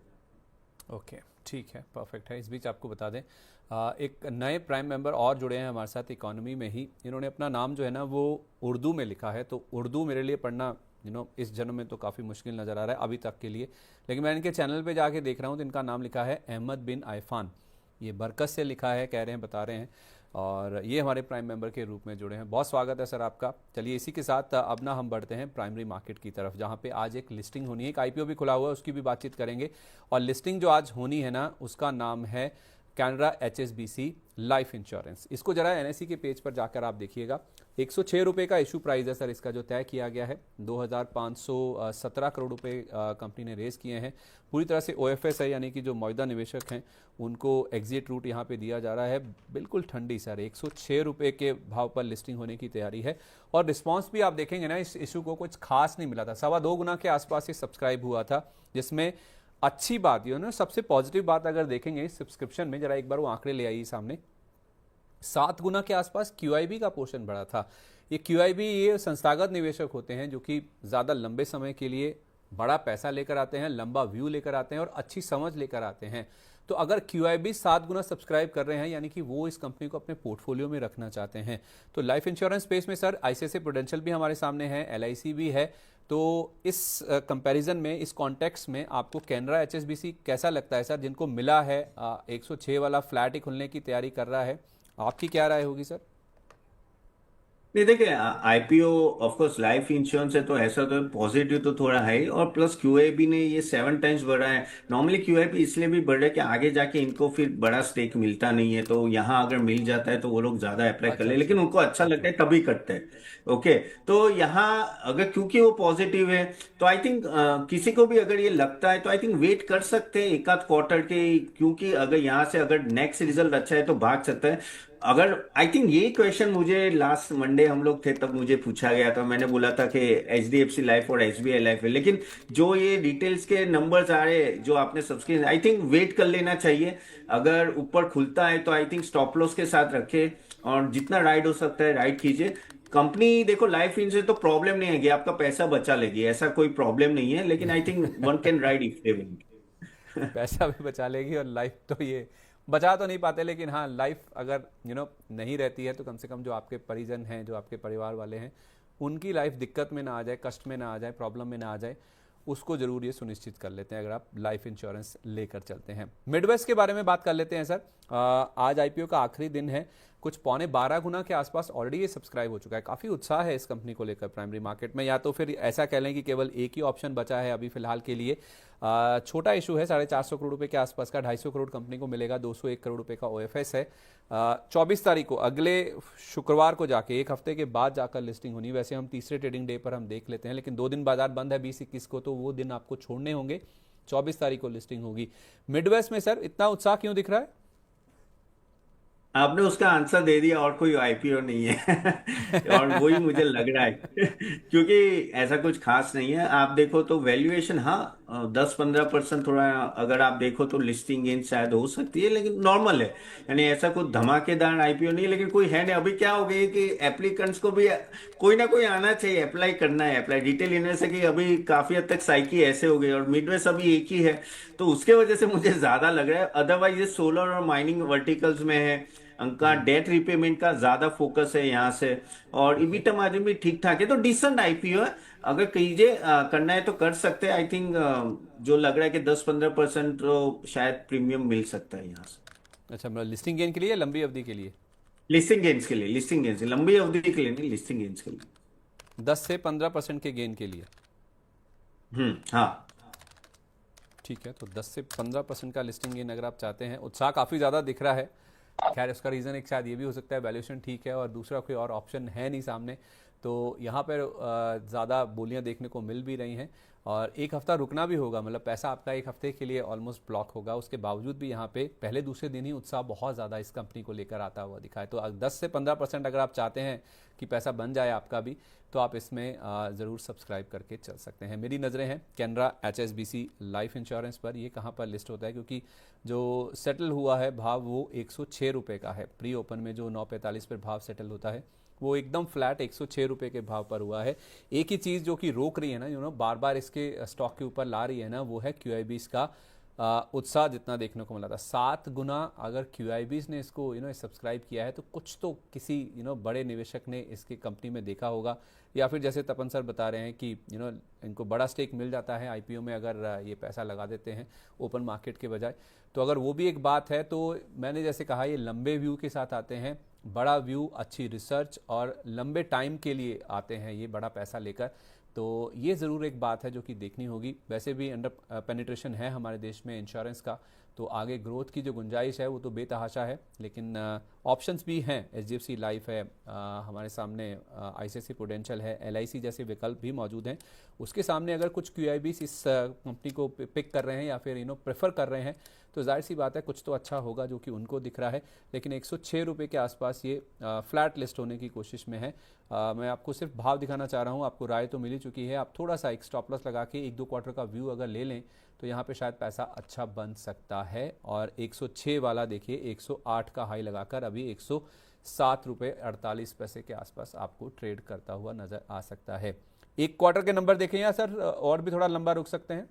ओके, ठीक है, परफेक्ट है। इस बीच आपको बता दें, एक नए प्राइम मेंबर और जुड़े हैं हमारे साथ इकोनॉमी में ही। इन्होंने अपना नाम जो है ना वो उर्दू में लिखा है, तो उर्दू मेरे लिए पढ़ना इस जन्म में तो काफ़ी मुश्किल नज़र आ रहा है अभी तक के लिए। लेकिन मैं इनके चैनल पे जाके देख रहा हूँ तो इनका नाम लिखा है अहमद बिन आइफान। ये बरकत से लिखा है, कह रहे हैं, बता रहे हैं। और ये हमारे प्राइम मेंबर के रूप में जुड़े हैं। बहुत स्वागत है सर आपका। चलिए इसी के साथ अब ना हम बढ़ते हैं प्राइमरी मार्केट की तरफ, जहाँ पे आज एक लिस्टिंग होनी है, एक आईपीओ भी खुला हुआ है, उसकी भी बातचीत करेंगे। और लिस्टिंग जो आज होनी है ना, उसका नाम है कैनरा एचएसबीसी लाइफ इंश्योरेंस। इसको जरा एनएसई के पेज पर जाकर आप देखिएगा। 106 रुपये का इशू प्राइस है सर इसका, जो तय किया गया है। 2517 करोड़ रुपए कंपनी ने रेज किए हैं। पूरी तरह से ओएफएस है, यानी कि जो मौजूदा निवेशक हैं उनको एग्जिट रूट यहाँ पे दिया जा रहा है। बिल्कुल ठंडी सर, 106 रुपये के भाव पर लिस्टिंग होने की तैयारी है। और रिस्पांस भी आप देखेंगे ना, इस इशू को कुछ खास नहीं मिला था। 2.25 गुना के आसपास ये सब्सक्राइब हुआ था, जिसमें अच्छी बात ये ना, सबसे पॉजिटिव बात अगर देखेंगे इस सब्सक्रिप्शन में, जरा एक बार वो आंकड़े ले आइए सामने। 7 गुना के आसपास क्यूआईबी का पोर्शन बढ़ा था। ये क्यूआईबी, ये संस्थागत निवेशक होते हैं जो कि ज़्यादा लंबे समय के लिए बड़ा पैसा लेकर आते हैं, लंबा व्यू लेकर आते हैं और अच्छी समझ लेकर आते हैं। तो अगर क्यूआईबी 7 गुना सब्सक्राइब कर रहे हैं, यानी कि वो इस कंपनी को अपने पोर्टफोलियो में रखना चाहते हैं। तो लाइफ इंश्योरेंस स्पेस में सर आईसीआईसीआई प्रूडेंशियल भी हमारे सामने है, एलआईसी भी है। तो इस कंपैरिजन में, इस कॉन्टेक्स्ट में आपको कैनरा एचएसबीसी कैसा लगता है सर, जिनको मिला है 106 वाला फ्लैट ही खुलने की तैयारी कर रहा है? आपकी क्या राय होगी सर? नहीं देखिए, IPO of course life insurance है तो ऐसा तो पॉजिटिव तो थोड़ा है ही, और प्लस क्यूआईबी ने ये 7 टाइम्स बढ़ा है। नॉर्मली क्यूआईबी इसलिए भी बढ़ रहा है कि आगे जाके इनको फिर बड़ा स्टेक मिलता नहीं है, तो यहाँ अगर मिल जाता है तो वो लोग ज्यादा अप्लाई कर अच्छा ले, अच्छा। लेकिन उनको अच्छा ओके। लगता है तभी करते हैं। ओके। तो यहाँ अगर क्योंकि वो पॉजिटिव है, तो आई थिंक किसी को भी अगर ये लगता है तो आई थिंक वेट कर सकते हैं एक आध क्वार्टर के, क्योंकि अगर यहाँ से अगर नेक्स्ट रिजल्ट अच्छा है तो भाग सकता है। अगर आई थिंक ये क्वेश्चन मुझे लास्ट मंडे हम लोग थे तब मुझे पूछा गया था, मैंने बोला था कि एचडीएफसी लाइफ और एसबीआई लाइफ है, लेकिन जो ये डिटेल्स के नंबर्स आ रहे हैं जो आपने सब्सक्राइब, आई थिंक वेट कर लेना चाहिए। अगर ऊपर खुलता है तो आई थिंक स्टॉप लॉस के साथ रखे, और जितना राइड हो सकता है राइड कीजिए। कंपनी देखो, लाइफ इंश्योरेंस तो प्रॉब्लम नहीं है कि आपका पैसा बचा लेगी, ऐसा कोई प्रॉब्लम नहीं है, लेकिन आई think one can ride if they want. पैसा भी बचा लेगी और लाइफ तो ये बचा तो नहीं पाते, लेकिन हाँ, लाइफ अगर नहीं रहती है तो कम से कम जो आपके परिजन हैं, जो आपके परिवार वाले हैं, उनकी लाइफ दिक्कत में ना आ जाए, कष्ट में ना आ जाए, प्रॉब्लम में ना आ जाए, उसको जरूर ये सुनिश्चित कर लेते हैं अगर आप लाइफ इंश्योरेंस लेकर चलते हैं। मिडवेस्ट के बारे में बात कर लेते हैं सर। आज आईपीओ का आखिरी दिन है। कुछ 12.25 गुना के आसपास ऑलरेडी ये सब्सक्राइब हो चुका है। काफ़ी उत्साह है इस कंपनी को लेकर प्राइमरी मार्केट में, या तो फिर ऐसा कह लें कि केवल एक ही ऑप्शन बचा है अभी फिलहाल के लिए। छोटा इशू है, 450 करोड़ रुपए के आसपास का, 250 करोड़ कंपनी को मिलेगा, 201 करोड़ रुपए का ओएफएस है। 24 तारीख को, अगले शुक्रवार को जाके, एक हफ्ते के बाद जाकर लिस्टिंग होनी। वैसे हम तीसरे ट्रेडिंग डे पर हम देख लेते हैं, लेकिन 2 दिन बाजार बंद है 20-21 को, तो वो दिन आपको छोड़ने होंगे। 24 तारीख को लिस्टिंग होगी। मिडवेस्ट में सर इतना उत्साह क्यों दिख रहा है? आपने उसका आंसर दे दिया, और कोई आईपीओ नहीं है। और वही मुझे लग रहा है। क्योंकि ऐसा कुछ खास नहीं है। आप देखो तो वैल्यूएशन, हाँ 10-15% थोड़ा, अगर आप देखो तो लिस्टिंग गेन शायद हो सकती है, लेकिन नॉर्मल है। यानी ऐसा कुछ धमाकेदार आईपीओ नहीं है, लेकिन कोई है नहीं। अभी क्या हो गई कि एप्लीकेंट्स को भी कोई ना कोई आना चाहिए, अप्लाई करना है, अप्लाई डिटेल इन्वेस्ट की अभी काफी हद तक साइकी ऐसे हो गई, और मिडवेस्ट अभी एक ही है, तो उसके वजह से मुझे ज्यादा लग रहा है। अदरवाइज ये सोलर और माइनिंग वर्टिकल्स में है, उनका डेट रिपेमेंट का ज्यादा फोकस है यहाँ से, और ओके। इबिटा मार्जिन भी ठीक ठाक है, तो डिसेंट आईपीओ है। अगर कीजिए, करना है तो कर सकते हैं। आई थिंक जो लग रहा है कि 10-15% तो शायद प्रीमियम मिल सकता है यहाँ से। अच्छा, मतलब लिस्टिंग गेन के लिए या लंबी अवधि के लिए? लिस्टिंग गेन्स के लिए, लिस्टिंग गेन्स, लंबी अवधि के लिए नहीं, लिस्टिंग गेन्स के लिए। 10 से 15% के गेन के लिए? हाँ। ठीक है, तो 10 से 15% का लिस्टिंग गेन अगर आप चाहते हैं, उत्साह काफ़ी ज़्यादा दिख रहा है। खैर उसका रीज़न एक शायद ये भी हो सकता है वैल्यूएशन ठीक है और दूसरा कोई और ऑप्शन है नहीं सामने, तो यहाँ पर ज़्यादा बोलियाँ देखने को मिल भी रही हैं और एक हफ्ता रुकना भी होगा, मतलब पैसा आपका एक हफ्ते के लिए ऑलमोस्ट ब्लॉक होगा। उसके बावजूद भी यहाँ पे पहले दूसरे दिन ही उत्साह बहुत ज़्यादा इस कंपनी को लेकर आता हुआ दिखा है। तो 10 से 15% अगर आप चाहते हैं कि पैसा बन जाए आपका भी, तो आप इसमें ज़रूर सब्सक्राइब करके चल सकते हैं। मेरी नज़रें हैं कैनरा HSBC लाइफ इंश्योरेंस पर। ये कहाँ पर लिस्ट होता है, क्योंकि जो सेटल हुआ है भाव वो 106 रुपये का है। प्री ओपन में जो 9:45 पर भाव सेटल होता है वो एकदम फ्लैट 106 रुपये के भाव पर हुआ है। एक ही चीज़ जो कि रोक रही है ना, बार बार इसके स्टॉक के ऊपर ला रही है ना, वो है QIBs का उत्साह जितना देखने को मिला था 7 गुना। अगर QIBs ने इसको सब्सक्राइब किया है तो कुछ तो किसी बड़े निवेशक ने इसकी कंपनी में देखा होगा, या फिर जैसे तपन सर बता रहे हैं कि इनको बड़ा स्टेक मिल जाता है IPO में अगर ये पैसा लगा देते हैं ओपन मार्केट के बजाय। तो अगर वो भी एक बात है, तो मैंने जैसे कहा ये लंबे व्यू के साथ आते हैं, बड़ा व्यू, अच्छी रिसर्च और लंबे टाइम के लिए आते हैं ये बड़ा पैसा लेकर। तो ये ज़रूर एक बात है जो कि देखनी होगी। वैसे भी अंडर पेनिट्रेशन है हमारे देश में इंश्योरेंस का, तो आगे ग्रोथ की जो गुंजाइश है वो तो बेतहाशा है, लेकिन ऑप्शंस भी हैं। HDFC लाइफ है हमारे सामने, ICICI प्रूडेंशियल है, LIC जैसे विकल्प भी मौजूद हैं। उसके सामने अगर कुछ QIBs इस कंपनी को पिक कर रहे हैं या फिर प्रेफर कर रहे हैं, तो जाहिर सी बात है कुछ तो अच्छा होगा जो कि उनको दिख रहा है। लेकिन 106 रुपये के आसपास ये फ्लैट लिस्ट होने की कोशिश में है। मैं आपको सिर्फ भाव दिखाना चाह रहा हूँ, आपको राय तो मिली चुकी है। आप थोड़ा सा एक स्टॉप लॉस लगा के 1-2 क्वार्टर का व्यू अगर ले लें तो यहाँ पे शायद पैसा अच्छा बन सकता है। और 106 वाला देखिए 108 का हाई लगाकर अभी 107 रुपये 48 पैसे के आसपास आपको ट्रेड करता हुआ नजर आ सकता है। एक क्वार्टर के नंबर देखें या सर और भी थोड़ा लंबा रुक सकते हैं?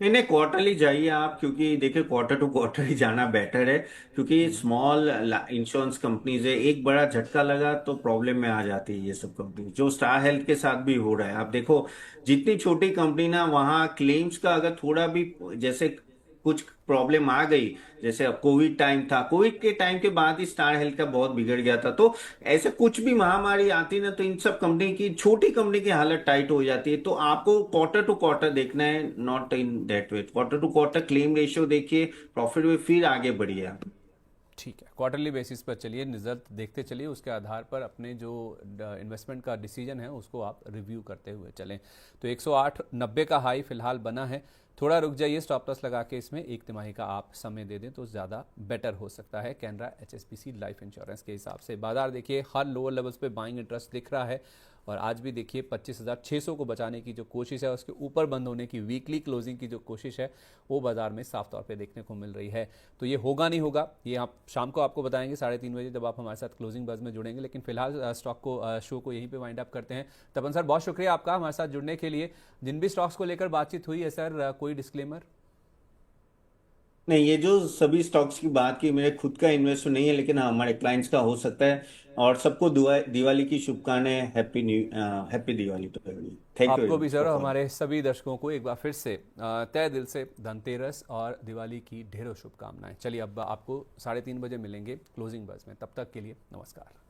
नहीं नहीं, क्वार्टरली जाइए आप, क्योंकि देखिए क्वार्टर टू क्वार्टर ही जाना बेटर है। क्योंकि स्मॉल इंश्योरेंस कंपनीज है, एक बड़ा झटका लगा तो प्रॉब्लम में आ जाती है ये सब कंपनी, जो स्टार हेल्थ के साथ भी हो रहा है। आप देखो जितनी छोटी कंपनी ना, वहाँ क्लेम्स का अगर थोड़ा भी जैसे कुछ प्रॉब्लम आ गई, जैसे अब कोविड टाइम था, कोविड के टाइम के बाद ही स्टार हेल्थ का बहुत बिगड़ गया था। तो ऐसे कुछ भी महामारी आती ना, तो इन सब कंपनी की, छोटी कंपनी की हालत टाइट हो जाती है। तो आपको क्वार्टर टू क्वार्टर देखना है, not in that way. Quarter to quarter claim ratio देखिए, प्रॉफिट में फिर आगे बढ़िए आप। ठीक है, क्वार्टरली बेसिस पर चलिए, रिजल्ट देखते चलिए, उसके आधार पर अपने जो इन्वेस्टमेंट का डिसीजन है उसको आप रिव्यू करते हुए चलें। तो 108.90 का हाई फिलहाल बना है। थोड़ा रुक जाइए, स्टॉप लॉस लगा के इसमें एक तिमाही का आप समय दे दें तो ज़्यादा बेटर हो सकता है कैनरा HSBC लाइफ इंश्योरेंस के हिसाब से। बाजार देखिए हर लोअर लेवल्स पे बाइंग इंटरेस्ट दिख रहा है और आज भी देखिए 25,600 को बचाने की जो कोशिश है, उसके ऊपर बंद होने की वीकली क्लोजिंग की जो कोशिश है वो बाजार में साफ तौर पे देखने को मिल रही है। तो ये होगा नहीं होगा ये आप शाम को आपको बताएंगे 3:30 बजे जब आप हमारे साथ क्लोजिंग बज में जुड़ेंगे। लेकिन फिलहाल स्टॉक को शो को यहीं पे वाइंड अप करते हैं। तपन सर बहुत शुक्रिया आपका हमारे साथ जुड़ने के लिए। जिन भी स्टॉक्स को लेकर बातचीत हुई है सर, कोई डिस्क्लेमर? नहीं, ये जो सभी स्टॉक्स की बात की, मेरे खुद का इन्वेस्ट नहीं है, लेकिन हाँ, हमारे क्लाइंट्स का हो सकता है। और सबको दिवाली की शुभकामनाएं, हैप्पी दिवाली तो। थैंक यू वेरी आपको भी मच सर फॉर और कॉलिंग। हमारे सभी दर्शकों को एक बार फिर से तहे दिल से धनतेरस और दिवाली की ढेरों शुभकामनाएं। चलिए अब आपको 3:30 बजे मिलेंगे क्लोजिंग बज में, तब तक के लिए नमस्कार।